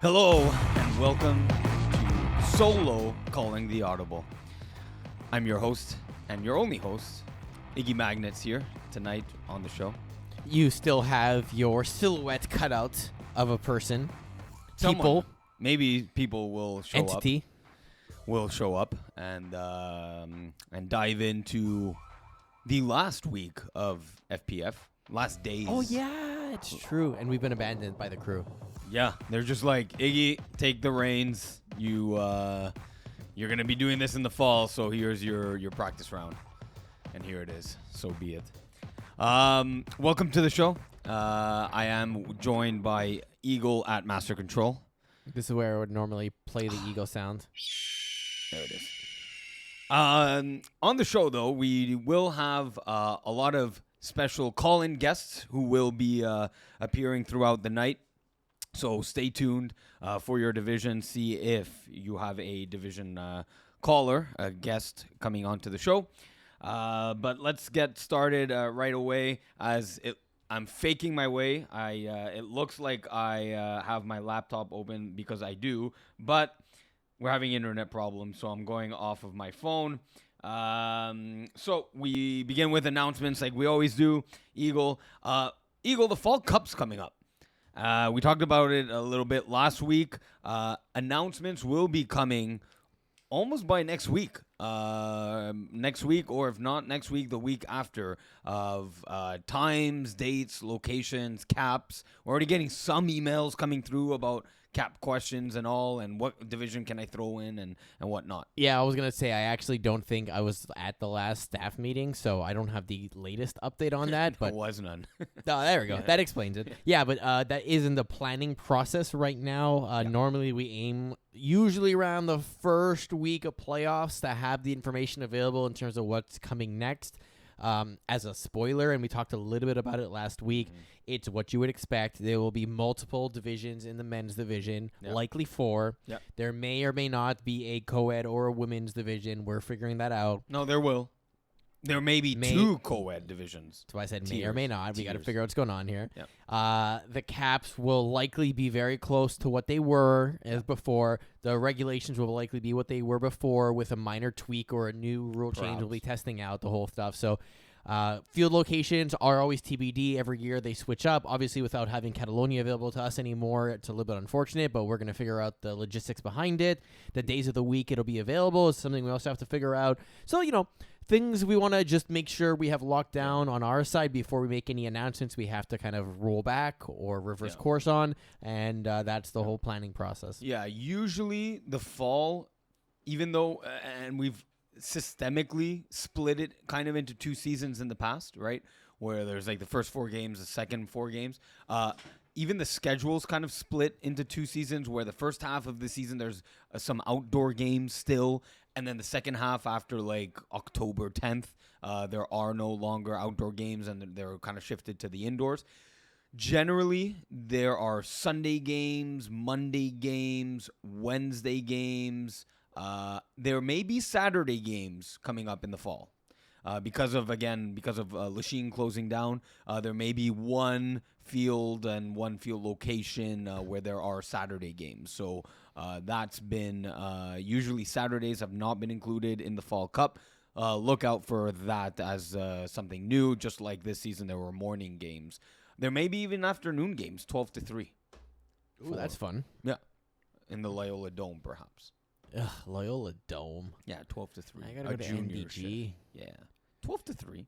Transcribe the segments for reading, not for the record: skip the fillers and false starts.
Hello and welcome to Solo Calling the Audible. I'm your host and your only host, Iggy Magnets, here tonight on the show. You still have your silhouette cutout of a person, Maybe people will show entity. up and dive into the last week of FPF, last days. Oh yeah, it's true. And we've been abandoned by the crew. Yeah, they're just like, Iggy, take the reins. You're gonna be doing this in the fall, so here's your practice round, and here it is. So be it. Welcome to the show. I am joined by Eagle at Master Control. This is where I would normally play the eagle sound. There it is. On the show, though, we will have a lot of special call-in guests who will be appearing throughout the night. So stay tuned for your division. See if you have a division caller, a guest coming onto the show. But let's get started right away. I'm faking my way. It looks like I have my laptop open because I do, but we're having internet problems, so I'm going off of my phone. So we begin with announcements like we always do. Eagle, the Fall Cup's coming up. We talked about it a little bit last week. Announcements will be coming almost by next week. Next week, or if not next week, the week after, of times, dates, locations, caps. We're already getting some emails coming through about cap questions and all, and what division can I throw in and whatnot. Yeah, I was going to say, I actually don't think I was at the last staff meeting, so I don't have the latest update on that. But there was none. Oh, there we go. Yeah. That explains it. Yeah, but that is in the planning process right now. Yeah. Normally, we aim usually around the first week of playoffs to have the information available in terms of what's coming next. As a spoiler, and we talked a little bit about it last week, it's what you would expect. There will be multiple divisions in the men's division, likely 4. Yep. There may or may not be a co-ed or a women's division. We're figuring that out. No, there will. There may be 2 co-ed divisions. That's why I said may or may not. We got to figure out what's going on here. Yep. The caps will likely be very close to what they were as before. The regulations will likely be what they were before with a minor tweak or a new rule change. We'll be testing out the whole stuff. So field locations are always TBD. Every year they switch up. Obviously, without having Catalonia available to us anymore, it's a little bit unfortunate, but we're going to figure out the logistics behind it. The days of the week it'll be available is something we also have to figure out. So, things we want to just make sure we have locked down on our side before we make any announcements. We have to kind of roll back or reverse course on, and that's the whole planning process. Yeah, usually the fall, even though, and we've systemically split it kind of into 2 seasons in the past, right? Where there's like the first 4 games, the second 4 games. Even the schedule's kind of split into 2 seasons, where the first half of the season there's some outdoor games still, and then the second half after like October 10th, there are no longer outdoor games, and they're kind of shifted to the indoors. Generally, there are Sunday games, Monday games, Wednesday games. There may be Saturday games coming up in the fall. Because of Lachine closing down, there may be one field and one field location where there are Saturday games. So that's been usually Saturdays have not been included in the Fall Cup. Look out for that as something new. Just like this season, there were morning games. There may be even afternoon games, 12 to 3. Ooh, that's fun. Yeah, in the Loyola Dome, perhaps. Ugh, Loyola Dome. Yeah, 12 to 3. I gotta go to NDG. Shift. Yeah, 12 to 3.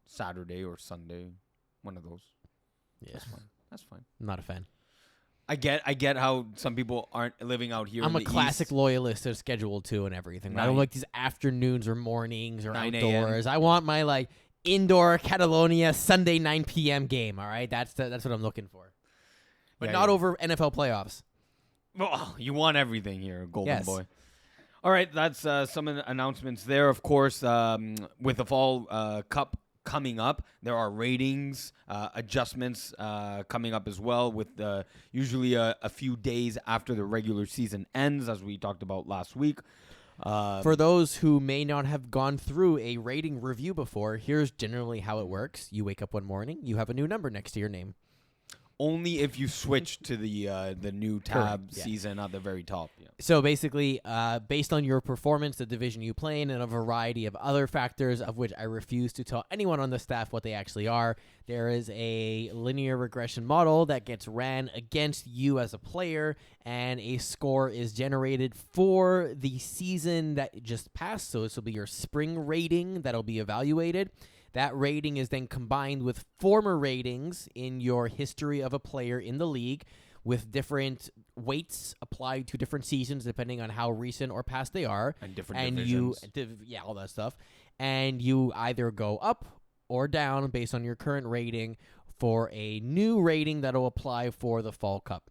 Saturday or Sunday, one of those. Yeah, that's fine. I'm not a fan. I get how some people aren't living out here. I'm a classic East. Loyalist to Schedule 2 and everything. I don't like these afternoons or mornings or outdoors. I want my indoor Catalonia Sunday 9 p.m. game. All right, that's what I'm looking for, but not over NFL playoffs. Well, you want everything here, Golden Boy. All right, that's some announcements there. Of course, with the Fall Cup coming up, there are ratings adjustments coming up as well, with usually a few days after the regular season ends, as we talked about last week. For those who may not have gone through a rating review before, here's generally how it works. You wake up one morning, you have a new number next to your name. Only if you switch to the new tab Correct, yeah. season at the very top. Yeah. So basically, based on your performance, the division you play in, and a variety of other factors, of which I refuse to tell anyone on the staff what they actually are, there is a linear regression model that gets ran against you as a player, and a score is generated for the season that just passed. So this will be your spring rating that'll be evaluated. That rating is then combined with former ratings in your history of a player in the league, with different weights applied to different seasons depending on how recent or past they are. And different divisions. All that stuff. And you either go up or down based on your current rating for a new rating that'll apply for the Fall Cup.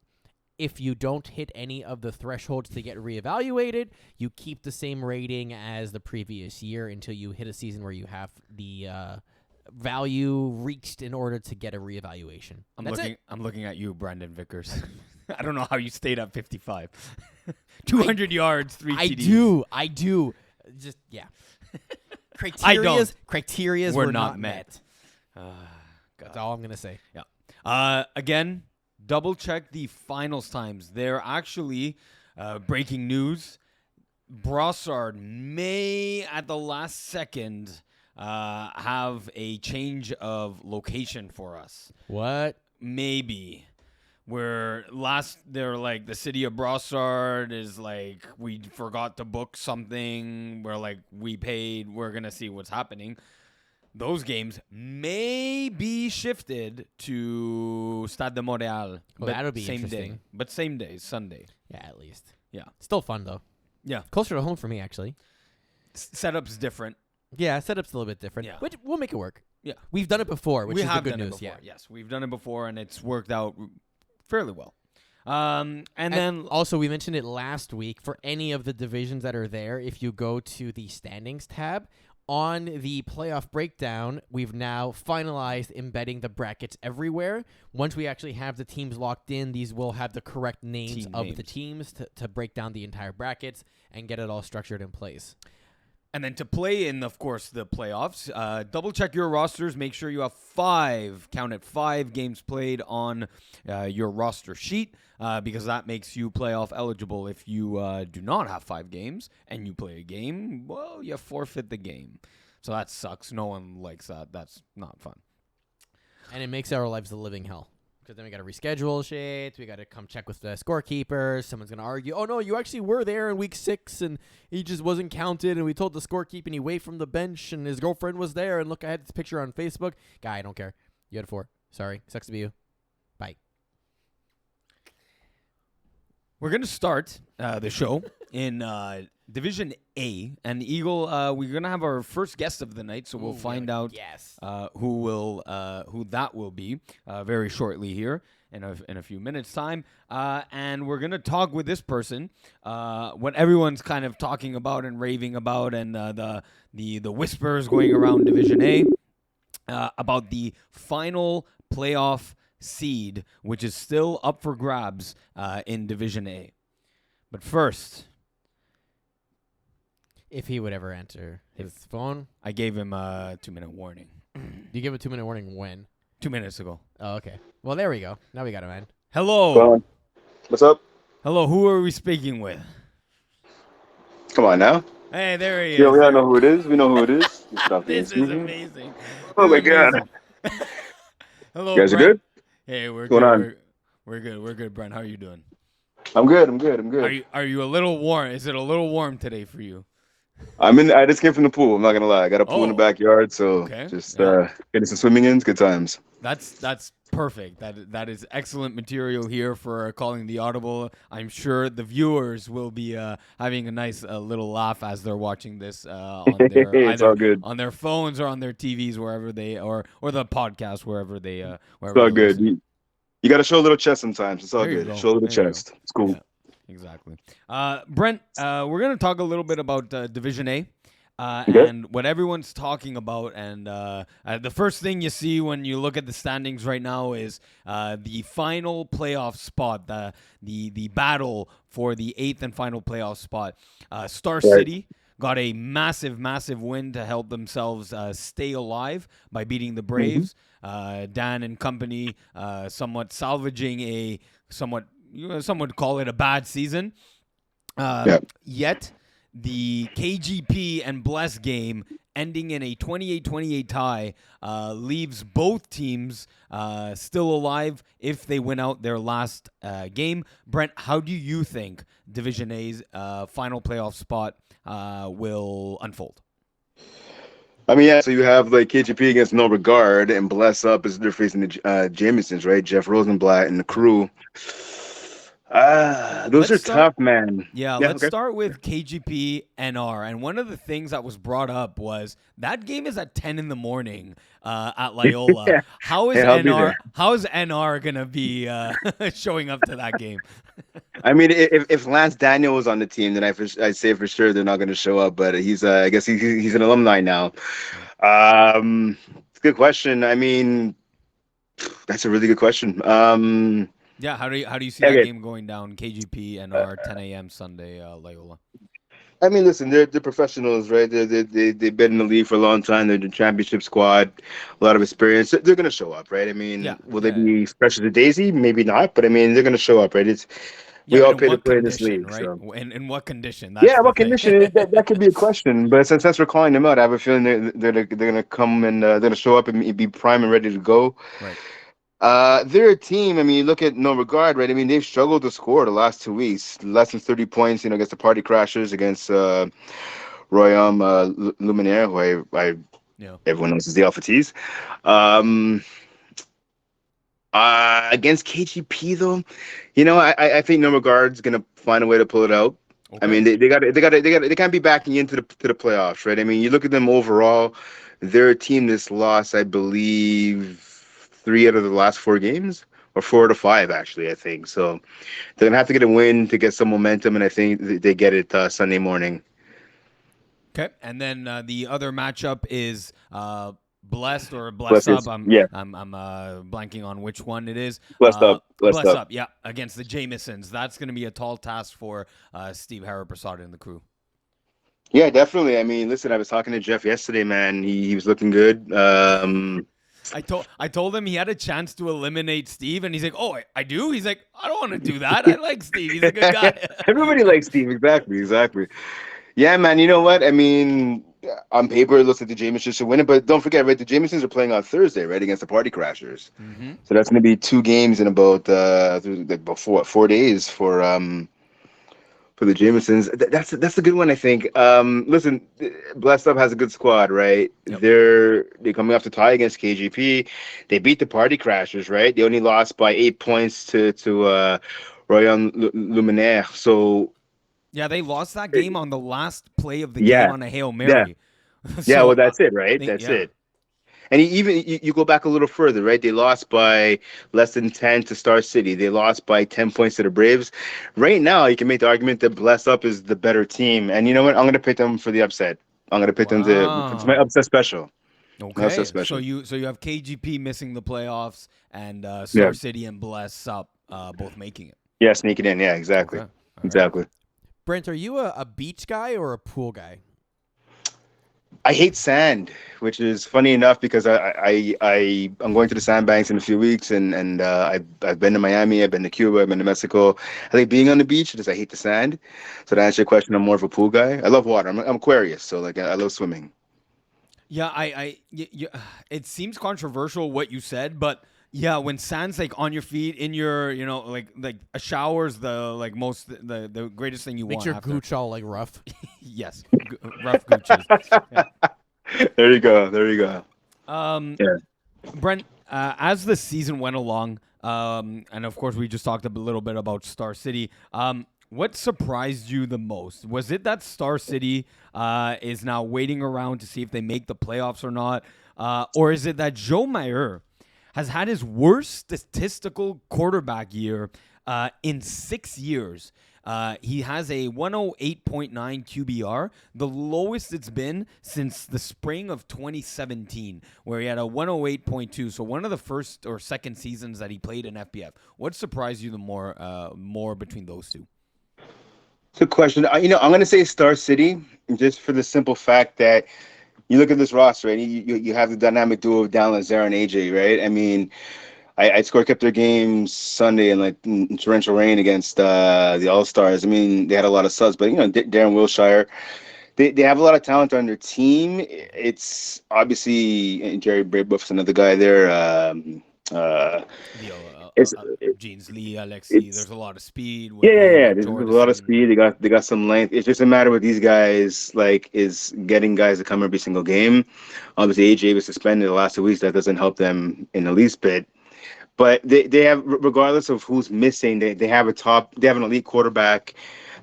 If you don't hit any of the thresholds to get reevaluated, you keep the same rating as the previous year until you hit a season where you have the value reached in order to get a reevaluation. I'm looking at you, Brandon Vickers. I don't know how you stayed at 55. 200 yards, 3 TDs. I do. Just, yeah. Criterias were not met. That's all I'm going to say. Yeah. Again, double check the finals times. They're actually breaking news. Brossard may, at the last second, have a change of location for us. What? Maybe. Where they're like, the city of Brossard is like, we forgot to book something. We're like, we paid. We're going to see what's happening. Those games may be shifted to Stade de Montréal. Well, that'll be same interesting. day. But same day, Sunday. Yeah, at least. Yeah. Still fun, though. Yeah. Closer to home for me, actually. Setup's different. Yeah, setup's a little bit different. Yeah. But we'll make it work. Yeah. We've done it before, which is the good news. Yeah. Yes, we've done it before, and it's worked out fairly well. And then also, we mentioned it last week. For any of the divisions that are there, if you go to the standings tab, on the playoff breakdown, we've now finalized embedding the brackets everywhere. Once we actually have the teams locked in, these will have the correct names of the teams to break down the entire brackets and get it all structured in place. And then to play in, of course, the playoffs, double check your rosters. Make sure you have 5 games played on your roster sheet, because that makes you playoff eligible. If you do not have 5 games and you play a game, well, you forfeit the game. So that sucks. No one likes that. That's not fun. And it makes our lives a living hell. Because then we got to reschedule shit. We got to come check with the scorekeeper. Someone's going to argue, oh, no, you actually were there in week 6, and he just wasn't counted, and we told the scorekeeper, and he waved from the bench, and his girlfriend was there, and look, I had this picture on Facebook. Guy, I don't care. You had 4. Sorry. Sucks to be you. Bye. We're going to start the show in Division A. And Eagle, we're going to have our first guest of the night, so we'll find out who that will be very shortly here in a few minutes' time. And we're going to talk with this person, what everyone's kind of talking about and raving about, and the whispers going around Division A about the final playoff seed, which is still up for grabs in Division A. But first, if he would ever answer his phone. I gave him a 2-minute warning. You gave a 2-minute warning when? 2 minutes ago. Oh, okay. Well, there we go. Now we got him, man. Hello. What's up? Hello. Who are we speaking with? Come on now. Hey, there he is. Yeah, we all know who it is. We know who it is. This is amazing. Oh my God. Hello. You guys Brent. are good? Hey, we're What's going good. on? We're good. We're good, Brent. How are you doing? I'm good. Are you a little warm? Is it a little warm today for you? I just came from the pool. I'm not gonna lie. I got a pool in the backyard, so just getting some swimming in. Good times. That's perfect. That is excellent material here for calling the Audible. I'm sure the viewers will be having a nice little laugh as they're watching this on their it's all good. on their phones or on their TVs, wherever they or the podcast wherever they It's all good. You got to show a little chest sometimes. It's all good. Go. Show a little chest. It's cool. Yeah, exactly. Brent, we're going to talk a little bit about Division A and what everyone's talking about. And the first thing you see when you look at the standings right now is the final playoff spot, the battle for the 8th and final playoff spot. Star City got a massive, massive win to help themselves stay alive by beating the Braves. Dan and company somewhat salvaging a somewhat, some would call it a bad season. Yet the KGP and Bless game ending in a 28-28 tie leaves both teams still alive if they win out their last game. Brent, how do you think Division A's final playoff spot will unfold? I mean, yeah, so you have like KGP against No Regard and Bless Up as they're facing the Jamesons, right? Jeff Rosenblatt and the crew. Those are tough, man. Yeah, let's start with KGP NR. And one of the things that was brought up was that game is at 10 in the morning at Loyola. Yeah. How is NR going to be showing up to that game? I mean, if Lance Daniel was on the team, then I'd say for sure they're not going to show up. But he's I guess he's an alumni now. It's a good question. I mean, that's a really good question. Yeah, how do you see that game going down? KGP and our 10 a.m. Sunday, Loyola. I mean, listen, they're professionals, right? They've been in the league for a long time. They're the championship squad, a lot of experience. They're going to show up, right? I mean, will they be special to Daisy? Maybe not, but I mean, they're going to show up, right? We all pay to play in this league, right? So. In what condition? What condition? That could be a question. But since we're calling them out, I have a feeling they're going to come and they're going to show up and be prime and ready to go. Right. They're a team. I mean, you look at No Regard, right? I mean, they've struggled to score the last 2 weeks. Less than 30 points, against the Party Crashers, against Royaume Luminaire, who everyone knows is the Alpha T's. Against KGP, though, I think No Regard's gonna find a way to pull it out. Okay. I mean, they can't be backing into the playoffs, right? I mean, you look at them overall, they're a team that's lost, I believe, 3 out of the last 4 games, or 4 out of 5, actually, I think. So they're gonna have to get a win to get some momentum, and I think they get it Sunday morning. Okay, and then the other matchup is Blessed or Bless Up. I'm blanking on which one it is. Bless Up. Yeah, against the Jamesons. That's going to be a tall task for Steve Haraprasad and the crew. Yeah, definitely. I mean, listen, I was talking to Jeff yesterday, man. He was looking good. I told him he had a chance to eliminate Steve, and he's like, "Oh, I do." He's like, "I don't want to do that. I like Steve. He's a good guy." Everybody likes Steve. Exactly. Yeah, man. You know what? I mean, on paper, it looks like the Jamesons should win it, but don't forget, right? The Jamesons are playing on Thursday, right, against the Party Crashers. Mm-hmm. So that's going to be 2 games in about 4 days for the Jamesons. That's a good one, I think. Listen, Blessed Up has a good squad, right? Yep. They're coming off the tie against KGP. They beat the Party Crashers, right? They only lost by 8 points to Royaume Luminaire. So. Yeah, they lost that game on the last play of the game on a Hail Mary. So, well, that's it, right? That's it. And you go back a little further, right? They lost by less than 10 to Star City. They lost by 10 points to the Braves. Right now, you can make the argument that Bless Up is the better team. And you know what? I'm going to pick them for the upset. I'm going to pick them it's my upset special. Okay, upset special. So you have KGP missing the playoffs and Star City and Bless Up both making it. Yeah, sneaking in. Yeah, exactly. Okay. Exactly. Brent, are you a beach guy or a pool guy? I hate sand, which is funny enough because I'm going to the sandbanks in a few weeks, and I've been to Miami, I've been to Cuba, I've been to Mexico. I think being on the beach because I hate the sand. So to answer your question, I'm more of a pool guy. I love water. I'm Aquarius, so I love swimming. Yeah, it seems controversial what you said, but yeah, when sand's on your feet in your like a shower's the greatest thing you want. Makes your gooch all rough. Yes, rough gooches. Yeah. There you go. Brent, as the season went along, and of course we just talked a little bit about Star City. What surprised you the most? Was it that Star City is now waiting around to see if they make the playoffs or not, or is it that Joe Mayer has had his worst statistical quarterback year in 6 years? He has a 108.9 QBR, the lowest it's been since the spring of 2017, where he had a 108.2. So one of the first or second seasons that he played in FBF. What surprised you the more between those two? So, question. I'm going to say Star City, just for the simple fact that you look at this roster, right? You have the dynamic duo of Dan Lazare and AJ, right? I mean, I score kept their games Sunday in torrential rain against the All Stars. I mean, they had a lot of subs, but Darren Wilshire, they have a lot of talent on their team. It's obviously Jerry Brabeau's another guy there. Leo, It's Jeans Lee, Alexi. it's There's a lot of speed Yeah, with yeah, yeah. with There's a lot of Jordison. speed. They got some length. It's just a matter with these guys, is getting guys to come every single game. Obviously, AJ was suspended the last 2 weeks. That doesn't help them in the least bit. But they have, regardless of who's missing, they have they have an elite quarterback.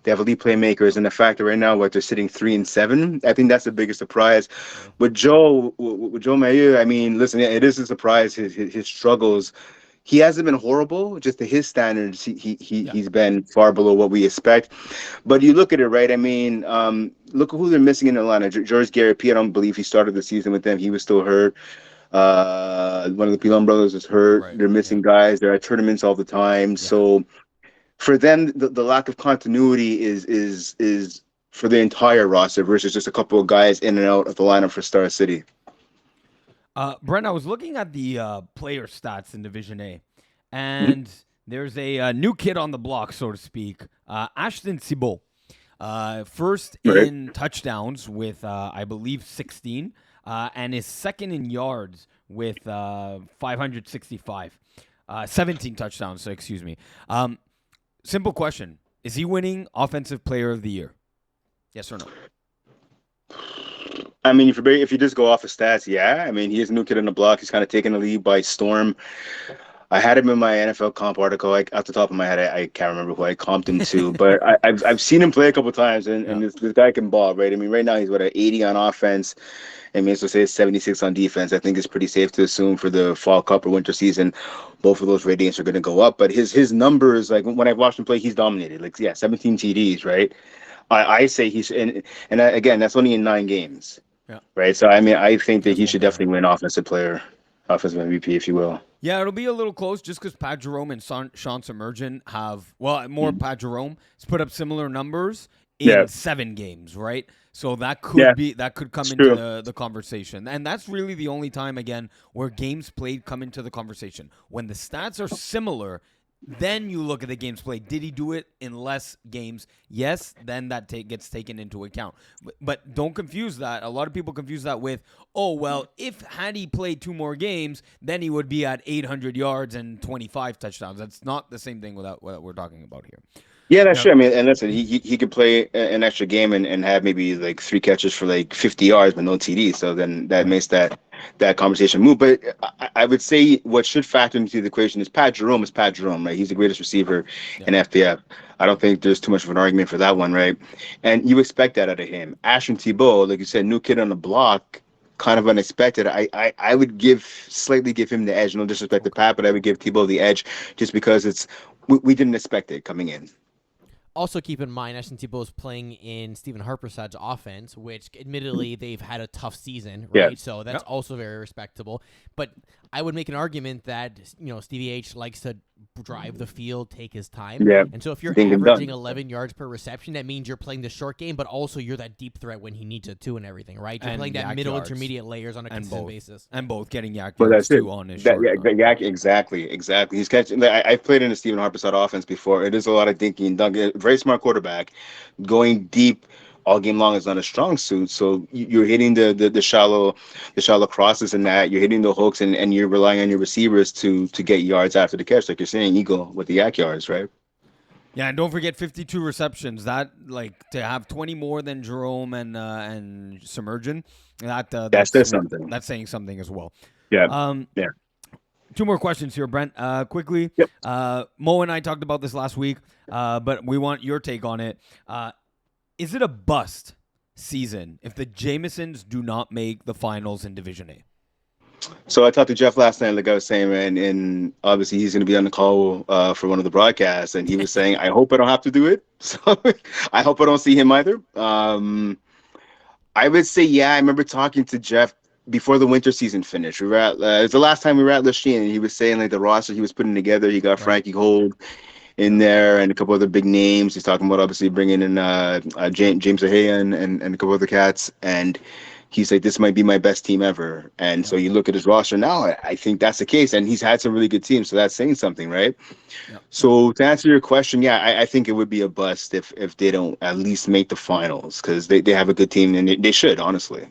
They have elite playmakers, and the fact that right now, they're sitting 3-7. I think that's the biggest surprise. Yeah. With Joe Mayu, I mean, listen, it is a surprise. His struggles, he hasn't been horrible. Just to his standards, Yeah. he's been far below what we expect. But you look at it, right? I mean, look at who they're missing in Atlanta. George Garrett, I don't believe he started the season with them. He was still hurt. One of the Pilon brothers is hurt. Right. They're Yeah. missing guys. They're at tournaments all the time. Yeah. So for them, the lack of continuity is for the entire roster versus just a couple of guys in and out of the lineup for Star City. Brent, I was looking at the player stats in Division A, and there's a new kid on the block, so to speak. Ashton Thibault, first Right. in touchdowns with I believe 16, and is second in yards with 565, 17 touchdowns. So excuse me. Simple question: is he winning Offensive Player of the Year? Yes or no? I mean, if you just go off of stats, yeah. I mean, he is a new kid on the block. He's kind of taking the league by storm. I had him in my NFL comp article. Like off the top of my head, I can't remember who I comped him to, but I've seen him play a couple times, and, Yeah. and this guy can ball, right? I mean, right now he's at 80 on offense. I mean, so say it's 76 on defense. I think it's pretty safe to assume for the fall cup or winter season, both of those ratings are going to go up. But his numbers, like when I've watched him play, he's dominated. Like 17 TDs, right? I say again, that's only in 9 games, Yeah. right? So I mean, I think that That's he one should better. definitely win offensive MVP, if you will. Yeah, it'll be a little close just because Pat Jerome and Sean Summergin have, well, more Pat Jerome has put up similar numbers Yeah, in 7 games, right? So that yeah, could come it's into true. the conversation. And that's really the only time, again, where games played come into the conversation. When the stats are similar, then you look at the games played. Did he do it in less games? Yes, then that gets taken into account. But don't confuse that. A lot of people confuse that with, oh, well, if had he played 2 more games, then he would be at 800 yards and 25 touchdowns. That's not the same thing with what we're talking about here. Yeah, that's Yeah. true. I mean, and listen, he could play an extra game and have maybe like 3 catches for like 50 yards, but no TD. So then that Right. makes that conversation move. But I would say what should factor into the equation is Pat Jerome, right? He's the greatest receiver Yeah. in FPF. I don't think there's too much of an argument for that one, right? And you expect that out of him. Ashton Thibault, like you said, new kid on the block, kind of unexpected. I would slightly give him the edge. No disrespect to Pat, but I would give Thibault the edge just because we didn't expect it coming in. Also, keep in mind, Ashton Thibault is playing in Stephen Harpersad's offense, which admittedly they've had a tough season, Yeah. right? So that's also very respectable. But I would make an argument that Stevie H likes to drive the field, take his time. Yeah. And so if you're Ding and averaging done. 11 yards per reception, that means you're playing the short game, but also you're that deep threat when he needs it too and everything, right? You're And playing that yak middle yards. intermediate layers on a And consistent both. basis. And both getting yak Well, yards that's it. too on his short. Exactly. He's catching. Like, I've played in the Stephen Harper offense before. It is a lot of dinking and dunking. Very smart quarterback. Going deep all game long is not a strong suit. So you're hitting the shallow crosses and that. You're hitting the hooks and you're relying on your receivers to get yards after the catch, like you're saying, Eagle with the yak yards, right? Yeah, and don't forget 52 receptions. That to have 20 more than Jerome and Submergent. That's something. That's saying something as well. Yeah. Yeah. 2 more questions here, Brent. Quickly. Yep. Mo and I talked about this last week, but we want your take on it. Is it a bust season if the Jamesons do not make the finals in Division A? So I talked to Jeff last night, like I was saying, man, and obviously he's going to be on the call for one of the broadcasts, and he was saying, "I hope I don't have to do it." So I hope I don't see him either. I would say, yeah. I remember talking to Jeff before the winter season finished. We were it was the last time we were at Lachine, and he was saying like the roster he was putting together. He got Frankie Hold in there and a couple other big names. He's talking about obviously bringing in James Ahea and a couple other cats. And he's like, this might be my best team ever. And so you look at his roster now, I think that's the case. And he's had some really good teams. So that's saying something, right? So to answer your question, yeah, I think it would be a bust if they don't at least make the finals, because they have a good team and they should, honestly.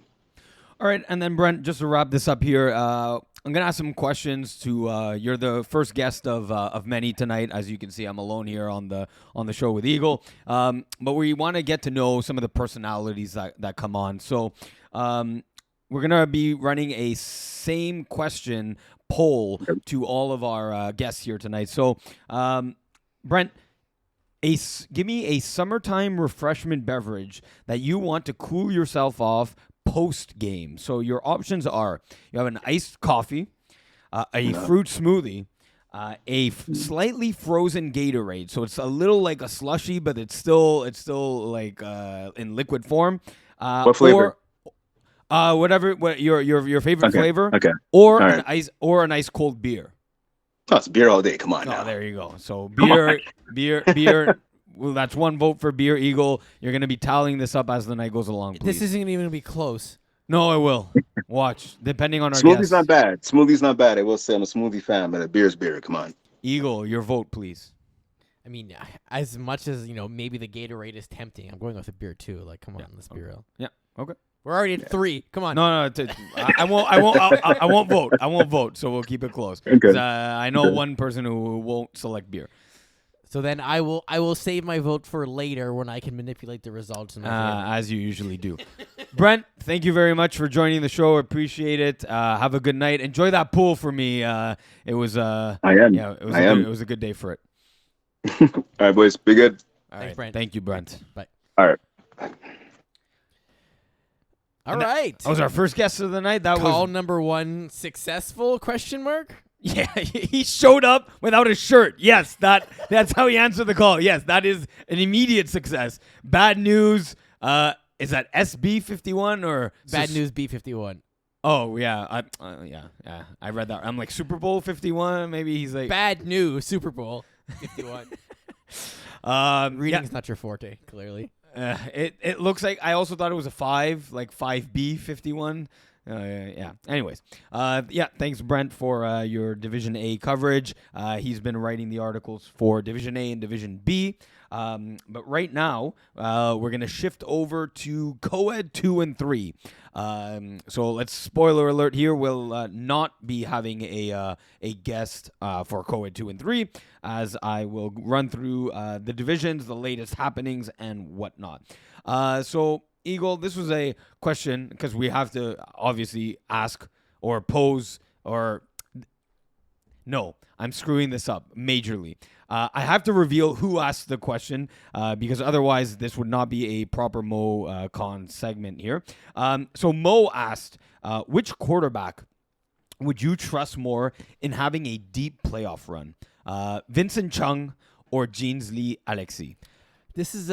All right, and then Brent, just to wrap this up here, I'm gonna ask some questions to. You're the first guest of many tonight. As you can see, I'm alone here on the show with Eagle. But we want to get to know some of the personalities that come on. So we're gonna be running a same question poll to all of our guests here tonight. So Brent, give me a summertime refreshment beverage that you want to cool yourself off post game. So your options are: you have an iced coffee, a fruit smoothie, slightly frozen Gatorade. So it's a little like a slushy, but it's still like in liquid form. What flavor? What your favorite flavor? Okay. Or an ice cold beer. Oh, it's beer all day. Come on. Oh, there you go. So beer. Well, that's one vote for Beer Eagle. You're going to be tallying this up as the night goes along, please. This isn't even going to be close. No, it will. Watch. Depending on our Smoothie's guests. not bad. Smoothie's not bad. I will say I'm a smoothie fan, but a beer's beer. Come on. Eagle, your vote, please. I mean, as much as, maybe the Gatorade is tempting, I'm going with a beer too. Like, come on, let's be real. Yeah. Okay. We're already at 3. Come on. No. I won't vote. I won't vote. So we'll keep it close. Okay. I know one person who won't select beer. So then I will save my vote for later when I can manipulate the results. As you usually do. Brent, thank you very much for joining the show. Appreciate it. Have a good night. Enjoy that pool for me. It was. I am. Yeah, it was a good day for it. All right, boys. Be good. Thanks, right. Brent. Thank you, Brent. Bye. All right. All right. That was our first guest of the night. That Call was number 1 successful? ? Yeah, he showed up without a shirt. Yes, that's how he answered the call. Yes, that is an immediate success. Bad news. Is that SB51 or Bad news B51. Oh yeah, yeah. I read that. I'm like Super Bowl 51. Maybe he's like Bad news Super Bowl 51. Reading's not your forte, clearly. It looks like I also thought it was a 5, like 5B51. Yeah. Anyways, thanks, Brent, for your Division A coverage. He's been writing the articles for Division A and Division B. But right now, we're going to shift over to Co-Ed 2 and 3. So let's spoiler alert here. We'll not be having a guest for Co-Ed 2 and 3, as I will run through the divisions, the latest happenings, and whatnot. So Eagle, this was a question because we have to obviously ask or pose or no, I'm screwing this up majorly. I have to reveal who asked the question because otherwise this would not be a proper Mo Con segment here. So Mo asked, which quarterback would you trust more in having a deep playoff run? Vincent Chung or Jeansley Alexis? This is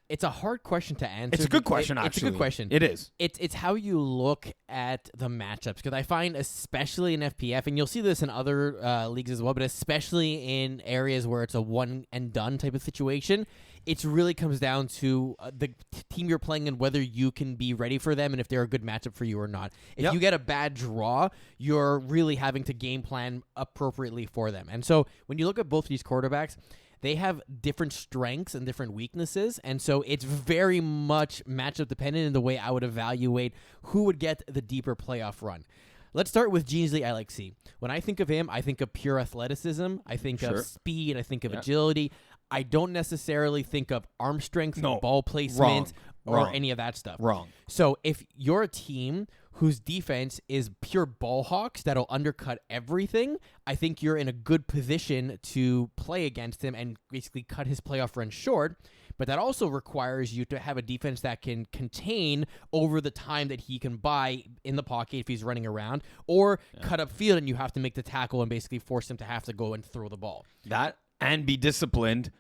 it's a hard question to answer. It's a good question, actually. It's a good question. It is. It's how you look at the matchups, because I find, especially in FPF, and you'll see this in other leagues as well, but especially in areas where it's a one and done type of situation, it really comes down to the team you're playing and whether you can be ready for them and if they're a good matchup for you or not. If you get a bad draw, you're really having to game plan appropriately for them. And so when you look at both these quarterbacks, they have different strengths and different weaknesses, and so it's very much matchup dependent in the way I would evaluate who would get the deeper playoff run. Let's start with Jeansley Alexis. When I think of him, I think of pure athleticism. I think of speed. I think of agility. I don't necessarily think of arm strength, ball placement, or any of that stuff. Wrong. So if you're a team whose defense is pure ball hawks that'll undercut everything, I think you're in a good position to play against him and basically cut his playoff run short. But that also requires you to have a defense that can contain over the time that he can buy in the pocket if he's running around, or cut up field and you have to make the tackle and basically force him to have to go and throw the ball. That and be disciplined,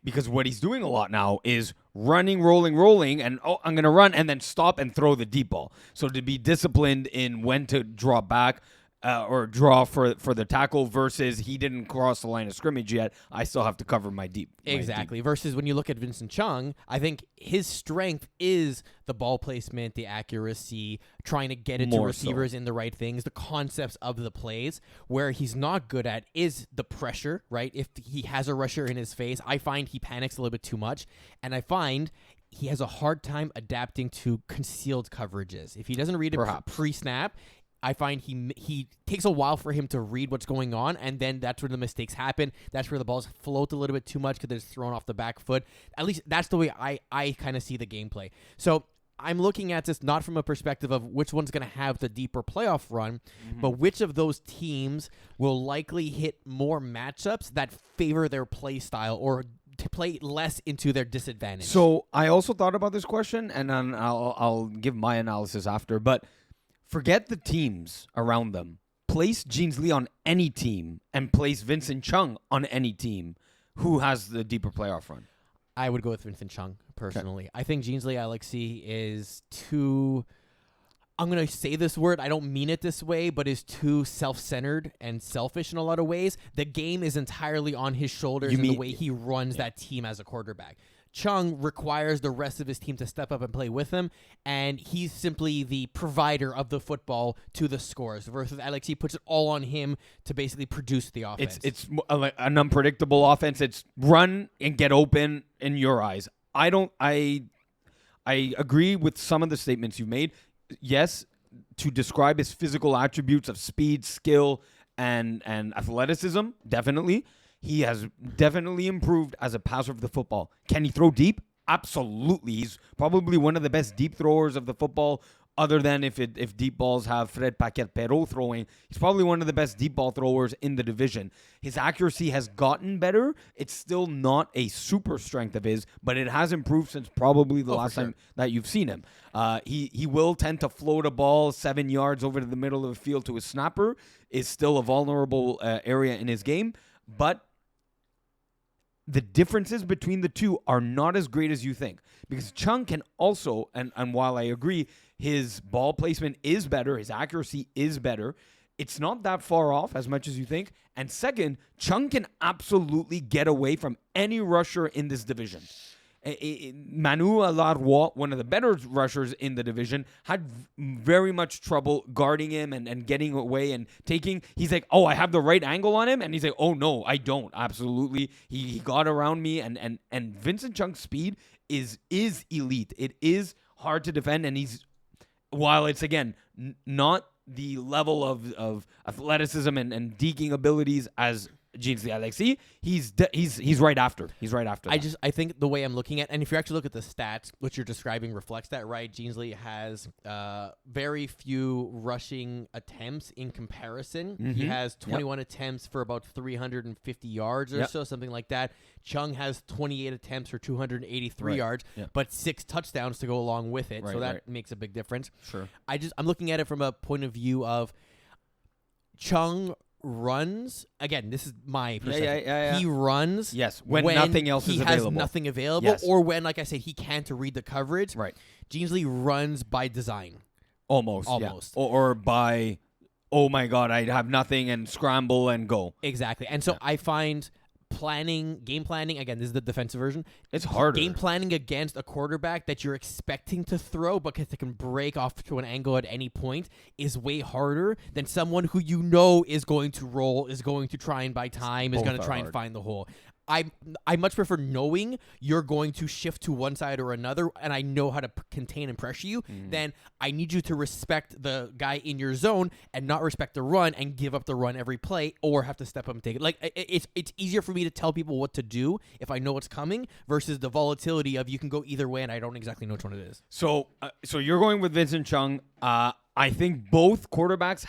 because what he's doing a lot now is running, rolling, and I'm going to run and then stop and throw the deep ball. So to be disciplined in when to drop back, or draw for the tackle versus he didn't cross the line of scrimmage yet. I still have to cover my deep. Exactly. Versus when you look at Vincent Chung, I think his strength is the ball placement, the accuracy, trying to get it to receivers in the right things, the concepts of the plays. Where he's not good at is the pressure, right? If he has a rusher in his face, I find he panics a little bit too much, and I find he has a hard time adapting to concealed coverages. If he doesn't read it pre-snap, I find he takes a while for him to read what's going on, and then that's where the mistakes happen. That's where the balls float a little bit too much because it's thrown off the back foot. At least that's the way I kind of see the gameplay. So I'm looking at this not from a perspective of which one's going to have the deeper playoff run, but which of those teams will likely hit more matchups that favor their play style or to play less into their disadvantage. So I also thought about this question, and then I'll give my analysis after, but forget the teams around them. Place Jeansley on any team and place Vincent Chung on any team who has the deeper playoff run. I would go with Vincent Chung, personally. Okay. I think Jeansley Alexis is too... I'm going to say this word. I don't mean it this way, but is too self-centered and selfish in a lot of ways. The game is entirely on his shoulders in the way he runs that team as a quarterback. Chung requires the rest of his team to step up and play with him, and he's simply the provider of the football to the scores, versus Alexis puts it all on him to basically produce the offense. It's an unpredictable offense. It's run and get open in your eyes. I agree with some of the statements you made. Yes, to describe his physical attributes of speed, skill, and athleticism, definitely. He has definitely improved as a passer of the football. Can he throw deep? Absolutely. He's probably one of the best deep throwers of the football, other than if deep balls have Fred Paquette-Perrault throwing. He's probably one of the best deep ball throwers in the division. His accuracy has gotten better. It's still not a super strength of his, but it has improved since probably the last time that you've seen him. He will tend to float a ball 7 yards over to the middle of the field to a snapper. Is still a vulnerable area in his game, but the differences between the two are not as great as you think, because Chung can also, and while I agree, his ball placement is better, his accuracy is better, it's not that far off as much as you think. And second, Chung can absolutely get away from any rusher in this division. Manu Alarwa, one of the better rushers in the division, had very much trouble guarding him and getting away and taking. He's like, oh, I have the right angle on him. And he's like, oh, no, I don't. Absolutely. He got around me. And Vincent Chung's speed is elite. It is hard to defend. And while it's, again, not the level of athleticism and deking abilities as Jeansley Alexis, he's right after. He's right after. I think the way I'm looking at, and if you actually look at the stats, what you're describing reflects that, right? Jeansley has very few rushing attempts in comparison. Mm-hmm. He has 21 attempts for about 350 yards or so, something like that. Chung has 28 attempts for 283 yards, but 6 touchdowns to go along with it. So that makes a big difference. Sure. I'm looking at it from a point of view of Chung runs, again, this is my perspective. Yeah. He runs when nothing else is available. He has nothing available, or when, like I said, he can't read the coverage. Right. Jeansley runs by design. Almost. Or by, oh my God, I have nothing, and scramble and go. Exactly. And so I find game planning, again, this is the defensive version. It's harder. Game planning against a quarterback that you're expecting to throw because it can break off to an angle at any point is way harder than someone who you know is going to roll, is going to try and buy time, is going to try and find the hole. I much prefer knowing you're going to shift to one side or another, and I know how to contain and pressure you, than I need you to respect the guy in your zone and not respect the run and give up the run every play or have to step up and take it. Like, it's easier for me to tell people what to do if I know what's coming versus the volatility of you can go either way and I don't exactly know which one it is. So you're going with Vincent Chung. I think both quarterbacks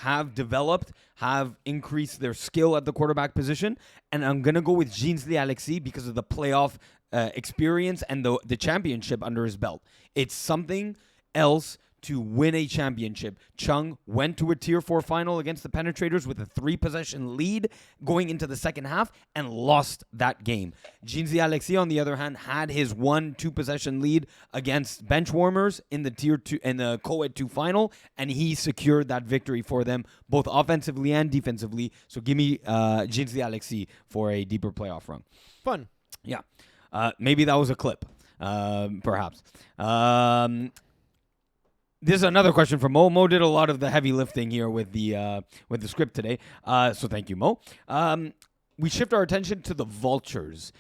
have increased their skill at the quarterback position, and I'm going to go with Jeansley Alexis because of the playoff experience and the championship under his belt. It's something else to win a championship. Chung went to a Tier 4 final against the Penetrators with a 3-possession lead going into the second half and lost that game. Jinzi Alexis, on the other hand, had his 1-2-possession lead against Benchwarmers in the Tier 2 and the Co-Ed 2 final, and he secured that victory for them, both offensively and defensively. So give me Jinzi Alexis for a deeper playoff run. Fun. Yeah. Maybe that was a clip. Perhaps. This is another question from Mo. Mo did a lot of the heavy lifting here with the script today. So thank you, Mo. We shift our attention to the Vultures.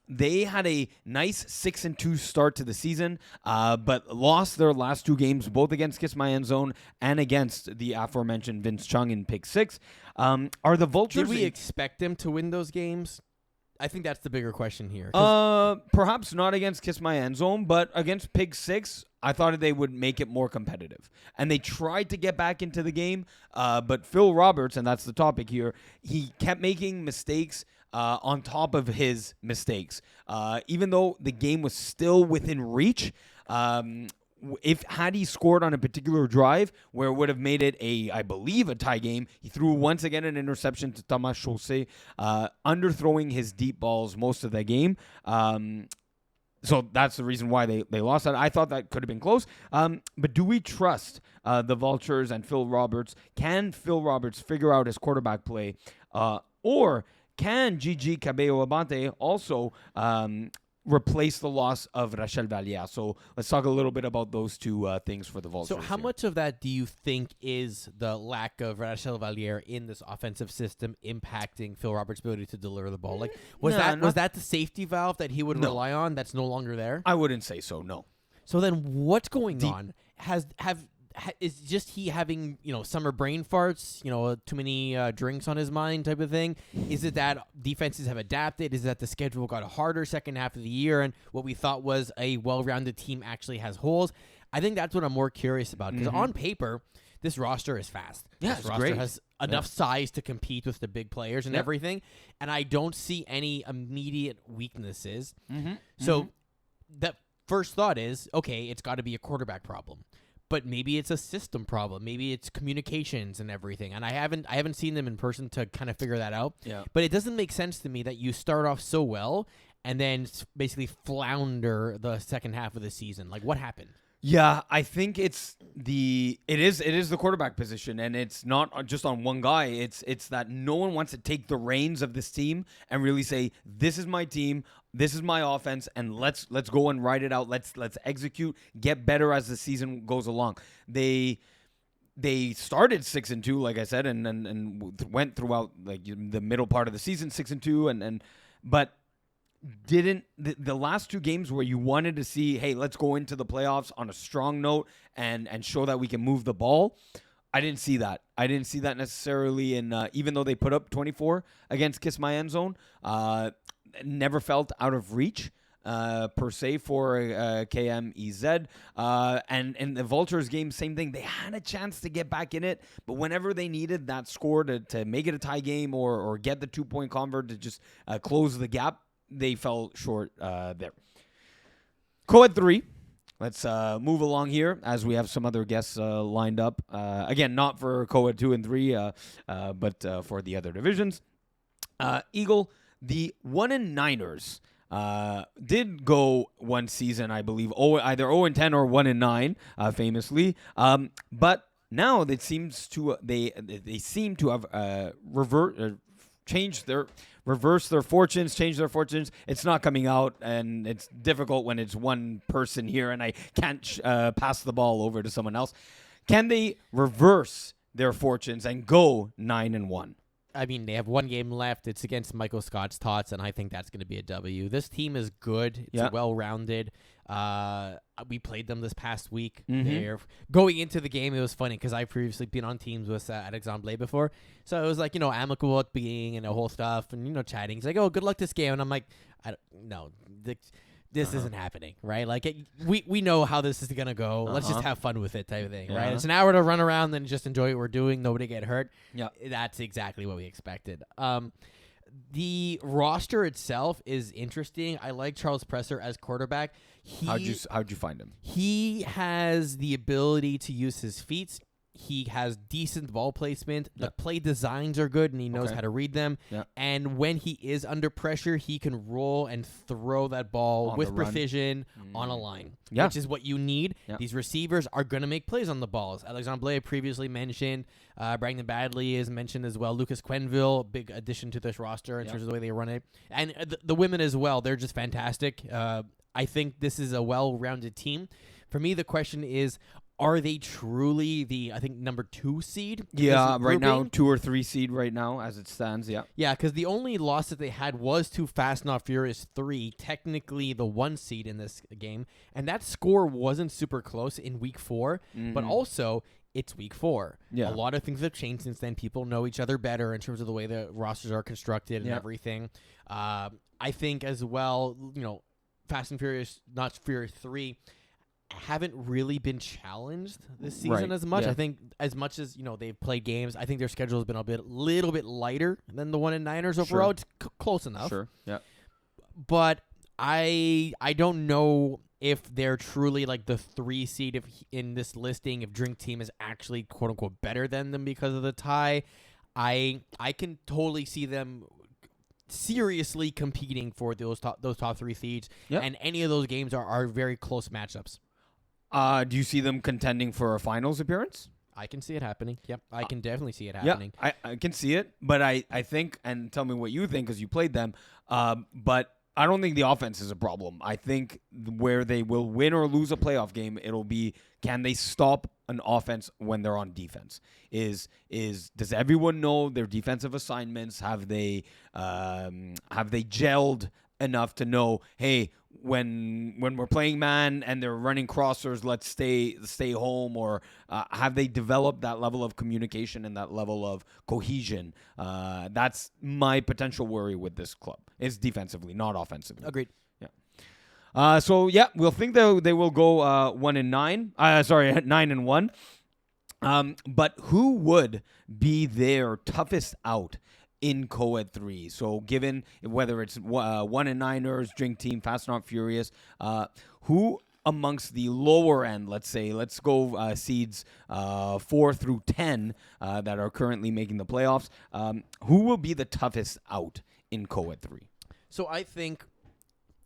They had a nice 6-2 start to the season, but lost their last 2 games, both against Kiss My End Zone and against the aforementioned Vince Chung in Pick 6. Are the Vultures... Did we expect them to win those games? I think that's the bigger question here. Perhaps not against Kiss My End Zone, but against Pig 6, I thought they would make it more competitive. And they tried to get back into the game, but Phil Roberts, and that's the topic here, he kept making mistakes on top of his mistakes. Even though the game was still within reach, had he scored on a particular drive where it would have made it I believe a tie game, he threw once again an interception to Thomas Chaussee, underthrowing his deep balls most of the game. So that's the reason why they lost that. I thought that could have been close. But do we trust the Vultures and Phil Roberts? Can Phil Roberts figure out his quarterback play? Or can Gigi Cabello-Abante also replace the loss of Rachel Valliere? So let's talk a little bit about those two things for the Vultures. So how here. much of that do you think is the lack of Rachel Valliere in this offensive system impacting Phil Roberts' ability to deliver the ball? Like, was that the safety valve that he would rely on that's no longer there? I wouldn't say so, no. So then what's going on? Is just he having, summer brain farts, too many drinks on his mind type of thing? Is it that defenses have adapted? Is it that the schedule got harder second half of the year and what we thought was a well-rounded team actually has holes? I think that's what I'm more curious about because on paper, this roster is fast. Yeah, this roster great. has enough size to compete with the big players and everything, and I don't see any immediate weaknesses. So that first thought is, okay, it's got to be a quarterback problem. But maybe it's a system problem. Maybe it's communications and everything. And I haven't seen them in person to kind of figure that out. Yeah. But it doesn't make sense to me that you start off so well and then basically flounder the second half of the season. Like, what happened? Yeah, I think it is the quarterback position, and it's not just on one guy. It's that no one wants to take the reins of this team and really say, this is my team, this is my offense, and let's go and ride it out. Let's execute, get better as the season goes along. They started 6-2, like I said, and went throughout like the middle part of the season 6-2, but didn't the last 2 games where you wanted to see, hey, let's go into the playoffs on a strong note and show that we can move the ball. I didn't see that. I didn't see that necessarily in even though they put up 24 against Kiss My End Zone, never felt out of reach per se for KMEZ. And in the Vultures game, same thing. They had a chance to get back in it, but whenever they needed that score to make it a tie game or get the 2-point convert to just close the gap, they fell short there. Co-Ed 3. Let's move along here as we have some other guests lined up. Again, not for Co-Ed 2 and 3, but for the other divisions. Eagle, the 1-9ers did go one season, I believe, either 0-10 or 1-9, famously. But now they seem to have reverse their fortunes, change their fortunes. It's not coming out, and it's difficult when it's one person here, and I can't pass the ball over to someone else. Can they reverse their fortunes and go 9-1? I mean, they have one game left. It's against Michael Scott's Tots, and I think that's going to be a W. This team is good. It's well-rounded. We played them this past week. They're going into the game. It was funny because I've previously been on teams with Alexandre before. So it was like, amicable at being and the whole stuff and, chatting. He's like, oh, good luck this game. And I'm like, this isn't happening, right? Like, we know how this is going to go. Let's just have fun with it type of thing, right? It's an hour to run around and just enjoy what we're doing. Nobody get hurt. Yeah. That's exactly what we expected. The roster itself is interesting. I like Charles Presser as quarterback. How'd you find him? He has the ability to use his feet. He has decent ball placement. The play designs are good, and he knows how to read them. Yeah. And when he is under pressure, he can roll and throw that ball with precision on a line, which is what you need. Yeah. These receivers are going to make plays on the balls. Alexandre Blais previously mentioned. Brandon Badley is mentioned as well. Lucas Quenville, big addition to this roster in terms of the way they run it. And the women as well, they're just fantastic. I think this is a well-rounded team. For me, the question is, are they truly the, I think, number 2 seed? Yeah, right now, 2 or 3 seed right now as it stands, yeah. Yeah, because the only loss that they had was to Fast Not Furious 3, technically the 1 seed in this game. And that score wasn't super close in Week 4, but also it's Week 4. Yeah. A lot of things have changed since then. People know each other better in terms of the way the rosters are constructed and everything. I think as well, Fast and Furious, Not Furious 3, haven't really been challenged this season as much. I think as much as they've played games, I think their schedule has been a little bit lighter than the one in Niners overall. It's close enough. Sure. Yeah. But I don't know if they're truly like the 3 seed in this listing. If Drink Team is actually quote unquote better than them because of the tie, I can totally see them seriously competing for those top 3 seeds. And any of those games are very close matchups. Do you see them contending for a finals appearance? I can see it happening. Yep, I can definitely see it happening. Yeah, I can see it, but I think, and tell me what you think because you played them, but I don't think the offense is a problem. I think where they will win or lose a playoff game, it'll be, can they stop an offense when they're on defense? Does everyone know their defensive assignments? Have they gelled enough to know, hey, when we're playing man and they're running crossers, let's stay home, or have they developed that level of communication and that level of cohesion? That's my potential worry with this club. It's defensively, not offensively. Agreed. Yeah. We'll think they will go 1-9. 9-1. But who would be their toughest out in Co-Ed 3? So given whether it's 1-9ers, Drink Team, Fast Not Furious, who amongst the lower end, let's go seeds 4 through 10 that are currently making the playoffs, who will be the toughest out in Co-Ed 3? So I think,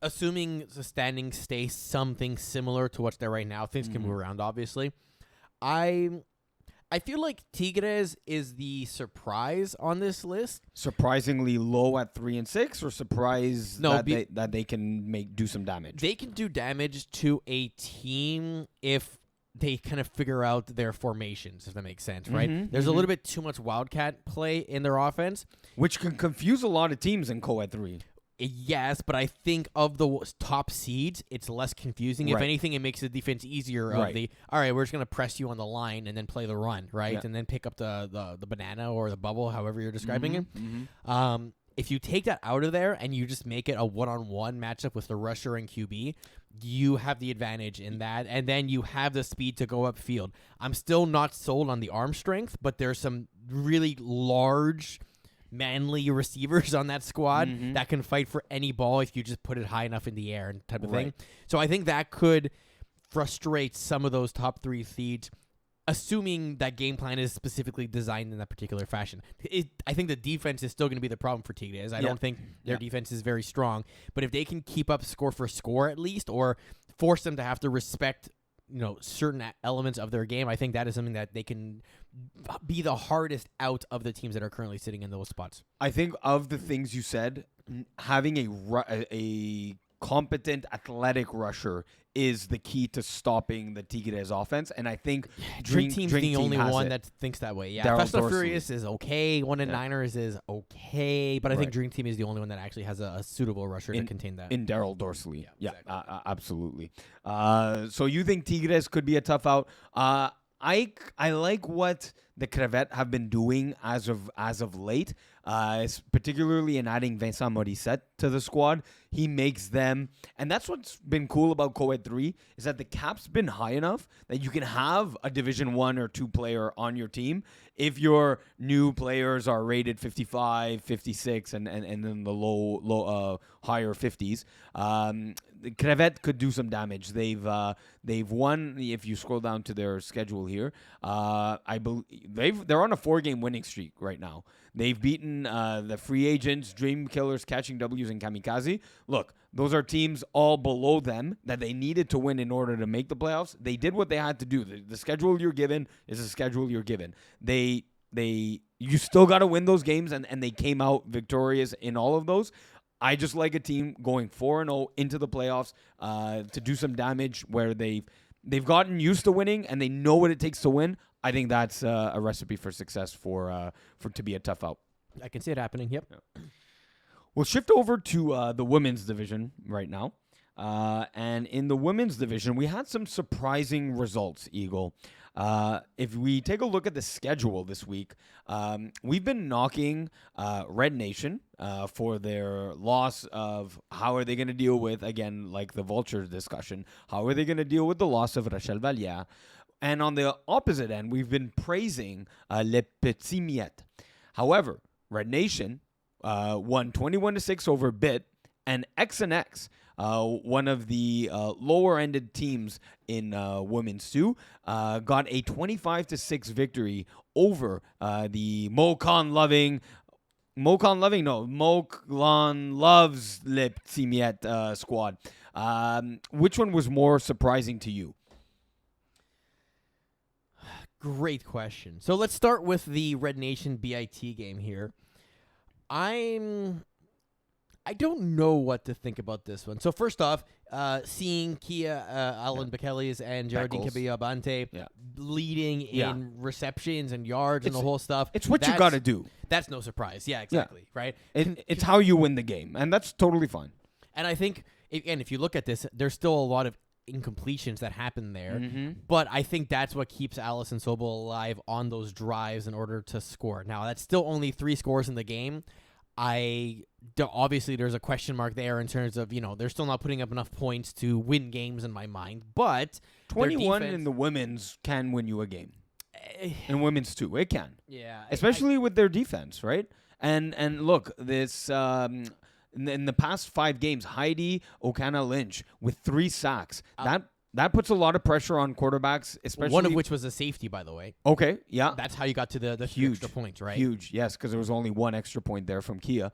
assuming the standings stay something similar to what's there right now, things can move around, obviously. I feel like Tigres is the surprise on this list. Surprisingly low at 3 and 6, or surprised that they can do some damage? They can do damage to a team if they kind of figure out their formations, if that makes sense, right? There's a little bit too much Wildcat play in their offense, which can confuse a lot of teams in Co-Ed 3. Yes, but I think of the top seeds, it's less confusing. If anything, it makes the defense easier. All right, we're just going to press you on the line and then play the run, right? Yeah. And then pick up the banana or the bubble, however you're describing it. If you take that out of there and you just make it a one-on-one matchup with the rusher and QB, you have the advantage in that, and then you have the speed to go upfield. I'm still not sold on the arm strength, but there's some really large, manly receivers on that squad that can fight for any ball if you just put it high enough in the air and type of thing. So I think that could frustrate some of those top 3 seeds, assuming that game plan is specifically designed in that particular fashion. I think the defense is still going to be the problem for Tigres. I don't think their defense is very strong, but if they can keep up score for score at least, or force them to have to respect certain elements of their game, I think that is something that they can be the hardest out of the teams that are currently sitting in those spots. I think of the things you said, having a competent athletic rusher is the key to stopping the Tigres offense, and I think Drink Team's the only one that thinks that way. Yeah, Fast and Furious is okay. 1-9ers is okay, but I think Drink Team is the only one that actually has a suitable rusher to contain that. In Daryl Dorsley. Yeah, exactly. Absolutely. So you think Tigres could be a tough out? I like what the Crevette have been doing as of late, particularly in adding Vincent Morissette to the squad. He makes them, and that's what's been cool about Co-Ed 3, is that the cap's been high enough that you can have a Division 1 or 2 player on your team if your new players are rated 55, 56, and then the higher 50s, Crevet could do some damage. They've won. If you scroll down to their schedule here, I believe they're on a 4-game winning streak right now. They've beaten the free agents, Dream Killers, Catching W's, and Kamikaze. Look, those are teams all below them that they needed to win in order to make the playoffs. They did what they had to do. The schedule you're given is the schedule you're given. You still got to win those games, and they came out victorious in all of those. I just like a team going 4-0 into the playoffs to do some damage where they've gotten used to winning and they know what it takes to win. I think that's a recipe for success for to be a tough out. I can see it happening. Yep. Yeah. We'll shift over to the women's division right now. And in the women's division, we had some surprising results, Eagle. If we take a look at the schedule this week, we've been knocking Red Nation for their loss of how are they going to deal with, again, like the Vultures discussion, how are they going to deal with the loss of Rachel Valliere. And on the opposite end, we've been praising Les Petits Miettes. However, Red Nation won 21-6 over BIT, and X&X, one of the lower-ended teams in women's too, got a 25-6 victory over the Mokan Loves Les Petits Miettes squad. Which one was more surprising to you? Great question. So let's start with the Red Nation BIT game here. I don't know what to think about this one. So first off, seeing Kia Allen Bekeles and Geraldine Cabello-Abante leading in receptions and yards and the whole stuff. It's what you got to do. That's no surprise. Yeah, exactly. Yeah. Right? It's how you win the game, and that's totally fine. And I think, if you look at this, there's still a lot of incompletions that happen there. Mm-hmm. But I think that's what keeps Allison Sobel alive on those drives in order to score. Now, that's still only 3 scores in the game. Obviously, there's a question mark there in terms of, they're still not putting up enough points to win games in my mind. But 21 in the women's can win you a game. In women's too, it can. Yeah. Especially with their defense, right? And look, this in the past 5 games, Heidi Okana Lynch with 3 sacks. That puts a lot of pressure on quarterbacks, especially one of which was a safety, by the way. Okay, yeah. That's how you got to the huge extra points, right? Huge, yes, because there was only 1 extra point there from Kia.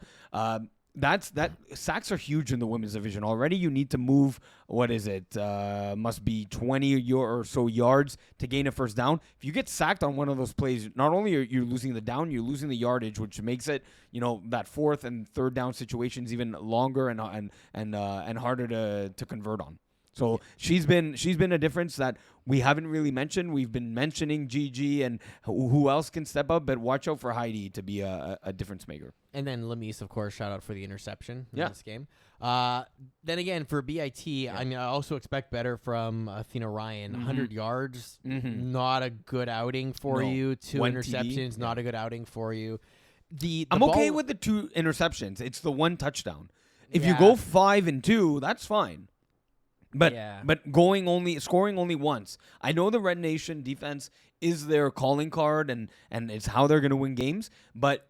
Sacks are huge in the women's division. Already you need to move, must be 20 or so yards to gain a first down. If you get sacked on one of those plays, not only are you losing the down, you're losing the yardage, which makes it, that 4th and 3rd down situations even longer and harder to convert on. So she's been a difference that we haven't really mentioned. We've been mentioning Gigi and who else can step up, but watch out for Heidi to be a difference maker. And then Lamise, of course, shout out for the interception in this game. Then again, for BIT, I also expect better from Athena Ryan. 100 yards, not a good outing for you. 2 interceptions, not a good outing for you. I'm okay with the 2 interceptions. It's the 1 touchdown. If you go 5 and 2, that's fine. But scoring only once. I know the Red Nation defense is their calling card and it's how they're going to win games. But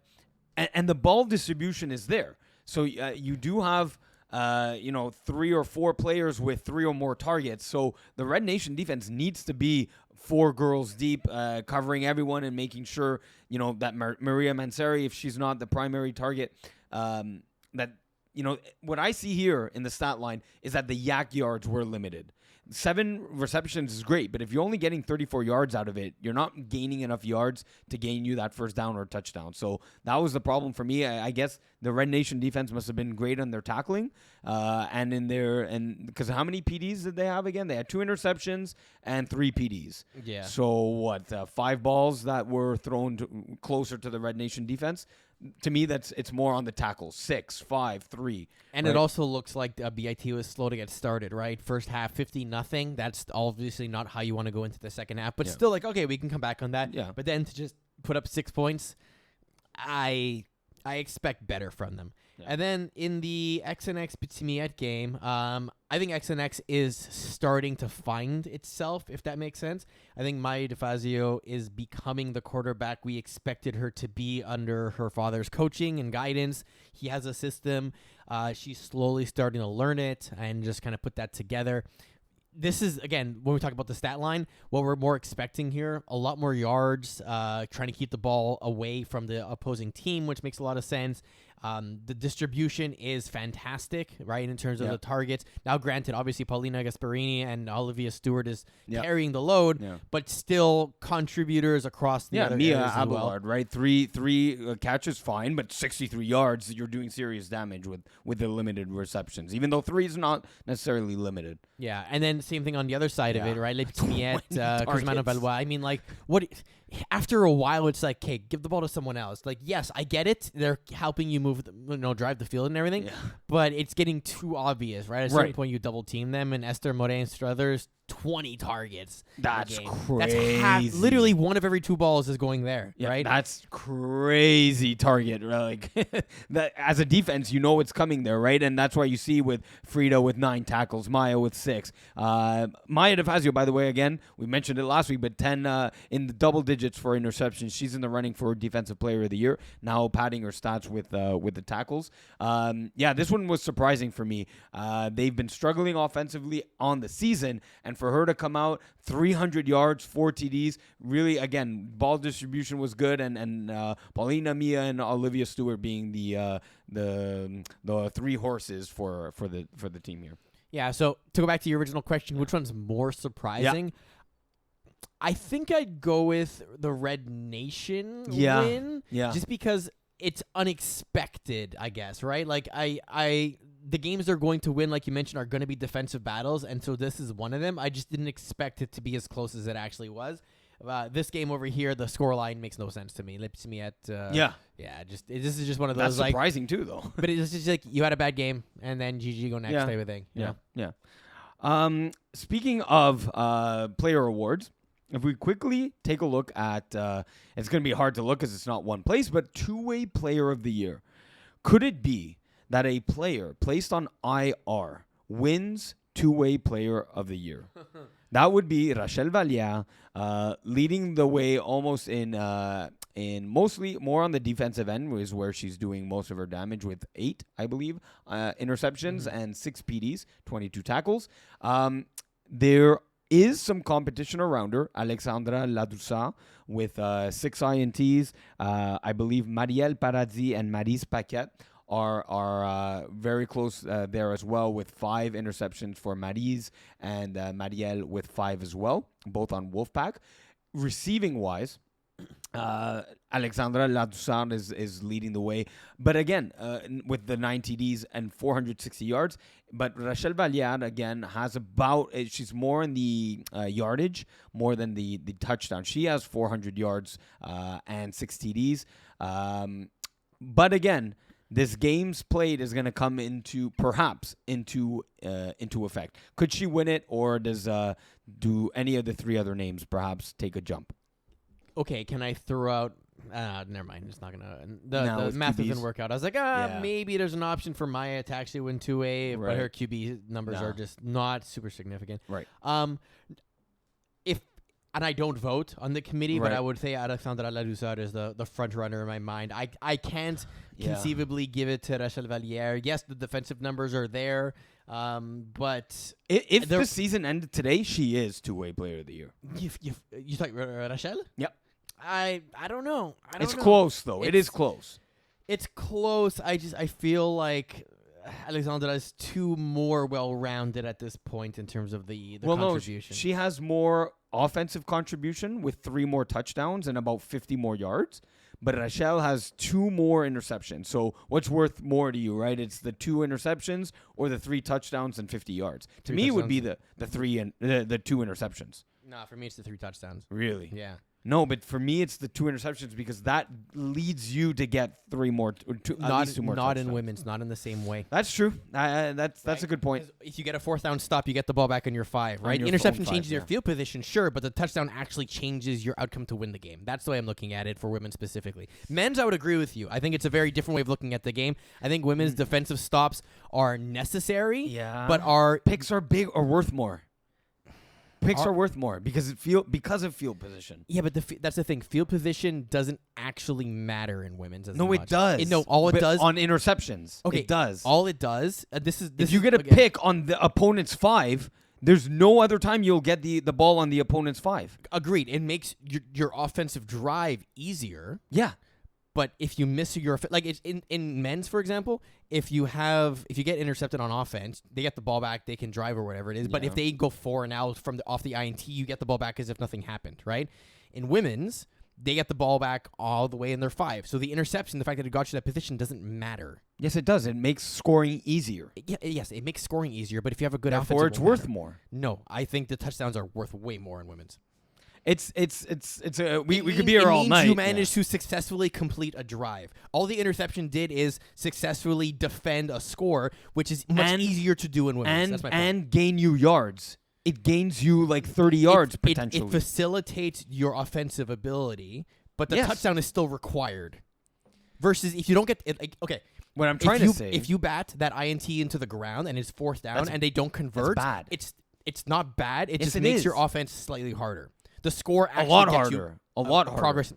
and the ball distribution is there. So you do have 3 or 4 players with 3 or more targets. So the Red Nation defense needs to be 4 girls deep, covering everyone and making sure that Maria Manseri, if she's not the primary target, what I see here in the stat line is that the yak yards were limited. 7 receptions is great, but if you're only getting 34 yards out of it, you're not gaining enough yards to gain you that first down or touchdown. So that was the problem for me. I guess the Red Nation defense must have been great on their tackling, and because how many PDs did they have again? They had 2 interceptions and 3 PDs. Yeah. So 5 balls that were thrown closer to the Red Nation defense. To me, it's more on the tackles. 6, 5, 3. And it also looks like BIT was slow to get started, right? First half, 50-0. That's obviously not how you want to go into the second half. But still, okay, we can come back on that. Yeah. But then to just put up 6 points, I expect better from them. And then in the XNX Bitimiet game, I think XNX is starting to find itself, if that makes sense. I think Maya DeFazio is becoming the quarterback we expected her to be under her father's coaching and guidance. He has a system. She's slowly starting to learn it and just kind of put that together. This is, again, when we talk about the stat line, what we're more expecting here, a lot more yards, trying to keep the ball away from the opposing team, which makes a lot of sense. The distribution is fantastic, right, in terms of the targets. Now, granted, obviously, Paulina Gasparini and Olivia Stewart is carrying the load, but still contributors across the other Mia areas as well. Abelard, right? Three catches, fine, but 63 yards, you're doing serious damage with the limited receptions, even though 3 is not necessarily limited. Yeah, and then same thing on the other side of it, right? Le Pitimiet, Cusmano Valois. I mean, like, what? After a while, it's like, okay, give the ball to someone else. Like, yes, I get it. They're helping you move, drive the field and everything, but it's getting too obvious, right? At a certain point, you double team them, and Esther Morin Struthers, 20 targets. That's crazy. That's literally one of every 2 balls is going there, right? That's crazy target. Like that, as a defense, you know it's coming there, right? And that's why you see with Frida with 9 tackles, Maya with 6. Maya DeFazio, by the way, again, we mentioned it last week, but 10 in the double digits for interceptions. She's in the running for Defensive Player of the Year, now padding her stats with the tackles. This one was surprising for me. They've been struggling offensively on the season, and for her to come out 300 yards, 4 TDs, really, again, ball distribution was good, and Paulina, Mia, and Olivia Stewart being the 3 horses for the team here. Yeah. So to go back to your original question, which one's more surprising? Yeah. I think I'd go with the Red Nation win, just because it's unexpected, I guess, right? Like the games they're going to win, like you mentioned, are going to be defensive battles, and so this is one of them. I just didn't expect it to be as close as it actually was. This game over here, the scoreline makes no sense to me. This is just one of those. That's surprising too, though. But it's just like you had a bad game, and then GG go next type of thing. Yeah. Speaking of player awards, if we quickly take a look at, it's going to be hard to look because it's not one place, but two-way player of the year. Could it be that a player placed on IR wins two-way player of the year? That would be Rachel Valliere, leading the way almost in mostly more on the defensive end, is where she's doing most of her damage with 8, I believe, interceptions and 6 PDs, 22 tackles. There is some competition around her. Alexandra Ladoussa with 6 INTs. I believe Marielle Paradis and Maryse Paquette are very close there as well, with 5 interceptions for Maryse and Marielle with 5 as well, both on Wolfpack. Receiving-wise, Alexandra Ladoussa is leading the way, but again, with the 9 TDs and 460 yards. But Rachel Valliere, again, has she's more in the yardage more than the touchdown. She has 400 yards and 6 TDs. But again, this game's played is going to come into effect. Could she win it, or do any of the 3 other names perhaps take a jump? Okay, can I throw out? Never mind. It's not gonna. The math doesn't work out. I was like, maybe there's an option for Maya to actually win 2A, but her QB numbers are just not super significant. Right. And I don't vote on the committee, but I would say Alexandra Ladoussa is the front runner in my mind. I can't conceivably give it to Rachel Valliere. Yes, the defensive numbers are there, but if the season ended today, she is two-way player of the year. You thought Rachel? Yep. I don't know. It's close though. It is close. It's close. I feel like Alexandra is too more well-rounded at this point in terms of the contribution. No, she has more offensive contribution with 3 more touchdowns and about 50 more yards. But Rachel has 2 more interceptions. So what's worth more to you, right? It's the 2 interceptions or the 3 touchdowns and 50 yards. To me, it would be the 2 interceptions. Nah, for me, it's the 3 touchdowns. Really? Yeah. No, but for me, it's the 2 interceptions because that leads you to get 3 more, or two, at least 2 more. Not touchdowns. in women's, not in the same way. That's true. That's a good point. If you get a 4th down stop, you get the ball back on your 5, right? your The interception own 5, changes your field position, sure, but the touchdown actually changes your outcome to win the game. That's the way I'm looking at it for women specifically. Men's, I would agree with you. I think it's a very different way of looking at the game. I think women's defensive stops are necessary, but our picks are big or worth more. Picks are worth more because of field position. Yeah, but that's the thing. Field position doesn't actually matter in women's as much. No, it does. All it does on interceptions. Okay, it does. All it does. If you get a pick on the opponent's 5, there's no other time you'll get the ball on the opponent's 5. Agreed. It makes your offensive drive easier. Yeah. But if you miss like it's in men's, for example, if you get intercepted on offense, they get the ball back, they can drive or whatever it is. But if they go 4 and out off the INT, you get the ball back as if nothing happened, right? In women's, they get the ball back all the way in their 5. So the interception, the fact that it got you that position, doesn't matter. Yes, it does. It makes scoring easier. Yes, it makes scoring easier. But if you have a good Therefore, offensive, it's worth more. No, I think the touchdowns are worth way more in women's. We could be here all night. You managed to successfully complete a drive. All the interception did is successfully defend a score, which is much easier to do in women's. That's my point. And gain you yards. It gains you like 30 yards potentially. It facilitates your offensive ability, but the touchdown is still required. Versus if you don't get it, okay. What I'm trying to say, if you bat that INT into the ground and it's 4th down and they don't convert, bad. It's not bad. It just makes your offense slightly harder. The score actually a lot gets harder. A lot harder. Progress.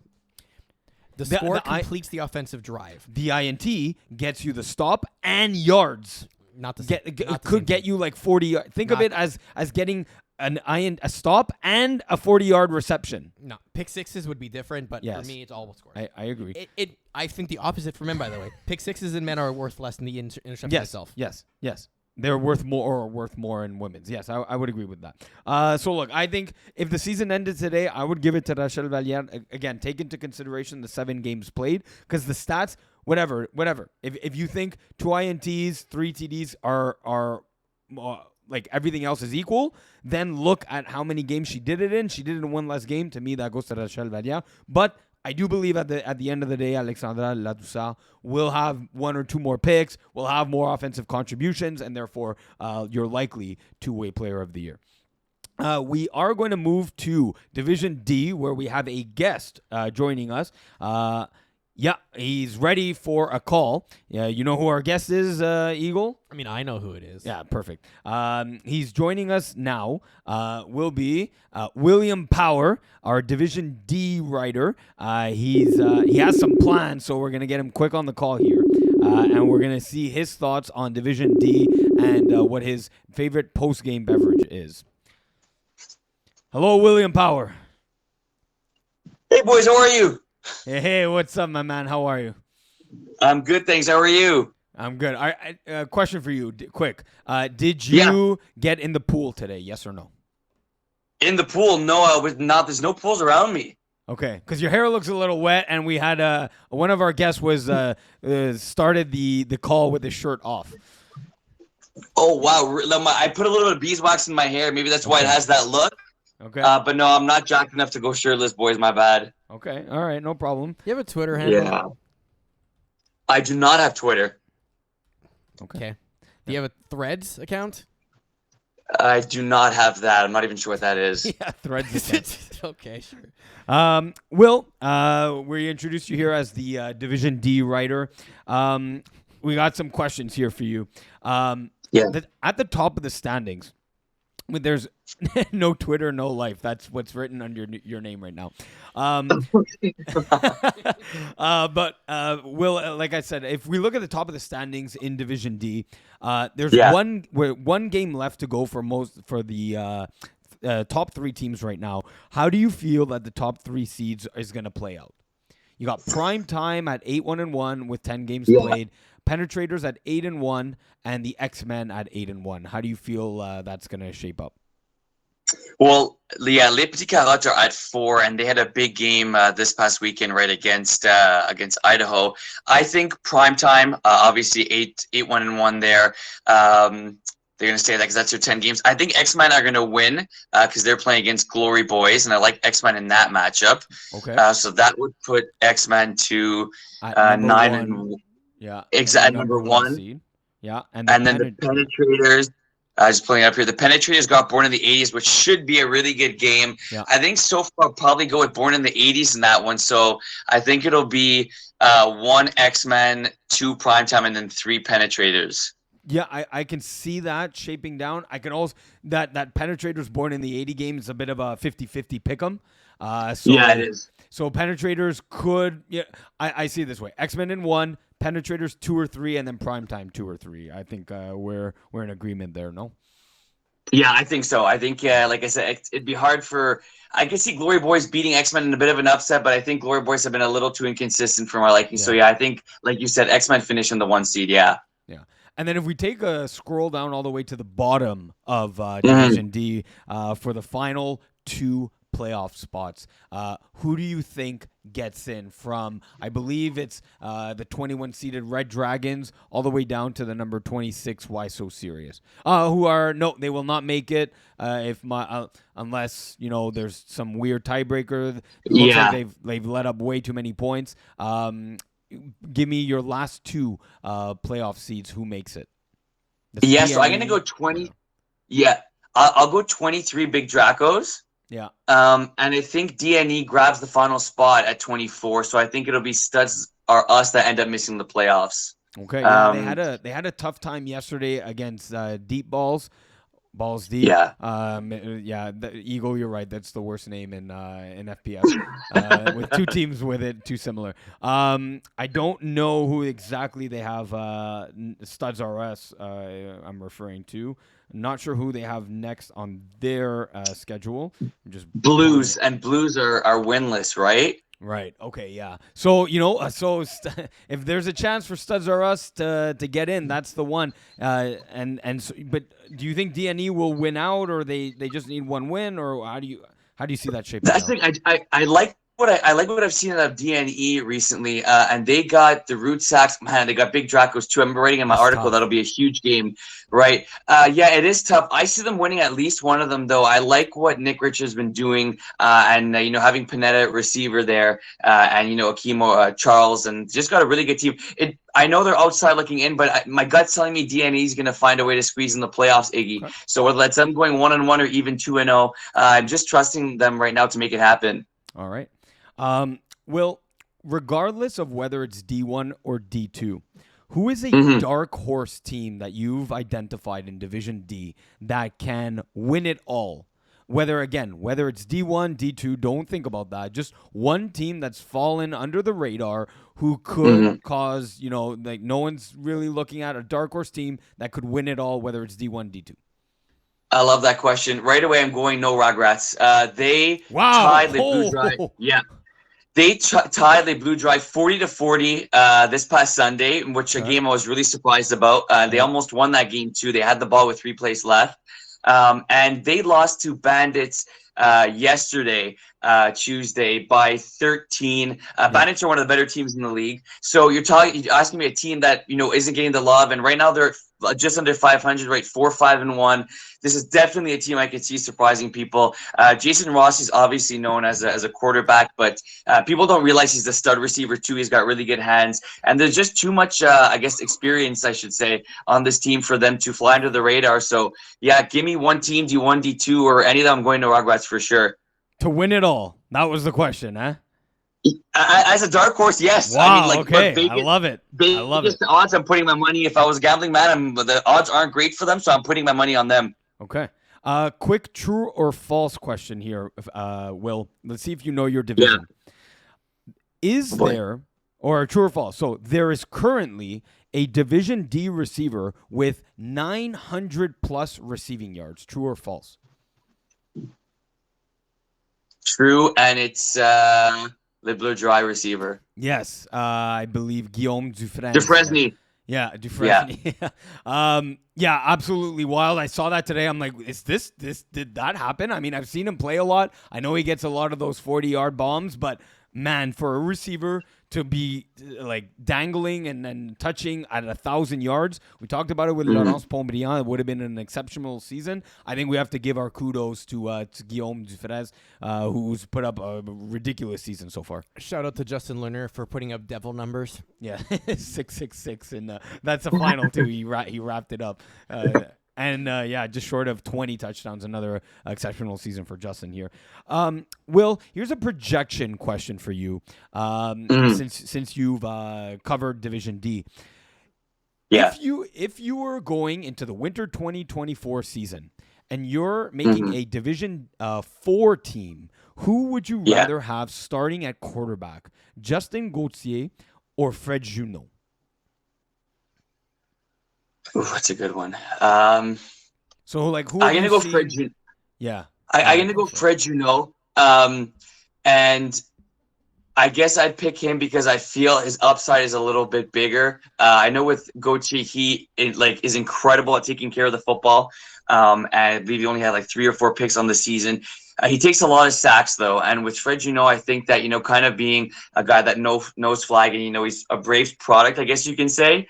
The score completes the offensive drive. The INT gets you the stop and yards. Not the it could get you like 40 yards. Think of it as getting a stop and a 40-yard reception. No, pick sixes would be different, but for me, it's all scores. I agree. I think the opposite for men, by the way. Pick sixes in men are worth less than the interception itself. Yes. They're worth more in women's. Yes, I would agree with that. So, look, I think if the season ended today, I would give it to Rachel Valliere. Again, take into consideration the 7 games played because the stats, whatever. If you think 2 INTs, 3 TDs are like everything else is equal, then look at how many games she did it in. She did it in 1 less game. To me, that goes to Rachel Valliere. But I do believe at the end of the day, Alexandra Ladouceur will have 1 or 2 more picks, will have more offensive contributions, and therefore you're likely two-way player of the year. We are going to move to Division D, where we have a guest joining us. Yeah, he's ready for a call. Yeah, you know who our guest is, Eagle? I mean, I know who it is. Yeah, perfect. He's joining us now. Will be William Power, our Division D writer. He has some plans, so we're gonna get him quick on the call here, and we're gonna see his thoughts on Division D and what his favorite post-game beverage is. Hello, William Power. Hey, boys, how are you? Hey, what's up, my man? How are you? I'm good, thanks. How are you? I'm good. Question for you, quick. Did you get in the pool today? Yes or no? In the pool? No, I was not. There's no pools around me. Okay, because your hair looks a little wet, and we had one of our guests was started the call with his shirt off. Oh wow! I put a little bit of beeswax in my hair. Maybe that's why it has that look. Okay. But no, I'm not jacked enough to go shirtless, boys. My bad. Okay. All right. No problem. You have a Twitter handle? Yeah. I do not have Twitter. Okay. Do you have a Threads account? I do not have that. I'm not even sure what that is. Yeah, Threads. Okay, sure. Will, we introduced you here as the Division D writer. We got some questions here for you. At the top of the standings, there's no Twitter, no life. That's what's written under your name right now. But Will, like I said, if we look at the top of the standings in Division D, there's one game left to go for the top 3 teams right now. How do you feel that the top 3 seeds is going to play out? You got Prime Time at 8-1-1 with 10 games played. Penetrators at 8-1, and the X-Men at 8-1. How do you feel that's going to shape up? Well, Les Petits Carottes are at 4, and they had a big game this past weekend, right, against Idaho. I think Primetime, obviously 8-1-1 there. They're going to stay that because that's their 10 games. I think X-Men are going to win because they're playing against Glory Boys, and I like X-Men in that matchup. Okay. So that would put X-Men to At 9 one, and yeah, exact number number one 1. seed. Yeah, And then the Penetrators. Just pulling it up here. The Penetrators got Born in the 80s, which should be a really good game. Yeah. I think so far I'll probably go with Born in the 80s in that one. So I think it'll be 1 X-Men, 2 Primetime, and then 3 Penetrators. Yeah, I can see that shaping down. I can also that Penetrators Born in the 80 game is a bit of a 50-50 pick'em. Yeah, it is. So Penetrators could, I see it this way: X-Men in 1, Penetrators 2 or 3, and then Primetime 2 or 3. I think we're in agreement there. No. Yeah, I think so. I think, like I said, it'd be hard for. I could see Glory Boys beating X-Men in a bit of an upset, but I think Glory Boys have been a little too inconsistent for my liking. Yeah. So yeah, I think, like you said, X-Men finish in the 1 seed. Yeah. Yeah. And then if we take a scroll down all the way to the bottom of Division D for the final 2 playoff spots, who do you think gets in from, I believe it's the 21 seeded Red Dragons all the way down to the number 26 Why So Serious, who are, no, they will not make it unless, there's some weird tiebreaker. It looks like they've let up way too many points. Give me your last 2 playoff seeds. Who makes it? Yeah, so I'm going to go 20. Yeah, I'll go 23 Big Dracos. Yeah. And I think DNE grabs the final spot at 24. So I think it'll be Studs or us that end up missing the playoffs. Okay. Yeah, they had a tough time yesterday against Deep Balls. Balls deep. Yeah. The Eagle, you're right. That's the worst name in FPS. With 2 teams with it, too similar. I don't know who exactly they have. Studs RS, I'm referring to. Not sure who they have next on their schedule. Just Blues, and Blues are winless, right? Right. Okay. Yeah. So if there's a chance for Studs or us to get in, that's the one. But do you think DNE will win out, or they just need 1 win, or how do you see that shaping out? That's the thing. I like what I've seen out of DNE recently, and they got the Root Sacks. Man, they got Big Dracos too. I remember writing in my article that'll be a huge game, right? Yeah, it is tough. I see them winning at least one of them, though. I like what Nick Rich has been doing, and having Panetta receiver there, and Akimo Charles, and just got a really good team. I know they're outside looking in, but my gut's telling me DNE is going to find a way to squeeze in the playoffs, Iggy. Okay. So whether that's them going 1-1 or even 2-0, I'm just trusting them right now to make it happen. All right. Will, regardless of whether it's D1 or D2, who is a dark horse team that you've identified in Division D that can win it all? Whether it's D1, D2, don't think about that. Just one team that's fallen under the radar who could cause, no one's really looking at a dark horse team that could win it all, whether it's D1, D2. I love that question. Right away, I'm going no Rugrats. They tied the Blue Dry. Yeah. They tied the Blue Dry 40-40 this past Sunday, which a game I was really surprised about. They almost won that game too. They had the ball with 3 plays left. And they lost to Bandits yesterday, Tuesday, by 13. Bandits are one of the better teams in the league. So you're asking me a team that isn't getting the love, and right now they're just under 500, right? 4-5-1. This is definitely a team I could see surprising people. Jason Ross is obviously known as a quarterback, but people don't realize he's a stud receiver too. He's got really good hands, and there's just too much, experience, I should say, on this team for them to fly under the radar. So yeah, give me one team, D1, D2, or any of them. I'm going to Rugrats for sure. To win it all. That was the question, huh? As a dark horse, yes. Wow, okay. I love it. I love it. The odds, I'm putting my money. If I was a gambling man, the odds aren't great for them, so I'm putting my money on them. Okay. Quick true or false question here, Will. Let's see if you know your division. Yeah. Is there, or true or false, so there is currently a Division D receiver with 900 plus receiving yards. True or false? True, and it's the Blue Dry receiver. Yes, I believe Guillaume Dufresne. Yeah, Dufresne. Yeah, absolutely wild. I saw that today. I'm like, did that happen? I mean, I've seen him play a lot. I know he gets a lot of those 40-yard bombs, but man, for a receiver to be like dangling and then touching at 1,000 yards. We talked about it with Laurence Pontbriand. It would have been an exceptional season. I think we have to give our kudos to Guillaume Dufresne, who's put up a ridiculous season so far. Shout out to Justin Lerner for putting up devil numbers. Yeah, 666, and that's the final too. He wrapped it up. And just short of 20 touchdowns, another exceptional season for Justin here. Will, here's a projection question for you. Since you've covered Division D, Yeah. if you were going into the winter 2024 season and you're making a Division 4 team, who would you rather have starting at quarterback, Justin Gauthier or Fred Junot? Ooh, that's a good one. So, like, who I'm going to go Fred Junot. Yeah. I'm going to go Fred Junot. And I guess I'd pick him because I feel his upside is a little bit bigger. I know with Gauthier, he is incredible at taking care of the football. And I believe he only had like 3 or 4 picks on the season. He takes a lot of sacks, though. And with Fred Junot, I think that, kind of being a guy that knows flag and, he's a Braves product, I guess you can say.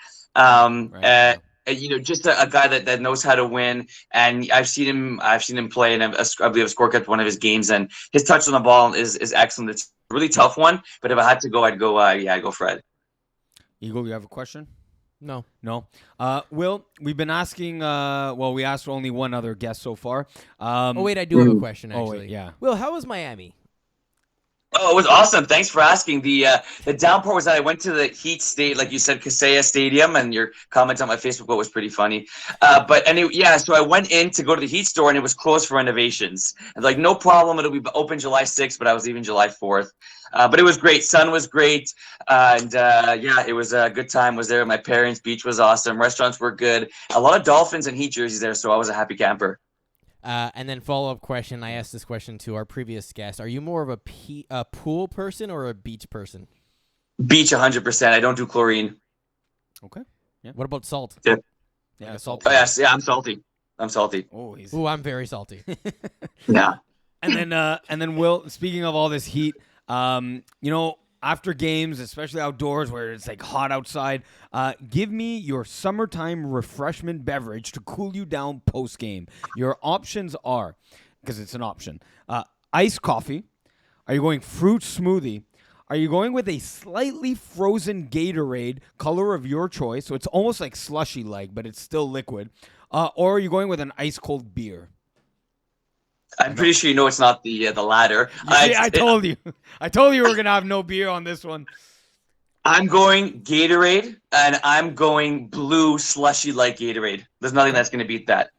Just a guy that knows how to win. And I've seen him play, and I believe I've score kept one of his games, and his touch on the ball is excellent. It's a really tough one, but if I had to go, I'd go Fred. Eagle, you have a question? No. Will, we've been asking, we asked only one other guest so far. I do have a question, actually. Wait, yeah. Will, how was Miami? Oh, it was awesome. Thanks for asking. The downpour was that I went to the Heat State, like you said, Kaseya Stadium, and your comment on my Facebook was pretty funny. So I went in to go to the Heat store, and it was closed for renovations. And like, no problem, it'll be open July 6th, but I was leaving July 4th. But it was great. Sun was great. It was a good time. Was there with my parents. Beach was awesome. Restaurants were good. A lot of Dolphins and Heat jerseys there, so I was a happy camper. And then follow-up question. I asked this question to our previous guest. Are you more of a pool person or a beach person? Beach 100%. I don't do chlorine. Okay. Yeah. What about salt? Yeah. Yeah, salt. Oh, yes. Yeah, I'm salty. Oh, Ooh, I'm very salty. Yeah. And then Will, speaking of all this heat, after games, especially outdoors where it's like hot outside, give me your summertime refreshment beverage to cool you down post game. Your options are, because it's an option, iced coffee. Are you going fruit smoothie? Are you going with a slightly frozen Gatorade, color of your choice, so it's almost like slushy-like, but it's still liquid? Or are you going with an ice cold beer? I'm pretty sure it's not the latter. I told you. I told you we were going to have no beer on this one. I'm going Gatorade, and I'm going blue slushy-like Gatorade. There's nothing that's going to beat that.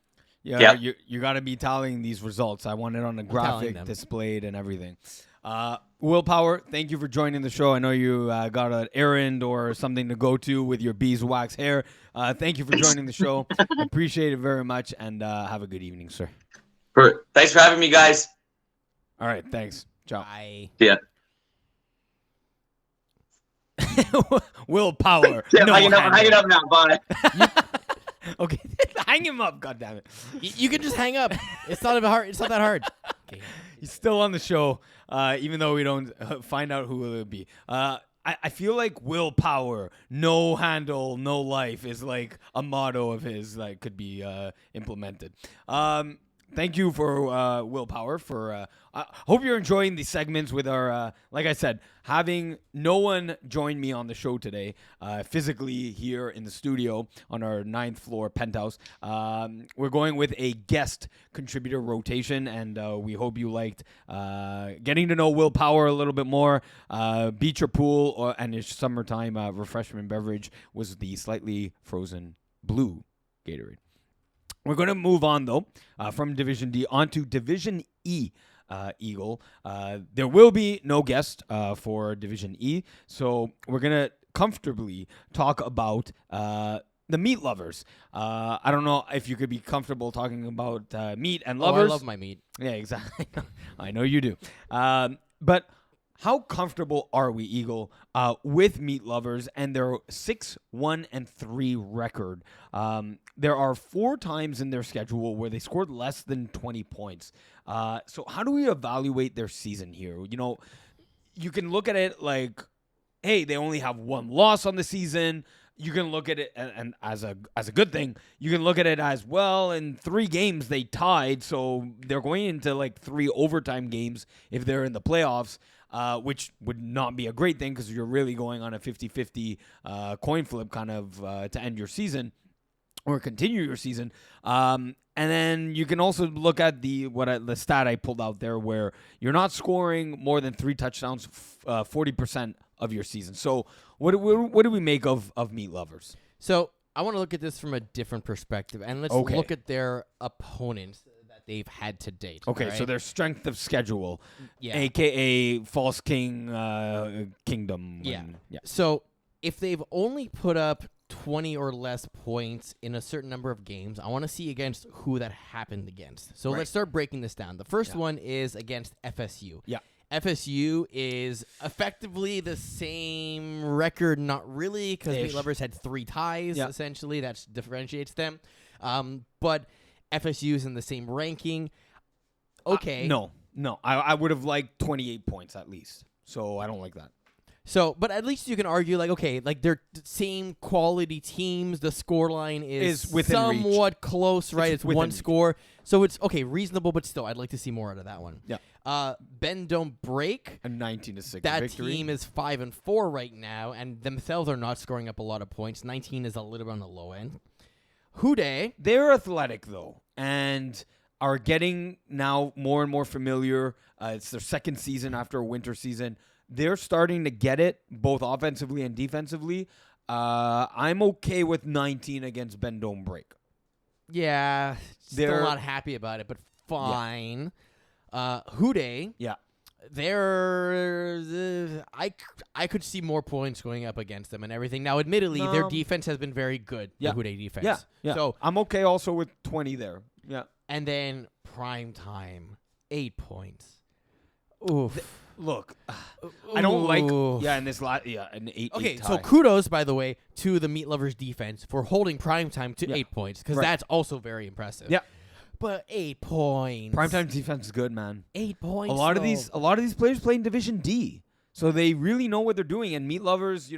Yeah. You got to be tallying these results. I want it on the graphic displayed and everything. Willpower, thank you for joining the show. I know you got an errand or something to go to with your beeswax hair. Thank you for joining the show. Appreciate it very much, and have a good evening, sir. Thanks for having me, guys. All right, thanks. Ciao. Bye. Yeah. Willpower. Yeah, hang it up now. Bye. Okay, hang him up. God damn it. You can just hang up. It's not that hard. Okay. He's still on the show, even though we don't find out who it will be. I feel like willpower, no handle, no life is like a motto of his that could be implemented. Thank you for willpower. I hope you're enjoying the segments with our, like I said, having no one join me on the show today, physically here in the studio on our 9th floor penthouse. We're going with a guest contributor rotation, and we hope you liked getting to know willpower a little bit more. Beach or pool, and his summertime refreshment beverage was the slightly frozen blue Gatorade. We're going to move on, though, from Division D onto Division E, Eagle. There will be no guest for Division E, so we're going to comfortably talk about the meat lovers. I don't know if you could be comfortable talking about meat and lovers. I love my meat. Yeah, exactly. I know you do. But how comfortable are we, Eagle, with meat lovers and their 6-1-3 record? There are 4 times in their schedule where they scored less than 20 points. So how do we evaluate their season here? You can look at it like, hey, they only have one loss on the season. You can look at it and as a good thing. You can look at it as, well, in 3 games they tied, so they're going into like 3 overtime games if they're in the playoffs, which would not be a great thing because you're really going on a 50-50 coin flip kind of to end your season or continue your season. And then you can also look at the stat I pulled out there where you're not scoring more than 3 touchdowns 40% of your season. So what do we make of Meat Lovers? So I want to look at this from a different perspective, and let's look at their opponents that they've had to date. Okay, right? so their strength of schedule, a.k.a. False King Kingdom. Yeah. So if they've only put up 20 or less points in a certain number of games, I want to see against who that happened against. So let's start breaking this down. The first one is against FSU. Yeah. FSU is effectively the same record, not really, because Meat Lovers had 3 ties, essentially. That differentiates them. But FSU is in the same ranking. Okay. No. I would have liked 28 points at least. So I don't like that. So, but at least you can argue, like, okay, like they're same quality teams. The scoreline is within somewhat reach. close, right? It's one score. So it's, okay, reasonable, but still, I'd like to see more out of that one. Yeah. Bend Don't Break. A 19-6 that victory. Team is 5-4 right now, and themselves are not scoring up a lot of points. 19 is a little bit on the low end. Houday. They're athletic, though, and are getting now more and more familiar. It's their second season after a winter season. They're starting to get it, both offensively and defensively. I'm okay with 19 against Bend Don't Break. Yeah, still not happy about it, but fine. Houday. Yeah. I could see more points going up against them and everything. Now, admittedly, their defense has been very good, the Houday defense. Yeah. So I'm okay also with 20 there. Yeah. And then prime time, 8 points. Oof. Look, I don't like in this an 8. Okay, so kudos, by the way, to the Meat Lovers defense for holding primetime to 8 points, because that's also very impressive. Yeah, but 8 points. Primetime defense is good, man. 8 points. A lot of these players play in Division D, so they really know what they're doing. And Meat Lovers,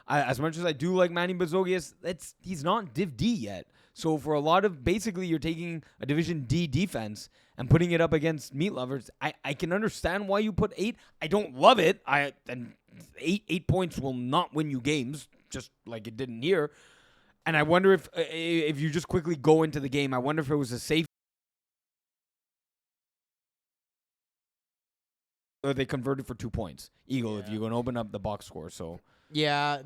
as much as I do like Manny Bazogias, he's not Div D yet. So for a lot of, basically, you're taking a Division D defense and putting it up against Meat Lovers. I can understand why you put 8. I don't love it. And 8 points will not win you games, just like it didn't here. And I wonder if you just quickly go into the game, I wonder if it was a safe. Or they converted for 2 points. Eagle, if you're going to open up the box score. So yeah,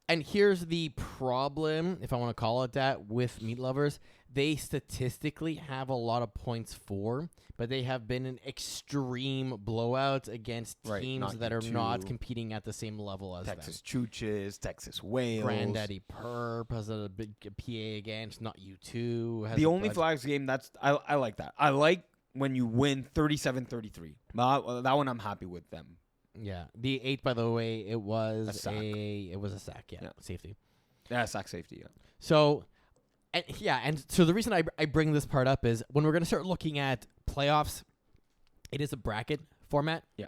and here's the problem, if I want to call it that, with Meat Lovers. They statistically have a lot of points for, but they have been in extreme blowouts against teams that are not competing at the same level as Texas Chooches, Texas Whales. Granddaddy Perp has a big PA against, not U2. The only Flags game, I like that. I like when you win 37-33. That one I'm happy with them. Yeah. The 8, by the way, it was a sack. Yeah. Safety. Yeah, sack safety, yeah. So... And so the reason I bring this part up is when we're going to start looking at playoffs, it is a bracket format. Yeah.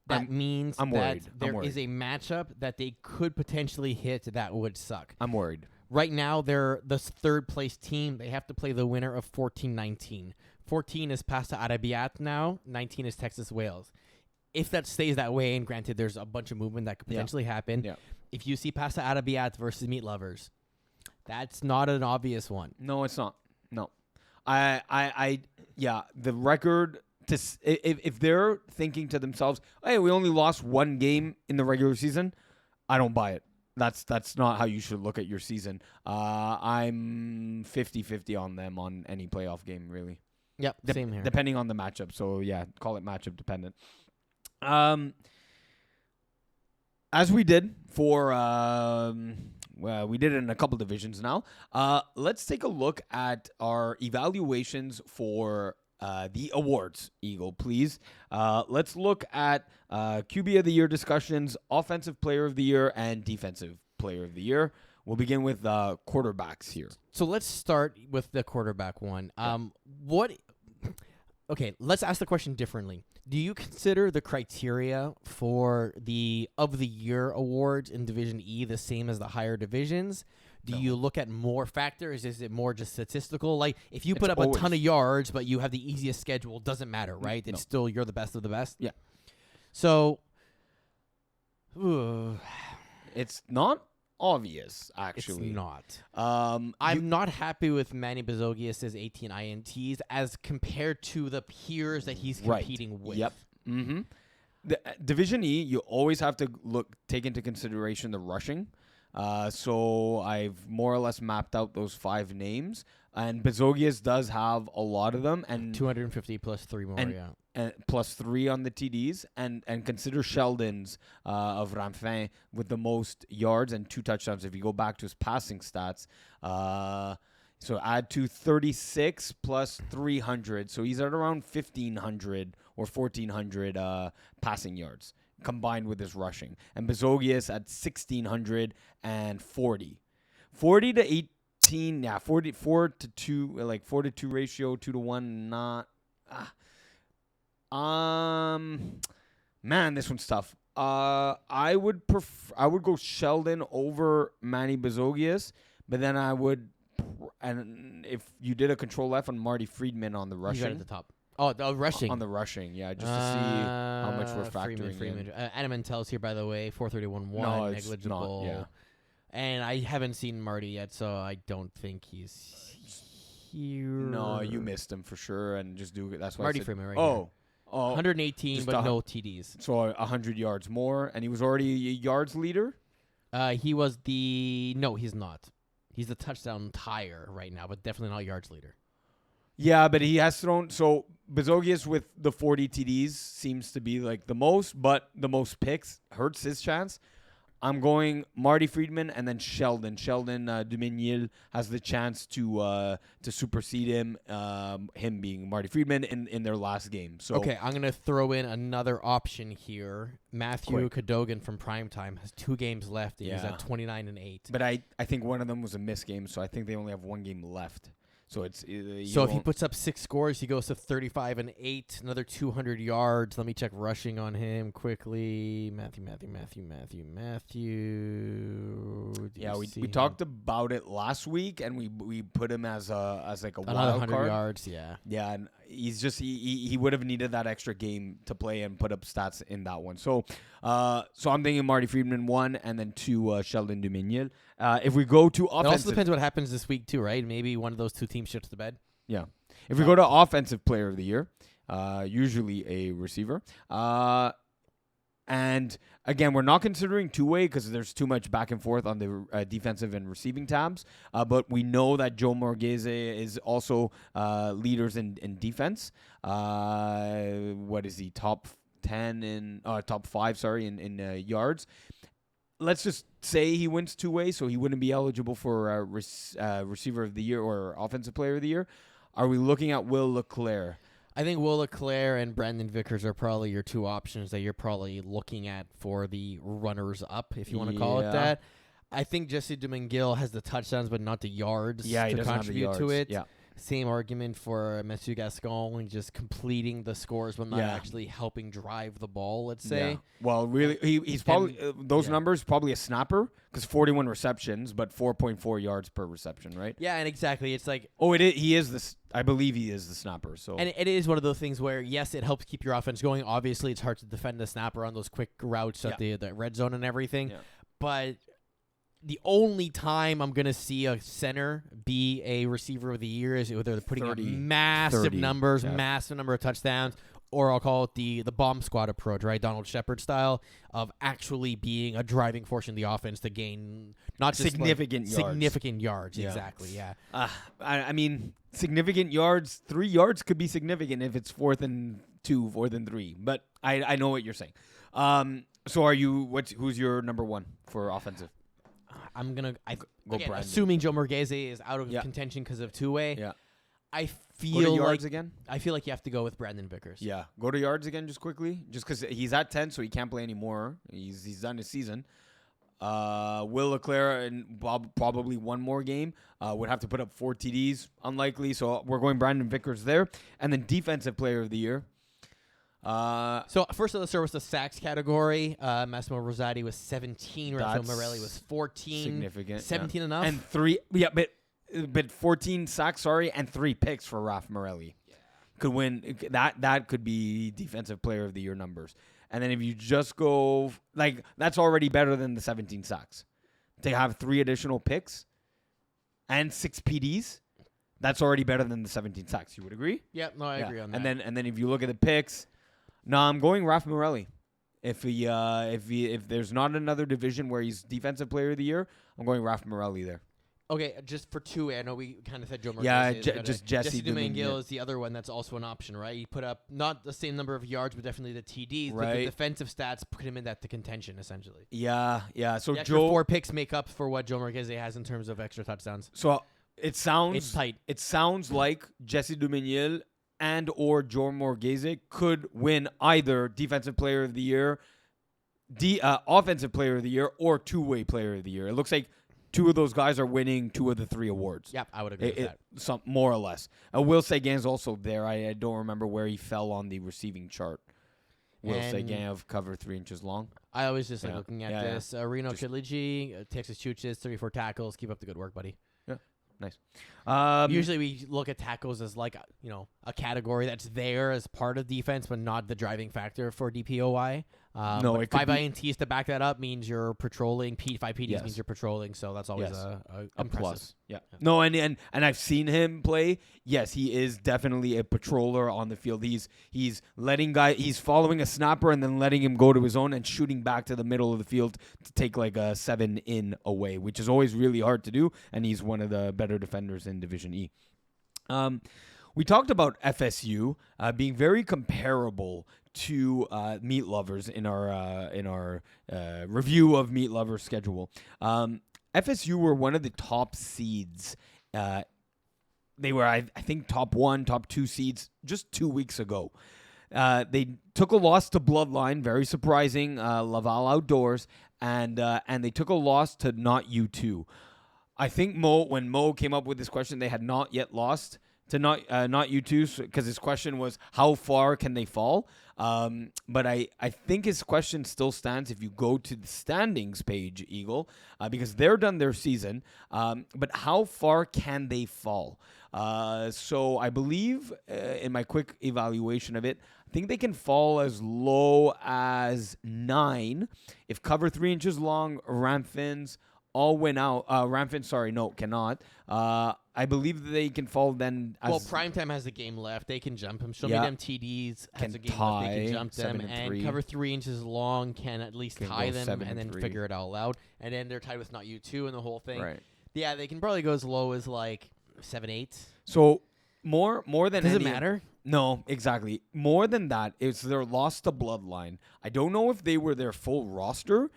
That means I'm worried. there is a matchup that they could potentially hit that would suck. I'm worried. Right now, they're the third place team. They have to play the winner of 14-19. 14 is Pasta Arabiat now. 19 is Texas Wales. If that stays that way, and granted, there's a bunch of movement that could potentially happen. Yeah. If you see Pasta Arabiat versus Meat Lovers, that's not an obvious one. No, it's not. No. The record, if they're thinking to themselves, hey, we only lost 1 game in the regular season, I don't buy it. That's not how you should look at your season. I'm 50-50 on them on any playoff game, really. Yep, same here. Depending on the matchup. So, yeah, call it matchup dependent. As we did for... we did it in a couple divisions now. Let's take a look at our evaluations for the awards, Eagle, please. Let's look at QB of the Year discussions, Offensive Player of the Year, and Defensive Player of the Year. We'll begin with quarterbacks here. So let's start with the quarterback one. okay, let's ask the question differently. Do you consider the criteria for the of the year awards in Division E the same as the higher divisions? Do you look at more factors? Is it more just statistical? Like if you put up a ton of yards but you have the easiest schedule, doesn't matter, right? It's still you're the best of the best. Yeah. So it's not obvious, actually. It's not. I'm not happy with Manny Bezogias' 18 INTs as compared to the peers that he's competing with. Yep. Mm-hmm. The Division E, you always have to take into consideration the rushing. So I've more or less mapped out those 5 names, and Bezogias does have a lot of them, and 250 plus 3 more, and plus 3 on the TDs, and consider Sheldon's of Ramphin with the most yards and 2 touchdowns. If you go back to his passing stats, so add to 36 plus 300, so he's at around 1,500 or 1,400 passing yards combined with his rushing, and Bezogias at 1,640, 40 to 18, 44 to 2, like 4 to 2 ratio, 2 to 1, not. Man, this one's tough. I would go Sheldon over Manny Bezogias, but then I would, and if you did a control F on Marty Friedman on the rushing, at the top. Oh, the rushing. On the rushing, yeah, just to see how much we're factoring Freeman. in. Adam Mantel's here, by the way, 431-1, No, it's negligible. not, yeah. And I haven't seen Marty yet, so I don't think he's here. No, you missed him for sure, and just do it. That's why Marty I said, Freeman, right oh, here. 118, just but no TDs. So 100 yards more, and he was already a yards leader? He was no, he's not. He's the touchdown tire right now, but definitely not yards leader. Yeah, but he has thrown. So Bezogias with the 40 TDs seems to be like the most, but the most picks hurts his chance. I'm going Marty Friedman and then Sheldon. Sheldon Duménil has the chance to supersede him, him being Marty Friedman in their last game. So okay, I'm going to throw in another option here. Matthew Cadogan from Primetime has 2 games left. He's at 29-8. But I think one of them was a missed game, so I think they only have 1 game left. So it's so if he puts up 6 scores, he goes to 35-8, another 200 yards. Let me check rushing on him quickly. Matthew. Yeah, we talked about it last week, and we put him as like a another wild 100 card. yards. Yeah, yeah, and he's just he would have needed that extra game to play and put up stats in that one. So I'm thinking Marty Friedman 1, and then 2 Sheldon Duménil. If we go to offensive, it also depends what happens this week too, right? Maybe one of those 2 teams shits the bed. Yeah. If we go to offensive player of the year, usually a receiver. And again, we're not considering two-way because there's too much back and forth on the defensive and receiving tabs. But we know that Joe Morghese is also leaders in defense. What is he? Top 10 in top 5? Sorry, in yards. Let's just say he wins two-way, so he wouldn't be eligible for receiver of the year or offensive player of the year. Are we looking at Will Leclerc? I think Will Leclerc and Brandon Vickers are probably your 2 options that you're probably looking at for the runners-up, if you want to call it that. I think Jesse Dumengill has the touchdowns, but not the yards to contribute to it. Yeah. Same argument for Mathieu Gascon, just completing the scores, but not actually helping drive the ball, let's say. Yeah. Well, really, he's probably those numbers probably a snapper because 41 receptions, but 4.4 yards per reception, right? Yeah, and exactly, it's like he is this. I believe he is the snapper. So and it is one of those things where yes, it helps keep your offense going. Obviously, it's hard to defend the snapper on those quick routes at the red zone and everything, but the only time I'm going to see a center be a receiver of the year is if they're putting up massive numbers, massive number of touchdowns, or I'll call it the bomb squad approach, right? Donald Shepard style of actually being a driving force in the offense to gain not just significant yards. Exactly, yeah. I mean, significant yards, 3 yards could be significant if it's 4th and 2, 4th and 3. But I know what you're saying. So are you? Who's your number 1 for offensive? I'm gonna assuming Joe Morghese is out of contention because of two-way. Yeah, I feel go to yards like again. I feel like you have to go with Brandon Vickers. Yeah, go to yards again just quickly, just because he's at 10, so he can't play anymore. He's done his season. Will Leclerc and probably one more game would have to put up 4 TDs. Unlikely. So we're going Brandon Vickers there. And then defensive player of the year. So first, let's start with the sacks category. Massimo Rosati was 17. Rafael Morelli was 14. Significant. 17 enough. And 3. Yeah, but 14 sacks. Sorry, and 3 picks for Raf Morelli. Yeah. Could win. That could be defensive player of the year numbers. And then if you just go that's already better than the 17 sacks. To have 3 additional picks and 6 PDs, that's already better than the 17 sacks. You would agree? Yeah, no, I agree on that. And then if you look at the picks, I'm going Raf Morelli. If there's not another division where he's defensive player of the year, I'm going Raf Morelli there. Okay, just for 2, I know we kind of said Joe Marquez. Yeah, just Jesse Dominguez is the other one that's also an option, right? He put up not the same number of yards, but definitely the TDs. Right. But the defensive stats put him in the contention, essentially. Yeah. So the extra 4 picks make up for what Joe Marquez has in terms of extra touchdowns. So it's tight. It sounds like Jesse Dominguez and or Joe Marquez could win either defensive player of the year, offensive player of the year, or two-way player of the year. It looks like 2 of those guys are winning 2 of the 3 awards. Yep, I would agree with that. More or less. Will Sagan's also there. I don't remember where he fell on the receiving chart. Will Sagan of cover 3 inches long. I always just like looking at this. Reno Chiligi, Texas Chooches, 34 tackles. Keep up the good work, buddy. Yeah, nice. Usually we look at tackles as like a category that's there as part of defense, but not the driving factor for DPOY. No, it 5 INTs to back that up means you're patrolling. 5 PDs means you're patrolling, so that's always a plus. Yeah. No, and I've seen him play. Yes, he is definitely a patroller on the field. He's letting he's following a snapper and then letting him go to his own and shooting back to the middle of the field to take like a 7-in away, which is always really hard to do. And he's one of the better defenders in Division E. We talked about FSU being very comparable to Meat Lovers in our review of Meat Lovers' schedule. FSU were one of the top seeds. They were, I think, top 1, top 2 seeds just 2 weeks ago. They took a loss to Bloodline, very surprising. Laval Outdoors, and they took a loss to Not U2. I think when Mo came up with this question, they had not yet lost to not U2, because his question was how far can they fall. But I think his question still stands if you go to the standings page, Eagle, because they're done their season. But how far can they fall? So I believe in my quick evaluation of it, I think they can fall as low as 9 if cover 3 inches long, Ramfins all win out. Ramfin, cannot. I believe that they can fall then. Primetime has a game left. They can jump him. Show me them TDs has a game left. They can jump them. And cover 3 inches long can at least tie them and then figure it all out. And then they're tied with Not U2 and the whole thing. Right. Yeah, they can probably go as low as like 7-8. So more than does it matter? No, exactly. More than that, it's their loss to Bloodline. I don't know if they were their full roster,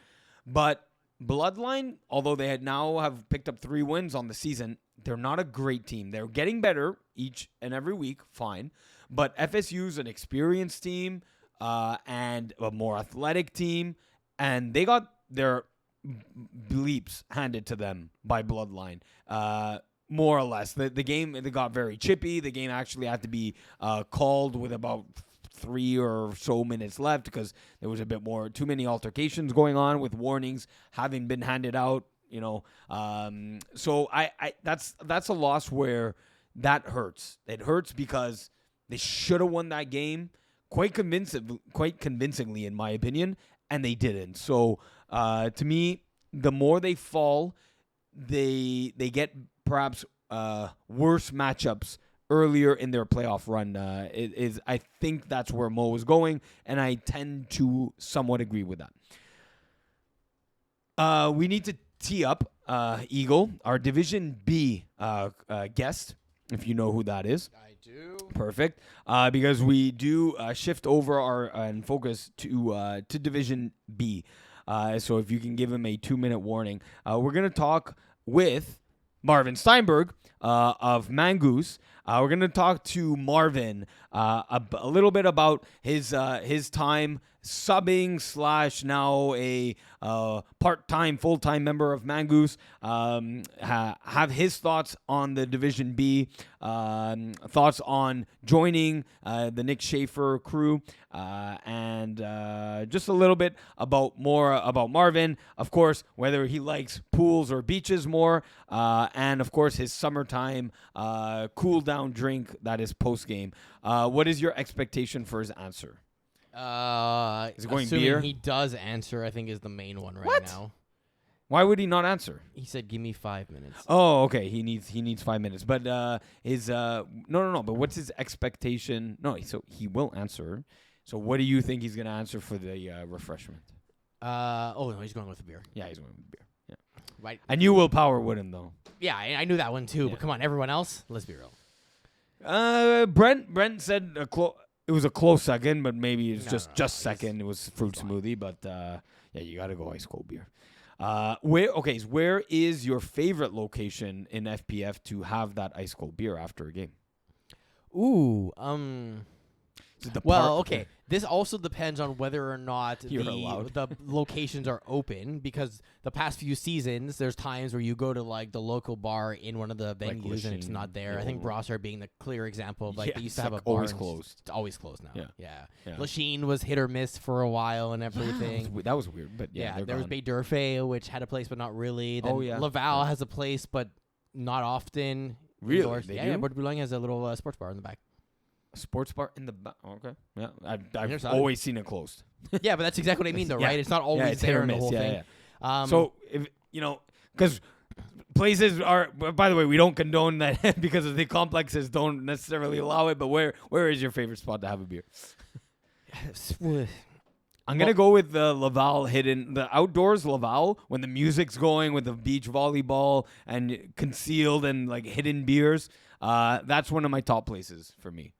but Bloodline, although they now have picked up 3 wins on the season, they're not a great team. They're getting better each and every week, fine. But FSU's an experienced team and a more athletic team, and they got their bleeps handed to them by Bloodline. More or less. The game, they got very chippy. The game actually had to be called with about 3 or so minutes left because there was too many altercations going on with warnings having been handed out. So that's a loss where that hurts. It hurts because they should have won that game quite convincingly, in my opinion, and they didn't. So to me, the more they fall, they get perhaps worse matchups earlier in their playoff run. I think that's where Mo was going, and I tend to somewhat agree with that. We need to tee up Eagle, our Division B guest, if you know who that is. I do. Perfect. Because we do shift over and focus to Division B. So if you can give him a 2-minute warning. We're going to talk with Marvin Steinberg of Mangoose. We're going to talk to Marvin a little bit about his time subbing / now a part-time, full-time member of Mangoose. Have his thoughts on the Division B, thoughts on joining the Nick Schaefer crew, and just a little bit about Marvin. Of course, whether he likes pools or beaches more, and of course his summertime cool-down drink that is post-game. What is your expectation for his answer? Is it going assuming beer? He does answer, I think, is the main one right What? now. Why would he not answer? He said, "Give me 5 minutes." Oh, okay. He needs 5 minutes. But his no. But what's his expectation? No, so he will answer. So what do you think he's gonna answer for the refreshment? No, he's going with the beer. Yeah, he's going with beer. Yeah, Right. I knew Willpower wouldn't though. Yeah, I knew that one too. Yeah. But come on, everyone else, let's be real. Brent said it was a close second, but maybe it's just second. It was fruit fine. smoothie, but yeah, you got to go ice cold beer. Where is your favorite location in FPF to have that ice cold beer after a game? Ooh, Is it the well, park? okay. This also depends on whether or not You're allowed. the locations are open, because the past few seasons, there's times where you go to like the local bar in one of the Like venues and it's Lachine, not there. I think or- Brossard being the clear example of like Yeah, they used to it's, have like, a bar always and closed. It's always closed now. Yeah. Yeah. Lachine was hit or miss for a while and everything. That was weird, but yeah, there was Bay d'Urfé, which had a place but not really. Then Oh, yeah. Laval Yeah. has a place but not often. Really? Indoors. They Yeah, do? Bordeaux Boulogne has a little sports bar in the back. A sports bar in the back. Okay, yeah, I've Here's always seen it closed. Yeah, but that's exactly what I mean, though, Yeah. right? It's not always it's hit there or in the miss. whole Yeah, thing. yeah. So if because places are. By the way, we don't condone that because the complexes don't necessarily allow it. But where is your favorite spot to have a beer? I'm gonna go with the Laval the outdoors Laval when the music's going with the beach volleyball and concealed and like hidden beers. That's one of my top places for me.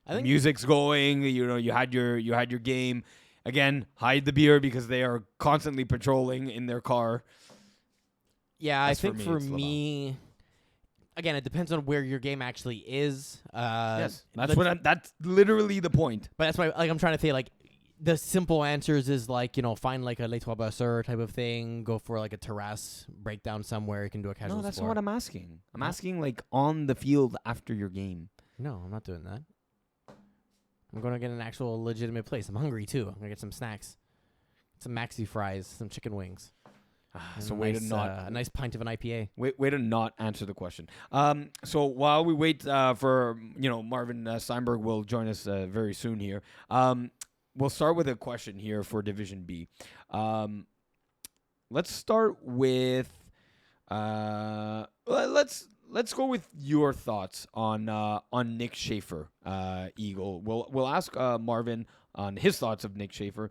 I think Music's going. You had your game. Again, hide the beer because they are constantly patrolling in their car. Yeah, That's I think for it's Laval. me, again, it depends on where your game actually is. Yes, let's- that's literally the point. But that's why, like, I'm trying to say, like, the simple answers is like, find like a Les Trois Brasseurs type of thing. Go for like a terrace breakdown somewhere. You can do a casual. No, that's sport. not what I'm asking. I'm Huh? asking like on the field after your game. No, I'm not doing that. I'm gonna get an actual legitimate place. I'm hungry too. I'm gonna get some snacks, some maxi fries, some chicken wings. So and way nice, to not a nice pint of an IPA. way to not answer the question. So while we wait for Marvin Steinberg will join us very soon here. We'll start with a question here for Division B. Let's start with let's go with your thoughts on Nick Schaefer, Eagle. We'll ask Marvin on his thoughts of Nick Schaefer.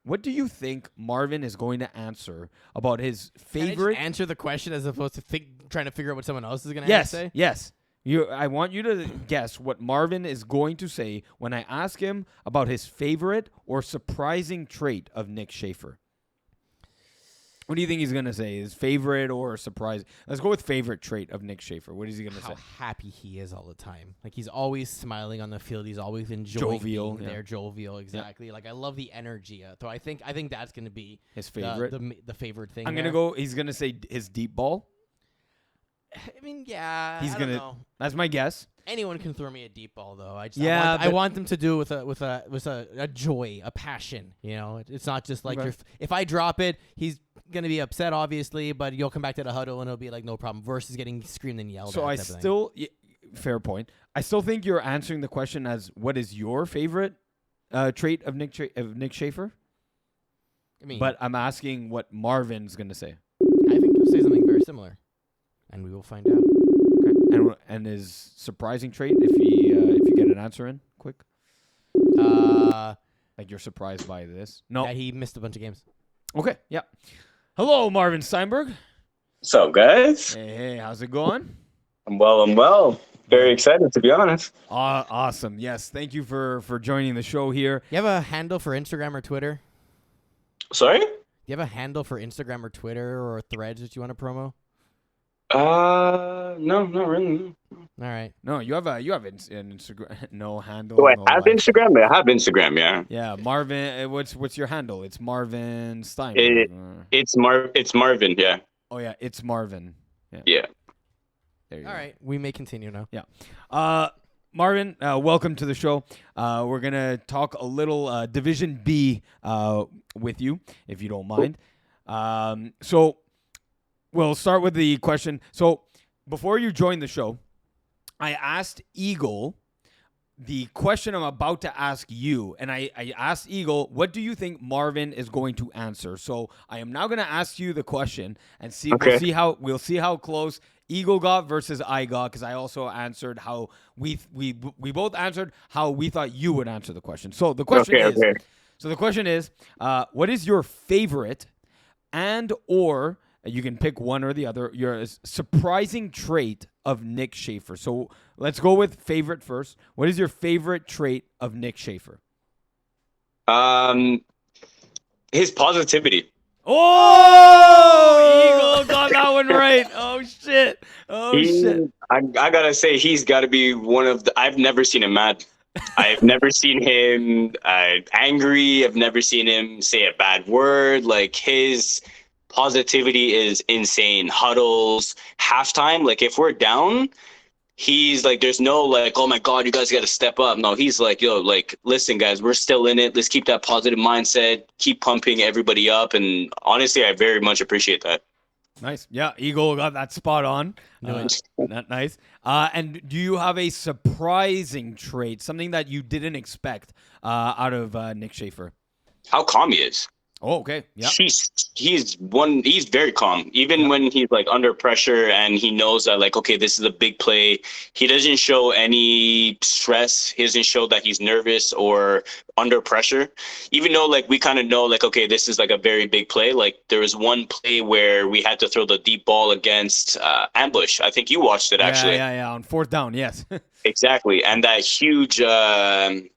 What do you think Marvin is going to answer about his Can I favorite? just answer the question as opposed to trying to figure out what someone else is gonna Yes, say. yes. I want you to guess what Marvin is going to say when I ask him about his favorite or surprising trait of Nick Schaefer. What do you think he's going to say? His favorite or surprise? Let's go with favorite trait of Nick Schaefer. What is he going to How say? happy he is all the time. Like, he's always smiling on the field. He's always enjoying Jovial, being yeah. there. Jovial, exactly. Like, I love the energy. So I think that's going to be His favorite? the favorite thing. I'm going to go, he's going to say his deep ball. I mean, yeah. He's I gonna- don't know. That's my guess. Anyone can throw me a deep ball, though. I Yeah, want them to do it with a joy, a passion. It's not just like Okay. if I drop it, he's gonna be upset, obviously, but you'll come back to the huddle and it'll be like no problem. Versus getting screamed and yelled. So at I type of thing. still, fair point. I still think you're answering the question as what is your favorite trait of Nick Schaefer? I mean, But I'm asking what Marvin's going to say. I think he'll say something very similar, and we will find out. Okay. And his surprising trait, if you get an answer in quick, like you're surprised by this. No. That he missed a bunch of games. Okay. Yeah. Hello, Marvin Steinberg. What's up, guys? Hey, how's it going? I'm well. Very excited, to be honest. Awesome. Yes. Thank you for joining the show here. You have a handle for Instagram or Twitter? Sorry? Do you have a handle for Instagram or Twitter or Threads that you want to promo? No, not really. All right. No, you have an Instagram no handle, Do I no have life. Instagram? I have Instagram, yeah. Yeah, Marvin. What's your handle? It's Marvin It, Steinberg. it's Marvin, yeah. Oh yeah, it's Marvin. Yeah. Yeah. There you All go. right. We may continue now. Yeah. Marvin, welcome to the show. We're gonna talk a little Division B with you, if you don't mind. So we'll start with the question. So before you joined the show, I asked Eagle the question I'm about to ask you, and I asked Eagle, what do you think Marvin is going to answer? So I am now going to ask you the question and see. Okay. We'll see how close Eagle got versus I got, because I also answered how we both answered how we thought you would answer the question. So the question is, what is your favorite and or you can pick one or the other, your surprising trait of Nick Schaefer? So let's go with favorite first. What is your favorite trait of Nick Schaefer? His positivity. Oh, Eagle got that one right. Oh shit. Shit. I gotta say, he's got to be one of the. I've never seen him mad. I've never seen him angry. I've never seen him say a bad word. Like, his positivity is insane. Huddles, halftime. Like, if we're down, he's like, there's no like, oh my God, you guys got to step up. No, he's like, yo, like, listen, guys, we're still in it. Let's keep that positive mindset. Keep pumping everybody up. And honestly, I very much appreciate that. Nice. Yeah, Eagle got that spot on. Nice. And do you have a surprising trait, something that you didn't expect out of Nick Schaefer? How calm he is. Oh, okay. Yeah. He's very calm. Even when he's like under pressure and he knows that, like, okay, this is a big play. He doesn't show any stress. He doesn't show that he's nervous or under pressure. Even though, like, we kind of know, like, okay, this is like a very big play. Like, there was one play where we had to throw the deep ball against ambush. I think you watched it, actually. Yeah. On fourth down, yes. Exactly. And that huge the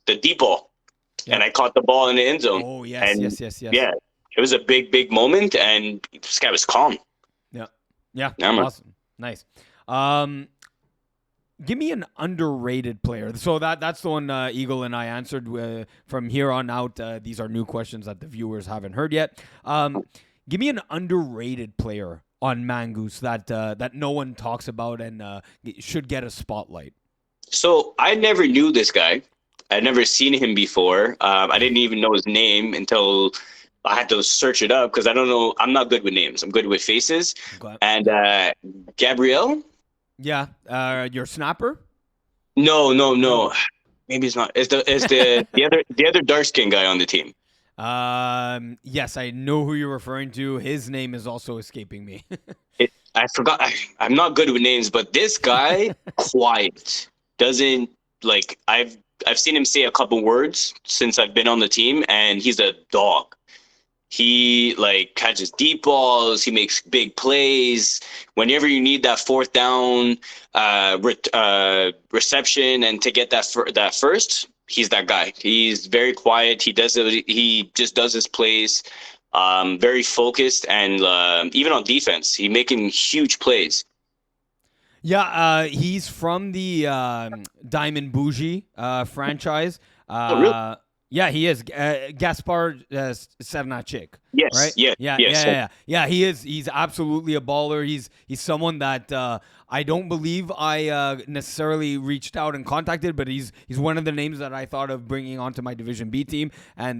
deep ball. Yeah. And I caught the ball in the end zone. Oh, yes, and yes. Yeah, it was a big moment, and this guy was calm. Yeah, awesome. Nice. Give me an underrated player. So that's the one Eagle and I answered. From here on out, these are new questions that the viewers haven't heard yet. Give me an underrated player on Mongoose that no one talks about and should get a spotlight. So I never knew this guy. I'd never seen him before. I didn't even know his name until I had to search it up because I don't know. I'm not good with names. I'm good with faces. Okay. And Gabriel? Yeah. Your snapper? No. Maybe it's not. It's the other dark skinned guy on the team. Yes, I know who you're referring to. His name is also escaping me. I forgot. I'm not good with names, but this guy, quiet, doesn't like. I've seen him say a couple words since I've been on the team, and he's a dog. He like catches deep balls. He makes big plays. Whenever you need that fourth down reception and to get that first, he's that guy. He's very quiet. He just does his plays. Very focused, and even on defense, he's making huge plays. Yeah, he's from the Diamond Bougie franchise. Really? Yeah, he is. Gaspar Sevnachik. Yes. Right? Yeah. He is. He's absolutely a baller. He's someone that I don't believe I necessarily reached out and contacted, but he's one of the names that I thought of bringing onto my Division B team. And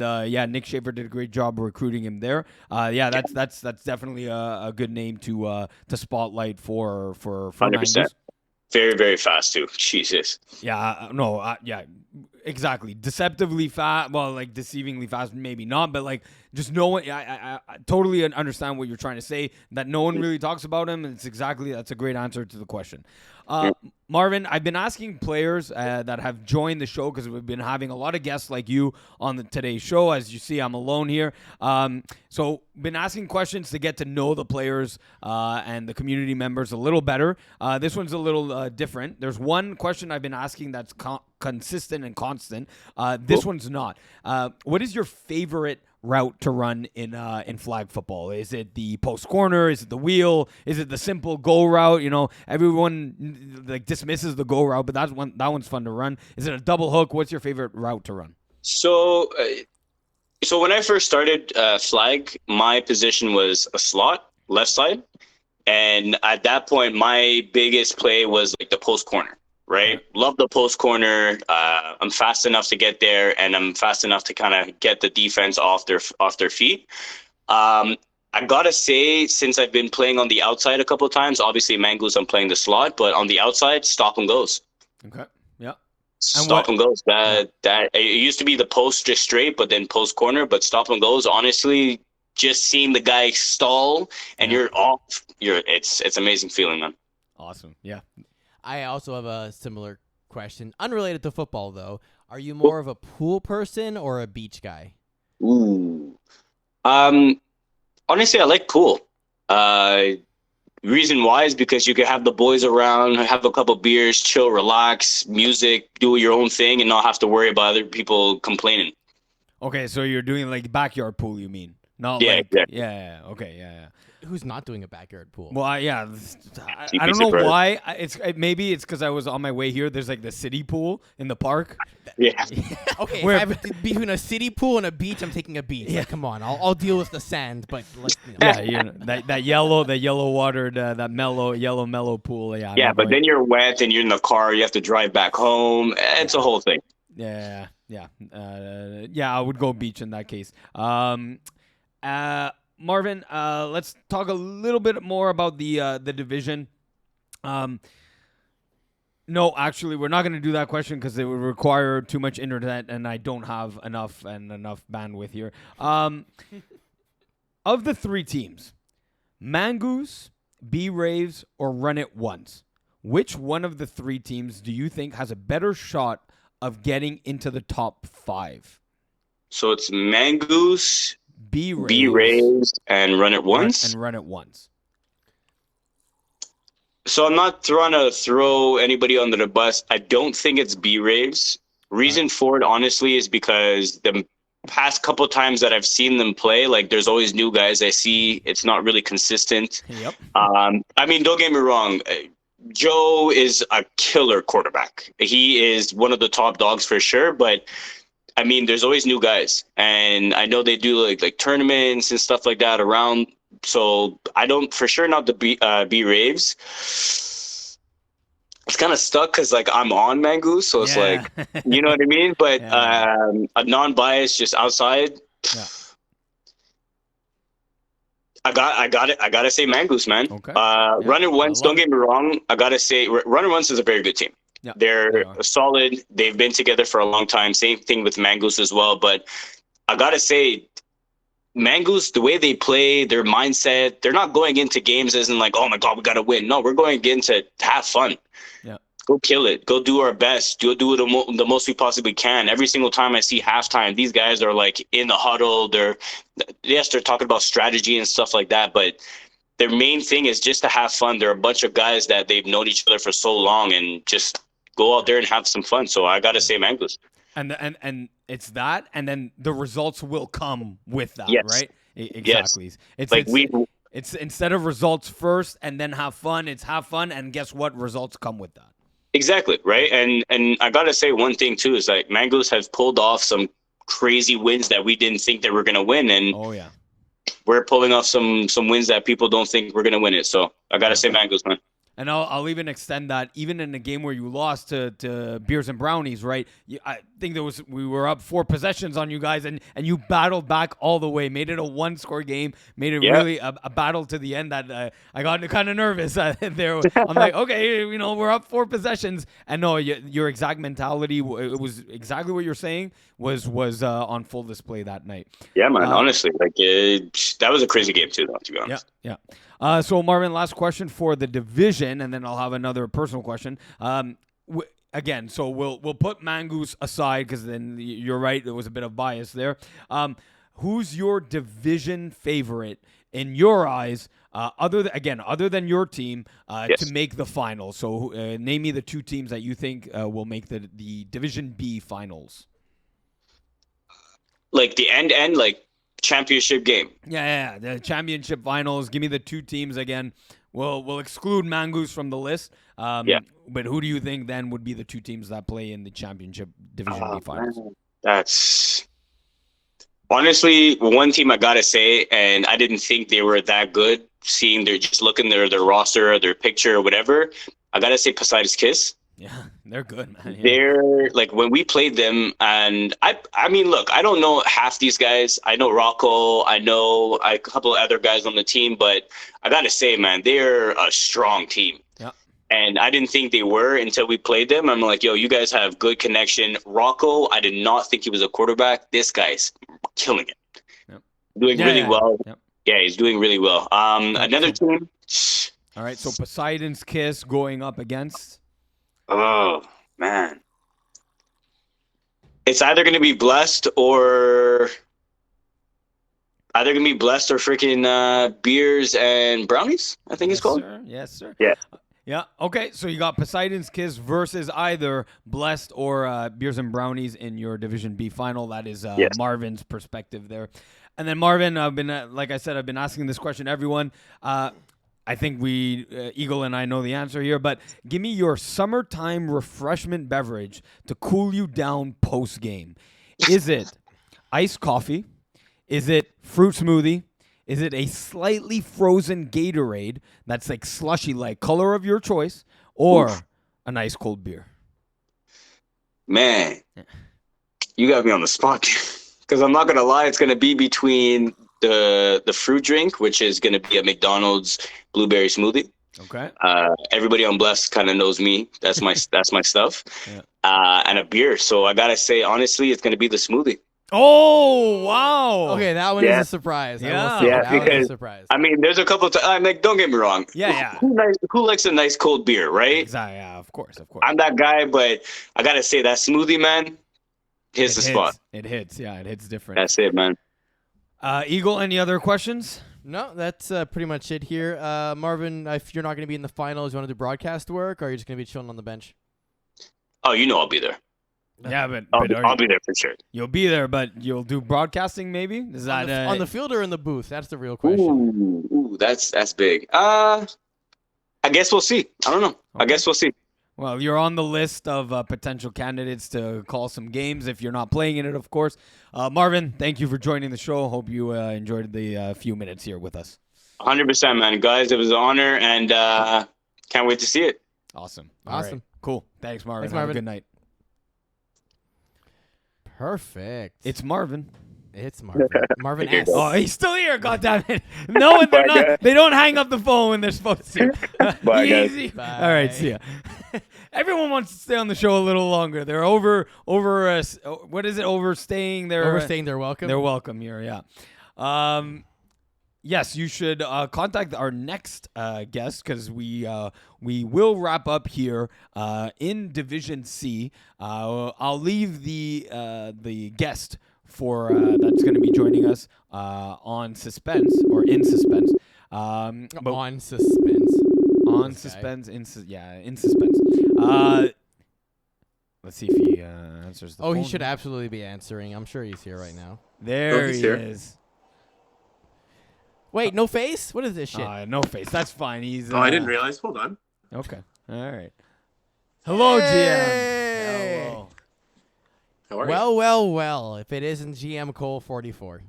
Nick Schaefer did a great job recruiting him there. That's definitely a good name to spotlight for 100%. Very, very fast too. Jesus. Yeah. No. Yeah. Exactly. Deceptively fast. Well, like deceivingly fast, maybe not. But like, just no one. I totally understand what you're trying to say. That no one really talks about him, and that's a great answer to the question. Marvin, I've been asking players that have joined the show because we've been having a lot of guests like you on today's show. As you see, I'm alone here. So been asking questions to get to know the players and the community members a little better. This one's a little different. There's one question I've been asking that's consistent and constant. This one's not. What is your favorite route to run in flag football? Is it the post corner? Is it the wheel? Is it the simple go route? You know, everyone like dismisses the go route, but that one's fun to run. Is it a double hook? What's your favorite route to run? So when I first started flag, my position was a slot, left side. And at that point, my biggest play was like the post corner, right? Love the post corner. I'm fast enough to get there, and I'm fast enough to kind of get the defense off their feet. I gotta say, since I've been playing on the outside a couple of times, obviously Mangoose, I'm playing the slot, but on the outside, stop and goes. Okay. Yeah. Stop and goes. That it used to be the post just straight, but then post corner. But stop and goes, honestly, just seeing the guy stall and you're off. It's amazing feeling, man. Awesome. Yeah. I also have a similar question, unrelated to football though. Are you more of a pool person or a beach guy? Ooh. Honestly, I like pool. Reason why is because you can have the boys around, have a couple beers, chill, relax, music, do your own thing, and not have to worry about other people complaining. Okay, so you're doing like backyard pool, you mean? Not Yeah, like exactly. yeah. Okay, yeah. Who's not doing a backyard pool? Well, I don't know surprised. why. Maybe it's because I was on my way here. There's like the city pool in the park. Yeah. Okay, Where- if I have between a city pool and a beach, I'm taking a beach. Yeah. Like, come on, I'll deal with the sand, but like, Yeah, you know, that yellow watered, that mellow pool. Yeah. Yeah, but then you're wet and you're in the car. You have to drive back home. It's a whole thing. Yeah. I would go beach in that case. Marvin, let's talk a little bit more about the division. No, actually, we're not going to do that question because it would require too much internet, and I don't have enough bandwidth here. Of the three teams, Mangoose, B-Raves, or Run It Once, which one of the three teams do you think has a better shot of getting into the top 5? So it's Mangoose, B-Raves, B-Raves, and Run It Once. and Run It Once. So I'm not trying to throw anybody under the bus. I don't think it's B-Raves. Reason for it, honestly, is because the past couple of times that I've seen them play, like there's always new guys I see. It's not really consistent. Yep. I mean, don't get me wrong. Joe is a killer quarterback. He is one of the top dogs for sure, but I mean, there's always new guys, and I know they do like tournaments and stuff like that around. So I don't, for sure, not the B Raves. It's kind of stuck because like I'm on Mangoose, so it's like, you know what I mean. But a non-biased, just outside. Yeah. I gotta say Mangoose, man. Okay. Run It Once, don't get me wrong. I gotta say Run It Once is a very good team. Yeah, They're solid. They've been together for a long time. Same thing with Mangoose as well. But I gotta say, Mangoose, the way they play, their mindset, they're not going into games as in like, oh my God, we gotta win. No, we're going into have fun. Yeah. Go kill it. Go do our best. Do it the most we possibly can. Every single time I see halftime, these guys are like in the huddle. They're talking about strategy and stuff like that, but their main thing is just to have fun. They're a bunch of guys that they've known each other for so long and just go out there and have some fun. So I gotta say Mangoose. And it's that, and then the results will come with that, Yes. right? Exactly. Yes. It's instead of results first and then have fun, it's have fun, and guess what? Results come with that. Exactly, right? And I gotta say one thing too is like Mangoose has pulled off some crazy wins that we didn't think that we're gonna win, and we're pulling off some wins that people don't think we're gonna win it. So I gotta say Mangoose, man. And I'll even extend that, even in a game where you lost to Beers and Brownies, right? I think we were up 4 possessions on you guys, and you battled back all the way, made it a 1-score game, made it really a battle to the end that I got kind of nervous there. I'm like, okay, we're up 4 possessions, and no, your exact mentality, it was exactly what you're saying, was on full display that night. Yeah, man. Honestly, like that was a crazy game too, though. To be honest. Yeah. So Marvin, last question for the division, and then I'll have another personal question. Again, so we'll put Mangoose aside because then you're right, there was a bit of bias there. Who's your division favorite in your eyes, other than your team, Yes. to make the finals? So name me the 2 teams that you think will make the Division B finals. Like the end, like championship game. Yeah, the championship finals. Give me the 2 teams again. We'll exclude Mangoose from the list. Yeah. But who do you think then would be the 2 teams that play in the championship Division B finals? Man, that's honestly one team I gotta say, and I didn't think they were that good. Seeing just looking their roster, their picture, or whatever. I gotta say Poseidon's Kiss. Yeah, they're good, man. Yeah. They're like when we played them, and I mean, look, I don't know half these guys. I know Rocco, I know a couple of other guys on the team, but I gotta say, man, they're a strong team. Yeah. And I didn't think they were until we played them. I'm like, yo, you guys have good connection. Rocco, I did not think he was a quarterback. This guy's killing it. Yep. Doing really well. Yep. Yeah, he's doing really well. Another team. All right, so Poseidon's Kiss going up against. Oh man, it's either gonna be blessed or freaking beers and brownies. I think it's called. Sir. Yes, sir. Yeah. Yeah. Okay. So you got Poseidon's Kiss versus either Blessed or Beers and Brownies in your Division B final. That is Yes. Marvin's perspective there. And then Marvin, I've been like I said, I've been asking this question to everyone. I think Eagle and I know the answer here, but give me your summertime refreshment beverage to cool you down post game. Is it iced coffee? Is it fruit smoothie? Is it a slightly frozen Gatorade that's like slushy, like color of your choice, or a nice cold beer? Man, you got me on the spot because I'm not gonna lie, it's gonna be between the fruit drink, which is gonna be a McDonald's blueberry smoothie. Okay. Everybody on Bless kind of knows me. That's my stuff. Yeah. And a beer. So I gotta say, honestly, it's gonna be the smoothie. Oh, wow. Okay, that one Yeah. is a surprise. Yeah. That was a because surprise. I mean, there's a couple of times. Like, don't get me wrong. Yeah. Who likes a nice cold beer, right? Exactly. Yeah, of course. I'm that guy, but I gotta say that smoothie, man, hits the spot. It hits. Yeah, it hits different. That's it, man. Eagle, any other questions? No, that's pretty much it here. Marvin, if you're not going to be in the finals, you want to do broadcast work, or are you just going to be chilling on the bench? Oh, you know I'll be there. Yeah, but I'll be there for sure. You'll be there, but you'll do broadcasting maybe? Is that On the field or in the booth? That's the real question. Ooh, that's big. I guess we'll see. I don't know. I guess we'll see. Well, you're on the list of potential candidates to call some games if you're not playing in it, of course. Marvin, thank you for joining the show. Hope you enjoyed the few minutes here with us. 100%, man. Guys, it was an honor, and can't wait to see it. Awesome. Awesome. All right. Cool. Thanks, Marvin. Thanks, Have Marvin. a good night. Perfect. It's Marvin. It's Marvin. Marvin S. Oh, he's still here. God damn it! No, they're not. They don't hang up the phone when they're supposed to. Bye, guys. Easy. Bye. All right, see ya. Everyone wants to stay on the show a little longer. They're what is it? Overstaying their Overstaying their welcome. They're welcome here. Yeah. Yes, you should contact our next guest because we will wrap up here in Division C. I'll leave the guest for that's going to be joining us on suspense or in suspense. But on suspense. on This guy. suspense, in suspense. Let's see if he answers the phone. He should absolutely be answering. I'm sure he's here right now. There he's he here. is. Wait, no face? What is this shit? No face. That's fine. He's. I didn't realize. Hold on. Okay. All right. Hello, Hey! GM. Hello. How are you? Well. If it isn't GM Cole 44.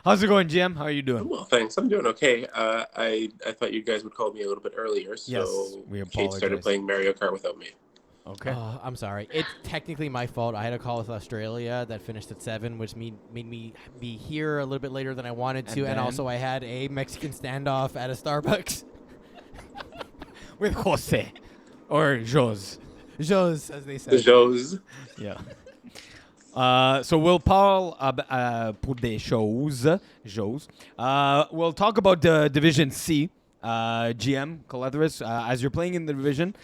How's it going, GM? How are you doing? Well, thanks. I'm doing okay. I thought you guys would call me a little bit earlier, so Yes, we Kate apologize. started playing Mario Kart without me. Okay. I'm sorry. It's technically my fault. I had a call with Australia that finished at 7, which made me be here a little bit later than I wanted to. And And then? also I had a Mexican standoff at a Starbucks. With Jose. Or Jos. Jos, as they The said. shows. Yeah. So we'll parle pour des choses. We'll talk about Division C. GM Kolethras, as you're playing in the division.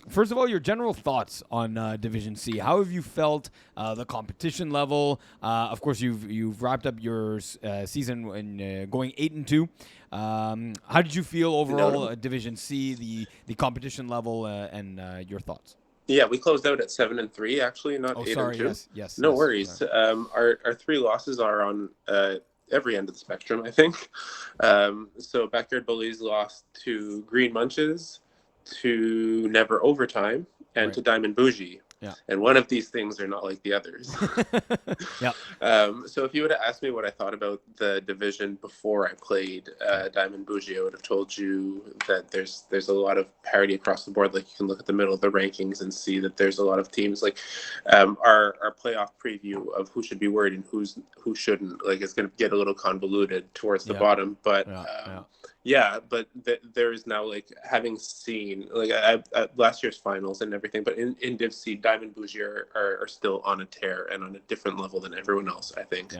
First of all, your general thoughts on Division C. How have you felt the competition level? Of course, you've wrapped up your season in going 8-2. How did you feel overall, Division C, the competition level, and your thoughts? Yeah, we closed out at 7-3, actually, not 8-2. Yes. No worries. Our 3 losses are on every end of the spectrum, I think. So Backyard Bullies lost to Green Munches, to Never Overtime, and to Diamond Bougie. Yeah. And one of these things are not like the others. Yeah. So if you would have asked me what I thought about the division before I played Diamond Bougie, I would have told you that there's a lot of parity across the board. Like, you can look at the middle of the rankings and see that there's a lot of teams. Like, our playoff preview of who should be worried and who shouldn't, like, it's going to get a little convoluted towards the bottom. But but there is now, like, having seen, like, last year's finals and everything, but in Div C, Diamond Bougie are still on a tear and on a different level than everyone else, I think.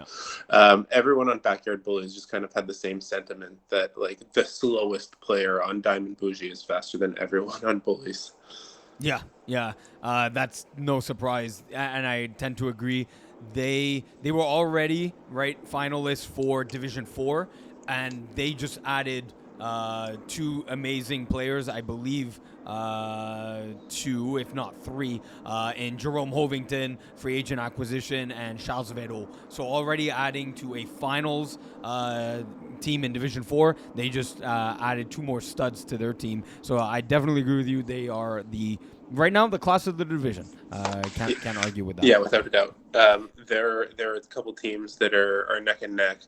Everyone on Backyard Bullies just kind of had the same sentiment that, like, the slowest player on Diamond Bougie is faster than everyone on Bullies. Yeah. That's no surprise, and I tend to agree. They were already finalists for Division 4, and they just added 2 amazing players, I believe 2, if not 3, in Jerome Hovington, free agent acquisition, and Charles Vero. So already adding to a finals team in Division 4, they just added 2 more studs to their team. So I definitely agree with you. They are right now the class of the division. Can't argue with that. Yeah, without a doubt. There are a couple teams that are neck and neck.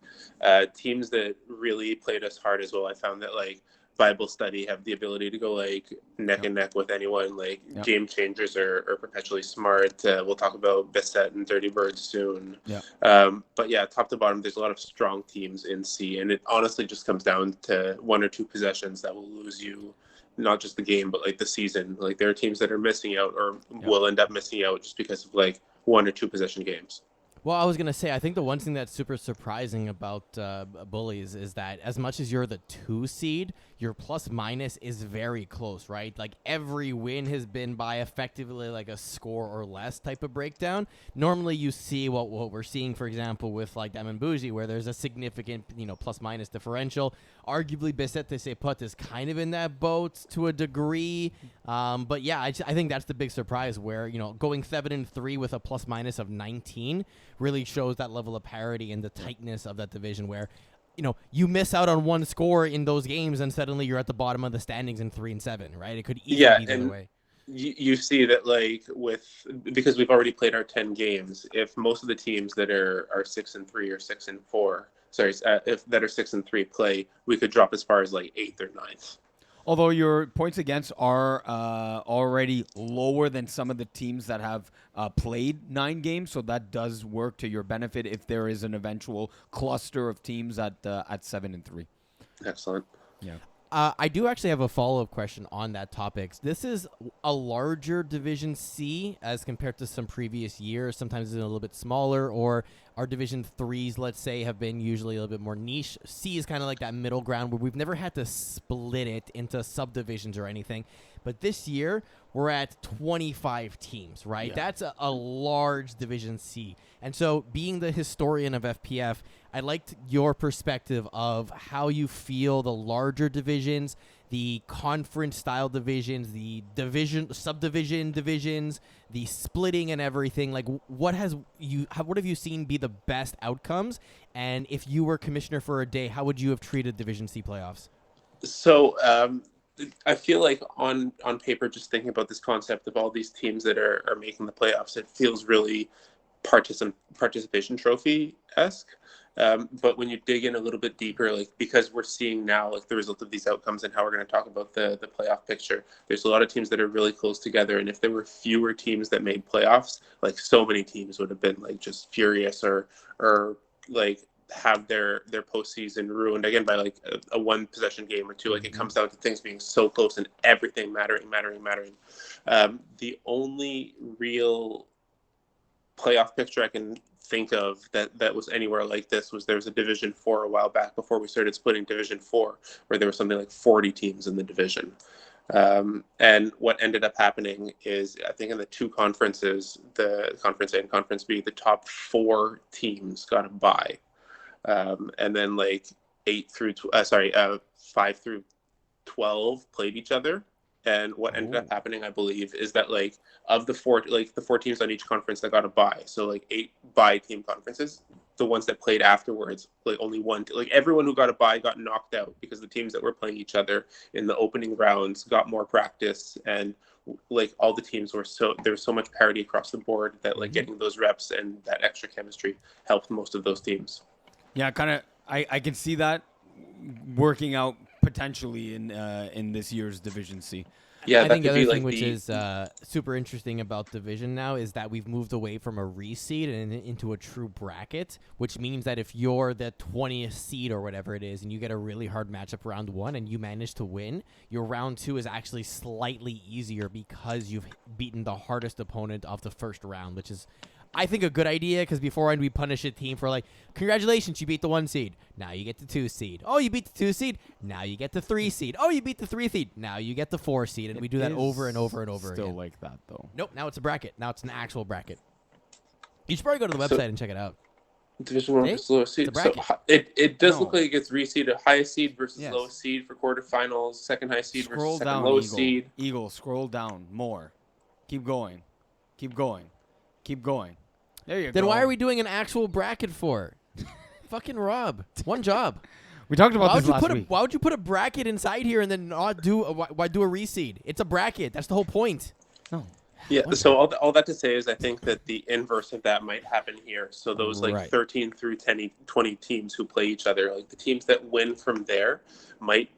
Teams that really played us hard as well. I found that, like, Bible Study have the ability to go, like, neck and neck with anyone. Like, Game Changers are perpetually smart. We'll talk about Bissett and Dirty Birds soon. But yeah, top to bottom, there's a lot of strong teams in C, and it honestly just comes down to 1 or 2 possessions that will lose you not just the game, but, like, the season. Like, there are teams that are missing out or will end up missing out just because of, like, 1 or 2 possession games. Well, I was going to say, I think the one thing that's super surprising about Bullies is that as much as you're the 2 seed, your plus minus is very close, right? Like, every win has been by effectively like a score or less type of breakdown. Normally you see what we're seeing, for example, with, like, Diamond Bougie, where there's a significant, plus minus differential. Arguably, Bissett de Put is kind of in that boat to a degree. But yeah, I think that's the big surprise where, going 7-3 with a plus minus of 19 really shows that level of parity and the tightness of that division where, you miss out on 1 score in those games and suddenly you're at the bottom of the standings in 3-7, right? It could easily be the other way. You see that, like, because we've already played our 10 games, if most of the teams that are 6-3 or 6-4, if that are 6-3 play, we could drop as far as, like, 8th or 9th. Although your points against are already lower than some of the teams that have played 9 games, so that does work to your benefit if there is an eventual cluster of teams at 7-3. Excellent. Yeah. I do actually have a follow-up question on that topic. This is a larger Division C as compared to some previous years. Sometimes it's a little bit smaller, or our Division 3s, let's say, have been usually a little bit more niche. C is kind of like that middle ground where we've never had to split it into subdivisions or anything. But this year, we're at 25 teams, right? Yeah. That's a large Division C. And so, being the historian of FPF, I'd like your perspective of how you feel the larger divisions, the conference-style divisions, the subdivision divisions, the splitting and everything. Like, what have you seen be the best outcomes? And if you were commissioner for a day, how would you have treated Division C playoffs? So, I feel like on paper, just thinking about this concept of all these teams that are making the playoffs, it feels really participation trophy-esque. But when you dig in a little bit deeper, like, because we're seeing now, like, the result of these outcomes and how we're going to talk about the playoff picture, there's a lot of teams that are really close together. And if there were fewer teams that made playoffs, like, so many teams would have been, like, just furious or like have their postseason ruined again by, like, a 1 possession game or 2. Like, it comes down to things being so close and everything mattering. The only real playoff picture I can think of that was anywhere like this was there was a Division 4 a while back before we started splitting Division 4, where there was something like 40 teams in the division. And what ended up happening is, I think in the two conferences, the Conference A and Conference B, the top 4 teams got a bye. And then like 5 through 12 played each other. And what ended up happening, I believe, is that like of the 4 teams on each conference that got a bye, so like 8 bye team conferences, the ones that played afterwards, like only one, like everyone who got a bye got knocked out because the teams that were playing each other in the opening rounds got more practice, and like all the teams were there was so much parity across the board that like getting those reps and that extra chemistry helped most of those teams. Yeah, kind of. I can see that working out potentially in this year's Division C. Yeah, I think the other thing which is super interesting about Division now is that we've moved away from a reseed and into a true bracket, which means that if you're the 20th seed or whatever it is and you get a really hard matchup round 1 and you manage to win, your round 2 is actually slightly easier because you've beaten the hardest opponent of the first round, which is, I think, a good idea, because beforehand we punish a team for like, congratulations, you beat the 1 seed. Now you get the 2 seed. Oh, you beat the 2 seed. Now you get the 3 seed. Oh, you beat the 3 seed. Now you get the 4 seed. And we do that over and over and over again. Still like that, though. Nope, now it's a bracket. Now it's an actual bracket. You should probably go to the website and check it out. Division 1 versus lowest seed. So it does look like it gets reseeded. Highest seed versus lowest seed for quarterfinals. Second highest seed versus second lowest seed. Eagle, scroll down more. Keep going. Keep going. Keep going. There you go. Then why are we doing an actual bracket for? Fucking Rob. One job. We talked about this last week. Why would you put a bracket inside here and then not do why do a reseed? It's a bracket. That's the whole point. No. Yeah, so all that to say is I think that the inverse of that might happen here. So those like 13 through 20 teams who play each other, like the teams that win from there might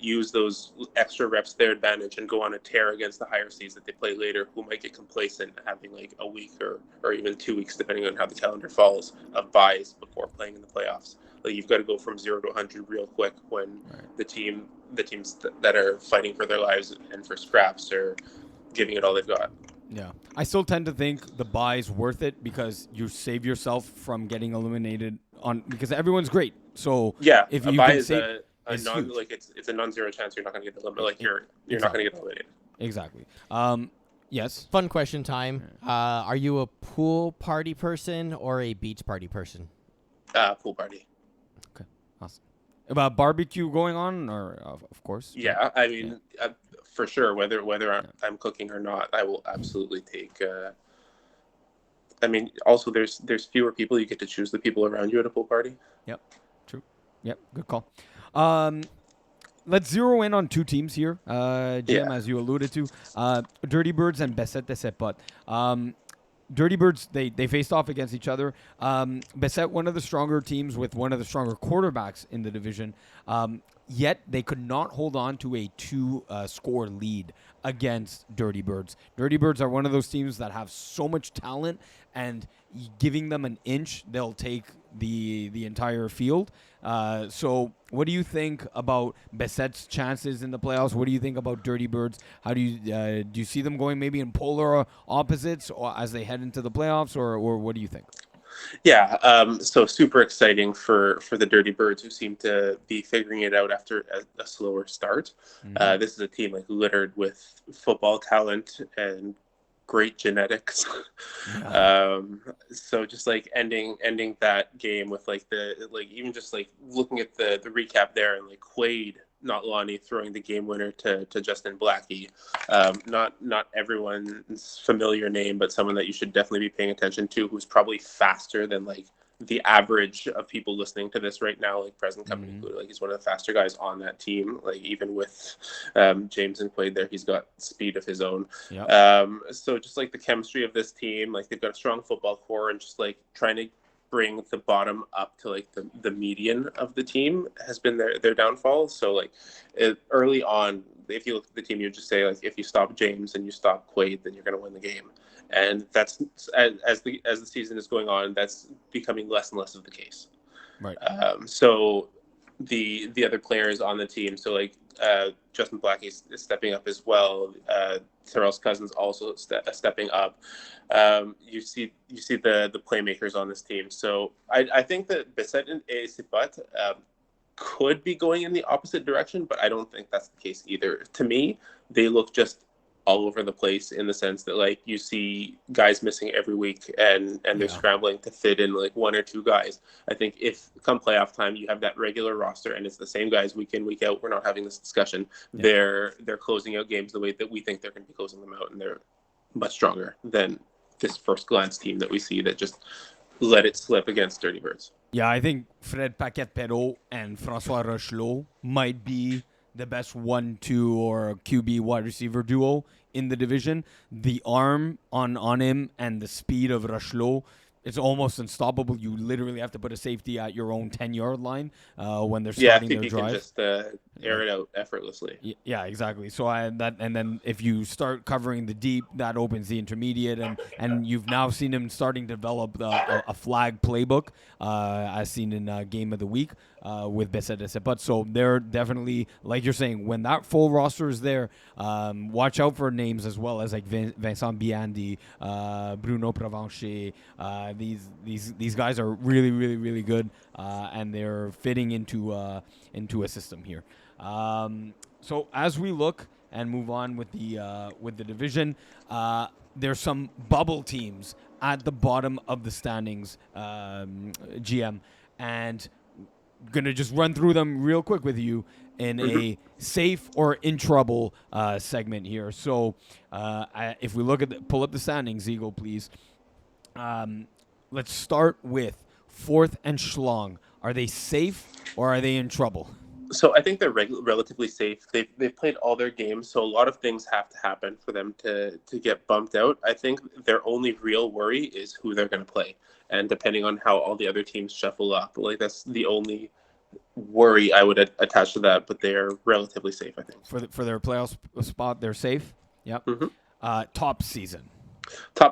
use those extra reps to their advantage and go on a tear against the higher seeds that they play later, who might get complacent having like a week or even 2 weeks, depending on how the calendar falls, of buys before playing in the playoffs. Like you've got to go from 0 to 100 real quick when the teams that are fighting for their lives and for scraps are giving it all they've got. Yeah, I still tend to think the bye is worth it because you save yourself from getting eliminated because everyone's great. So yeah, if a you bye can is save, it's a non-zero chance you're not going to get eliminated. Like you're not going to get eliminated. Exactly. Yes. Fun question time. Are you a pool party person or a beach party person? Pool party. Okay, awesome. About barbecue going on, or of course. Yeah, I mean, for sure. Whether I'm cooking or not, I will absolutely take. I mean, also there's fewer people. You get to choose the people around you at a pool party. Yep. True. Yep. Good call. Let's zero in on 2 teams here, GM, as you alluded to. Dirty Birds and Besset de Sepot. Dirty Birds, they faced off against each other. Besset, one of the stronger teams with one of the stronger quarterbacks in the division, yet they could not hold on to a 2-score lead against Dirty Birds. Dirty Birds are one of those teams that have so much talent, and giving them an inch, they'll take the entire field. So what do you think about Besset's chances in the playoffs? What do you think about Dirty Birds? How do you see them going maybe in polar opposites or as they head into the playoffs, or what do you think? Yeah, so super exciting for the Dirty Birds, who seem to be figuring it out after a slower start. Mm-hmm. This is a team like littered with football talent and great genetics. So just like ending that game with even just like looking at the recap there, and like Quaid, not Lonnie, throwing the game winner to Justin Blackie. Not everyone's familiar name, but someone that you should definitely be paying attention to, who's probably faster than like the average of people listening to this right now, like present company included. Like he's one of the faster guys on that team. Like even with James and Quaid there, he's got speed of his own. Yep. So just like the chemistry of this team, like they've got a strong football core, and just like trying to bring the bottom up to like the median of the team has been their downfall. So like early on, if you look at the team, you just say like if you stop James and you stop Quaid, then you're going to win the game. And that's as the season is going on, that's becoming less and less of the case. Right. So the other players on the team, so like Justin Blackie is stepping up as well. Terrell's Cousins also stepping up. You see the playmakers on this team. So I think that Bissett and Sipat could be going in the opposite direction, but I don't think that's the case either. To me, they look just all over the place in the sense that like you see guys missing every week and they're scrambling to fit in like one or two guys. I think if come playoff time you have that regular roster and it's the same guys week in, week out, we're not having this discussion. They're closing out games the way that we think they're going to be closing them out, and they're much stronger than this first glance team that we see that just let it slip against Dirty Birds. Yeah, I think Fred Paquette-Perreault and François Rochelot might be the best 1-2 or QB wide receiver duo in the division. The arm on him and the speed of Rochelot, it's almost unstoppable. You literally have to put a safety at your own 10-yard line when they're starting their drive. Yeah, I think he can just air it out effortlessly. Yeah, exactly. So and then if you start covering the deep, that opens the intermediate, and you've now seen him starting to develop a flag playbook, as seen in Game of the Week with Bissett. But so they're definitely, like you're saying, when that full roster is there, watch out for names as well as like Vincent Biandi, Bruno Provencher. These guys are really, really, really good, and they're fitting into a system here. So as we look and move on with the division, there's some bubble teams at the bottom of the standings, GM, and gonna just run through them real quick with you in a safe or in trouble segment here. So if we look at pull up the standings, Eagle, please. Let's start with 4th and Schlong. Are they safe or are they in trouble? So I think they're relatively safe. They've played all their games, so a lot of things have to happen for them to get bumped out. I think their only real worry is who they're going to play, and depending on how all the other teams shuffle up, like that's the only worry I would attach to that. But they're relatively safe, I think. For their playoff spot, they're safe. Yep. Top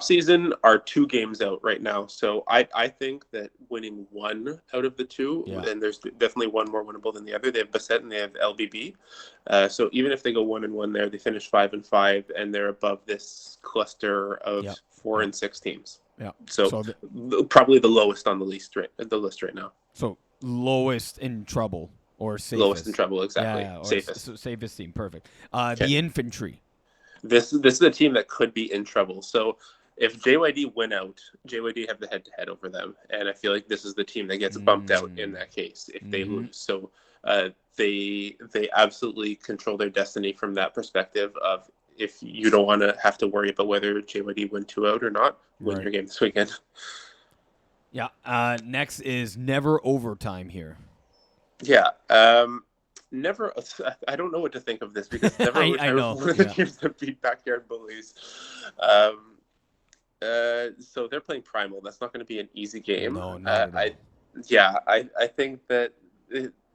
season are 2 games out right now. So I think that winning 1 out of the 2, and there's definitely one more winnable than the other. They have Bassett and they have LBB. So even if they go 1-1 there, they finish 5-5, and they're above this cluster of 4 and 6 teams. Yeah. So probably the lowest on the list right now. So lowest in trouble or safest? Lowest in trouble, exactly. Yeah, safest. Safest team, perfect. The infantry. This is a team that could be in trouble. So if JYD win out, JYD have the head-to-head over them, and I feel like this is the team that gets bumped out in that case if they lose. So they absolutely control their destiny from that perspective of if you don't want to have to worry about whether JYD win 2 out or not, win your game this weekend. Yeah. Next is never overtime here. Yeah. Never. I don't know what to think of this because never. I know. One of the teams that beat Backyard Bullies. So they're playing Primal. That's not going to be an easy game. No, not at all. I think that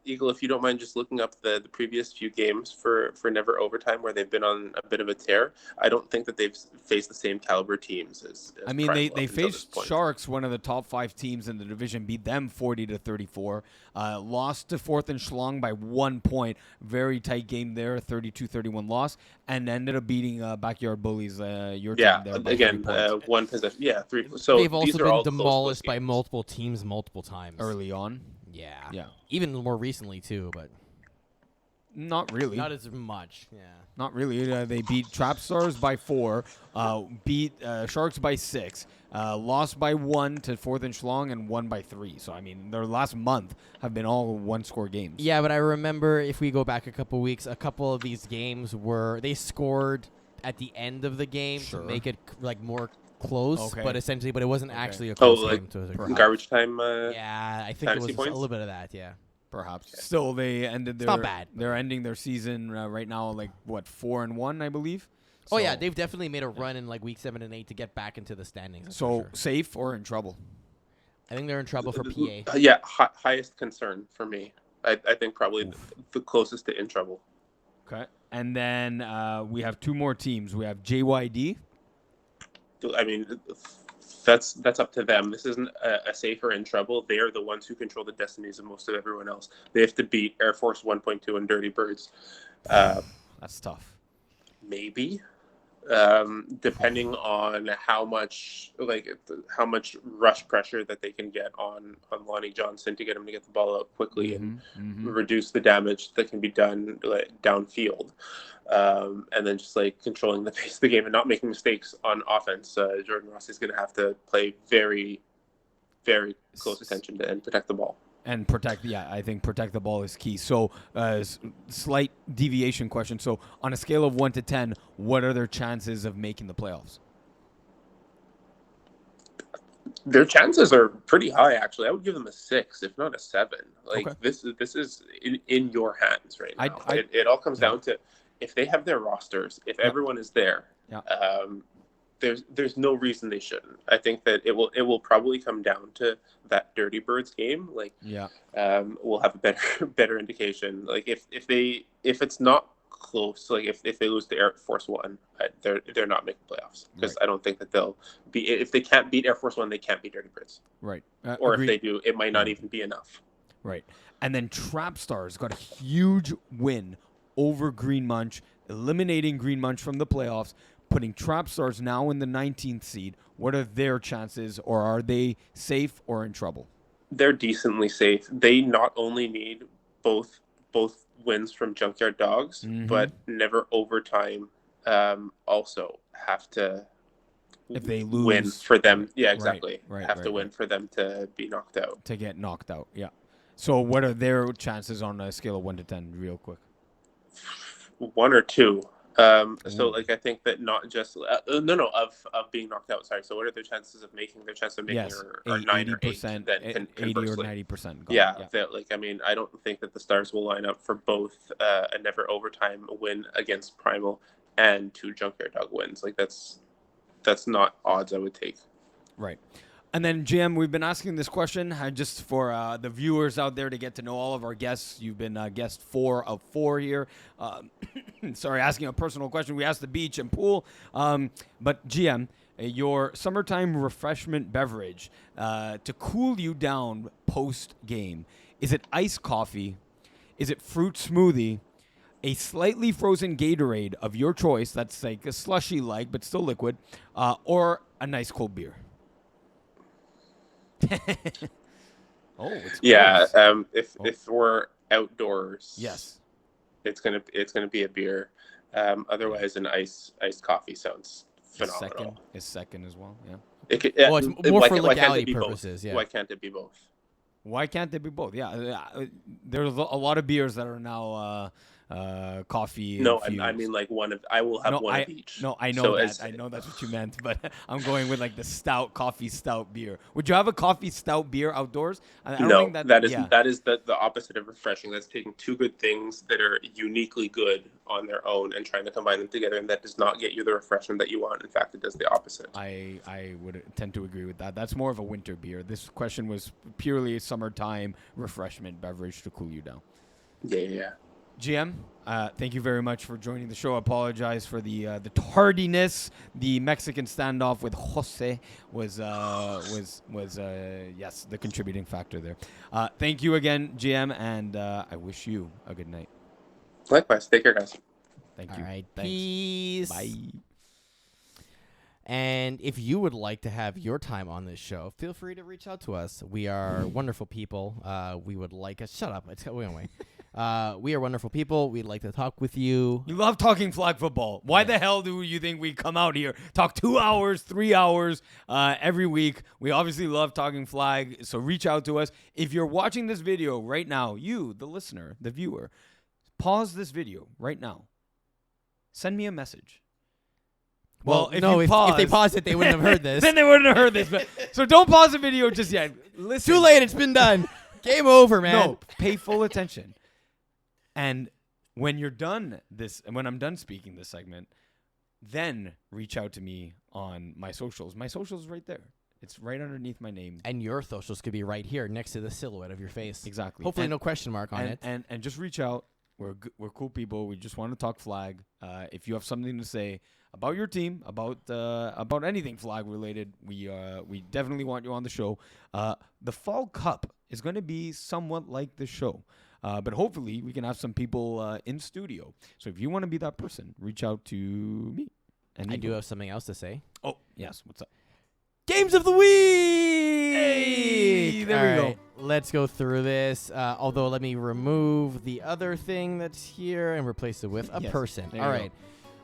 Eagle, if you don't mind just looking up the previous few games for Never Overtime where they've been on a bit of a tear, I don't think that they've faced the same caliber teams as I mean, they faced Sharks, one of the top 5 teams in the division, beat them 40-34, lost to 4th and Schlong by 1 point, very tight game there, 32-31 loss, and ended up beating Backyard Bullies, your team there. By again, 1 possession. Yeah, 3. So they've also been demolished by multiple teams multiple times. Early on. Yeah. Even more recently, too, but... Not really. Not as much, yeah. Not really. They beat Trap Stars by 4, beat Sharks by 6, lost by 1 to 4th and Schlong, and won by 3. So, I mean, their last month have been all one-score games. Yeah, but I remember, if we go back a couple weeks, a couple of these games they scored at the end of the game to make it, like, more close, but it wasn't actually a close game. Garbage time. I think it was a little bit of that. Yeah, perhaps. Okay. Still, they ended their. It's not bad. They're ending their season right now, like 4-1, I believe. So, yeah, they've definitely made a run in like week 7 and 8 to get back into the standings. So safe or in trouble? I think they're in trouble for PA. Yeah, highest concern for me. I think probably the closest to in trouble. Okay, and then we have 2 more teams. We have JYD. I mean, that's up to them. This isn't a safe or in trouble. They are the ones who control the destinies of most of everyone else. They have to beat Air Force 1.2 and Dirty Birds. That's tough. Maybe. Depending on how much rush pressure that they can get on Lonnie Johnson to get him to get the ball out quickly and reduce the damage that can be done downfield, and then just like controlling the pace of the game and not making mistakes on offense. Jordan Rossi is going to have to play very, very close attention and protect the ball. And I think protect the ball is key. So, slight deviation question. So, on a scale of 1 to 10, what are their chances of making the playoffs? Their chances are pretty high, actually. I would give them a 6, if not a 7. Like, okay. This is in your hands right now. It all comes down to if they have their rosters, if everyone is there. Yeah. There's no reason they shouldn't. I think that it will probably come down to that Dirty Birds game. Like, we'll have a better indication. Like if it's not close, like if they lose to Air Force One, they're not making playoffs because I don't think that they'll be. If they can't beat Air Force One, they can't beat Dirty Birds. Right. Or agreed. If they do, it might not even be enough. Right. And then Trap Stars got a huge win over Green Munch, eliminating Green Munch from the playoffs. Putting Trap Stars now in the 19th seed. What are their chances, or are they safe or in trouble? They're decently safe. They not only need both wins from Junkyard Dogs, but Never Overtime also have to if they lose, win for them. Yeah, exactly. Right, have to win for them to be knocked out. To get knocked out, yeah. So what are their chances on a scale of 1 to 10, real quick? 1 or 2. So like I think that not just of being knocked out. Sorry. So what are their chances of making? Their chance of making are 9 or 8. Then 80 or 90%. Yeah. Like I mean, I don't think that the Stars will line up for both a Never Overtime win against Primal and 2 Junkyard Dog wins. Like that's not odds I would take. Right. And then, Jim, we've been asking this question just for the viewers out there to get to know all of our guests. You've been guest 4 of 4 here. Sorry, asking a personal question. We asked the beach and pool. But, GM, your summertime refreshment beverage to cool you down post-game, is it iced coffee? Is it fruit smoothie? A slightly frozen Gatorade of your choice that's like a slushy-like but still liquid, or a nice cold beer? It's if we're outdoors, yes, it's gonna be a beer. Otherwise, an iced coffee sounds phenomenal. Is second as well. Yeah. It's more for legality purposes. Yeah. Why can't it be both? Why can't they be both? Yeah, there's a lot of beers that are now coffee. No, I mean like I will have one of each. No, I know I know that's what you meant, but I'm going with like the coffee stout beer. Would you have a coffee stout beer outdoors? I don't think that is the opposite of refreshing. That's taking 2 good things that are uniquely good on their own and trying to combine them together, and that does not get you the refreshment that you want. In fact, it does the opposite. I would tend to agree with that. That's more of a winter beer. This question was purely a summertime refreshment beverage to cool you down. Yeah. GM, thank you very much for joining the show. I apologize for the tardiness. The Mexican standoff with Jose was the contributing factor there. Thank you again, GM, and I wish you a good night. Likewise. Take care, guys. Thank you. All right. Thanks. Peace. Bye. And if you would like to have your time on this show, feel free to reach out to us. We are wonderful people. We would like us. Shut up. It's going away. We are wonderful people. We'd like to talk with you. You love talking flag football. Why the hell do you think we come out here, talk 2 hours, 3 hours every week? We obviously love talking flag, so reach out to us. If you're watching this video right now, you, the listener, the viewer, pause this video right now. Send me a message. Well, if they paused it, they wouldn't have heard this. Then they wouldn't have heard this. But, so don't pause the video just yet. Listen. Too late. It's been done. Game over, man. No, pay full attention. And when you're done when I'm done speaking this segment, then reach out to me on my socials. My socials right there. It's right underneath my name. And your socials could be right here next to the silhouette of your face. Exactly. Hopefully no question mark on it. And just reach out. We're cool people. We just want to talk flag. If you have something to say about your team, about anything flag related, we definitely want you on the show. The Fall Cup is going to be somewhat like the show. But hopefully we can have some people in studio. So if you want to be that person, reach out to me. And I do have something else to say. Oh, yes. What's up? Games of the week! Hey, there we go. Let's go through this. Although, let me remove the other thing that's here and replace it with a person. All right.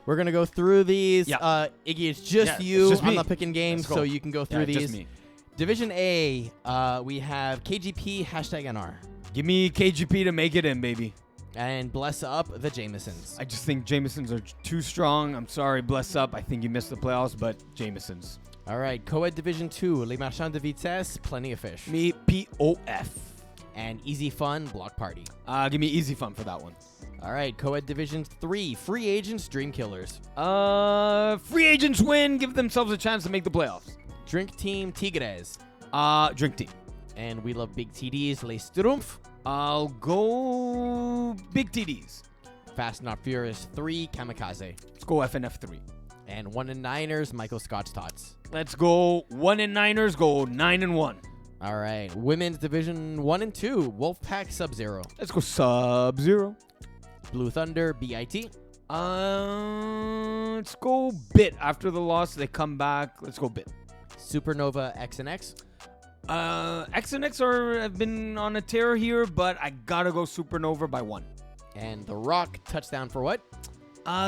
We're going to go through these. Yeah. Iggy, it's just you. It's just I'm me. not picking games, so you can go through these. Just me. Division A, we have KGP, #NR. Give me KGP to make it in, baby. And bless up the Jamesons. I just think Jamesons are too strong. I'm sorry, bless up. I think you missed the playoffs, but Jamesons. All right, Co-Ed Division 2, Les Marchands de Vitesse, Plenty of Fish. Me, POF. And Easy Fun, Block Party. Give me Easy Fun for that one. All right, Co-Ed Division 3, Free Agents, Dream Killers. Free agents win, give themselves a chance to make the playoffs. Drink Team, Tigres. Drink team. And we love big TDs, Les Strumpf. I'll go Big TDs. Fast Not Furious 3, Kamikaze. Let's go FNF 3. And 1 and Niners, Michael Scott's Tots. Let's go 1 and Niners, go 9 and 1. All right, Women's Division 1 and 2, Wolfpack Sub-Zero. Let's go Sub-Zero. Blue Thunder, BIT. Let's go Bit. After the loss, they come back. Let's go Bit. Supernova, X and X. X and X have been on a tear here, but I gotta go Supernova by 1. And The Rock, touchdown for what?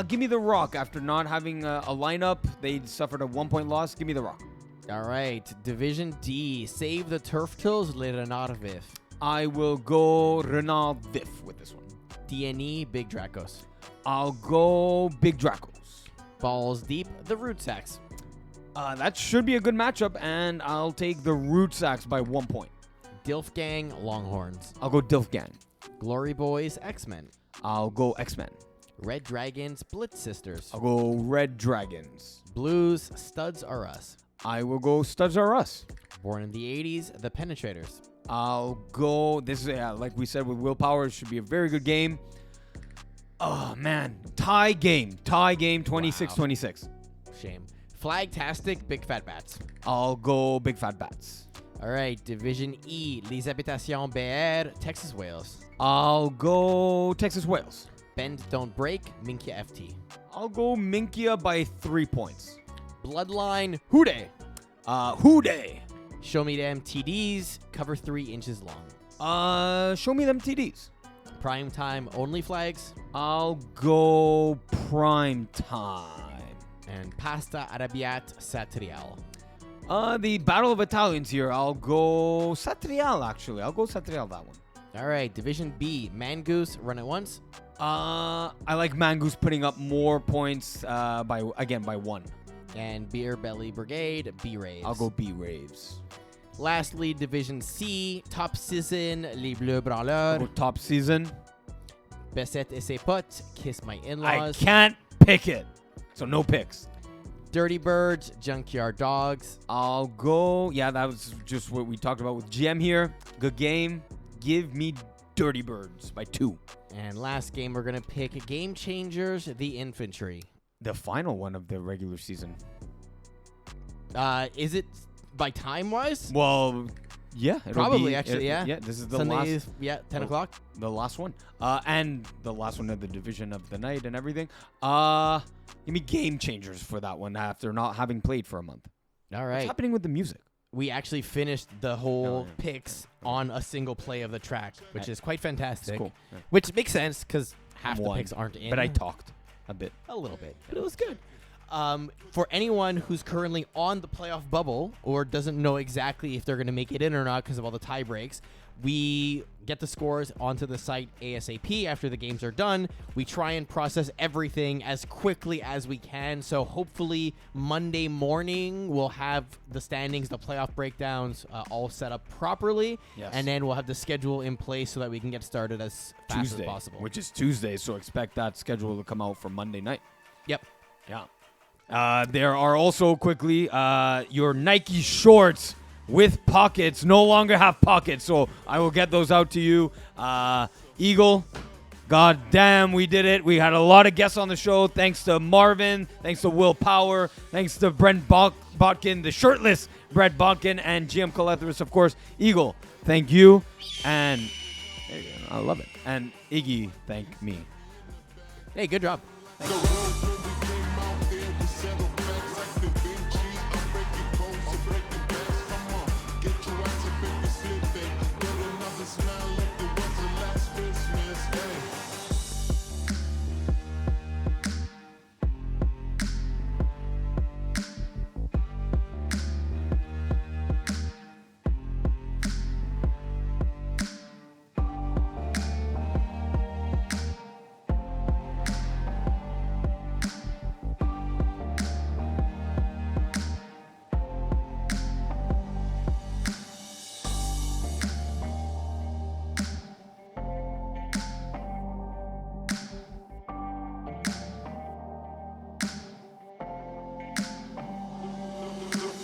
Give me The Rock. After not having a lineup, they suffered a 1-point loss. Give me The Rock. All right, Division D, Save the Turf Tills, Le Renard Vif. I will go Renard Vif with this one. DNE, Big Dracos. I'll go Big Dracos. Balls Deep, The Root Sacks. That should be a good matchup, and I'll take the Root Sacks by 1 point. Dilf Gang, Longhorns. I'll go Dilf Gang. Glory Boys, X-Men. I'll go X-Men. Red Dragons, Blitz Sisters. I'll go Red Dragons. Blues, Studs Are Us. I will go Studs Are Us. Born in the 80s, The Penetrators. I'll go. This is like we said with Willpower, it should be a very good game. Oh man, tie game, 26-26. Shame. Flagtastic, Big Fat Bats. I'll go Big Fat Bats. All right, Division E, Les Habitations BR, Texas Wales. I'll go Texas Wales. Bend Don't Break, Minkia FT. I'll go Minkia by 3 points. Bloodline, Houday. Houday. Show Me Them TDs, cover 3 inches long. Show me them TDs. Prime Time, Only Flags. I'll go Prime Time. And Pasta Arabiat Satrial. The Battle of Italians here. I'll go Satrial, actually. I'll go Satrial, that one. All right, Division B, Mangoose, Run It Once. I like Mangoose putting up more points by 1. And Beer Belly Brigade, B-Raves. I'll go B-Raves. Lastly, Division C, Top Season, Les Bleus I'll Branleurs. go Top Season. Bessette et ses potes, Kiss My I In-Laws. can't pick it. So no picks. Dirty Birds, Junkyard Dogs. I'll go. Yeah, that was just what we talked about with GM here. Good game. Give me Dirty Birds by 2. And last game, we're going to pick Game Changers, The Infantry. The final one of the regular season. Is it by time-wise? Well, yeah. it'll Probably, be- actually, yeah. Yeah, this is the Sunday, last. yeah, 10 o'clock. The last one. And the last one of the division of the night and everything. Give me Game Changers for that one after not having played for a month. All What's right. happening with the music? We actually finished the whole yeah. picks on a single play of the track, which is quite fantastic. It's cool. Yeah. Which makes sense because half the One. picks aren't in. But I talked a bit. A little bit, but it was good. For anyone who's currently on the playoff bubble or doesn't know exactly if they're going to make it in or not because of all the tie breaks, we get the scores onto the site ASAP after the games are done. We try and process everything as quickly as we can. So hopefully Monday morning we'll have the standings, the playoff breakdowns all set up properly. Yes. And then we'll have the schedule in place so that we can get started as fast Tuesday, as possible. which is Tuesday, so expect that schedule to come out for Monday night. Yep. Yeah. There are also quickly your Nike shorts with pockets no longer have pockets, so I will get those out to you. Eagle, God damn, we did it. We had a lot of guests on the show. Thanks to Marvin. Thanks to Will Power. Thanks to Brent Bodkin, the shirtless Brent Bodkin, and GM Kolethras, of course. Eagle, thank you. And I love it. And Iggy, thank me. Hey, good job. The road will be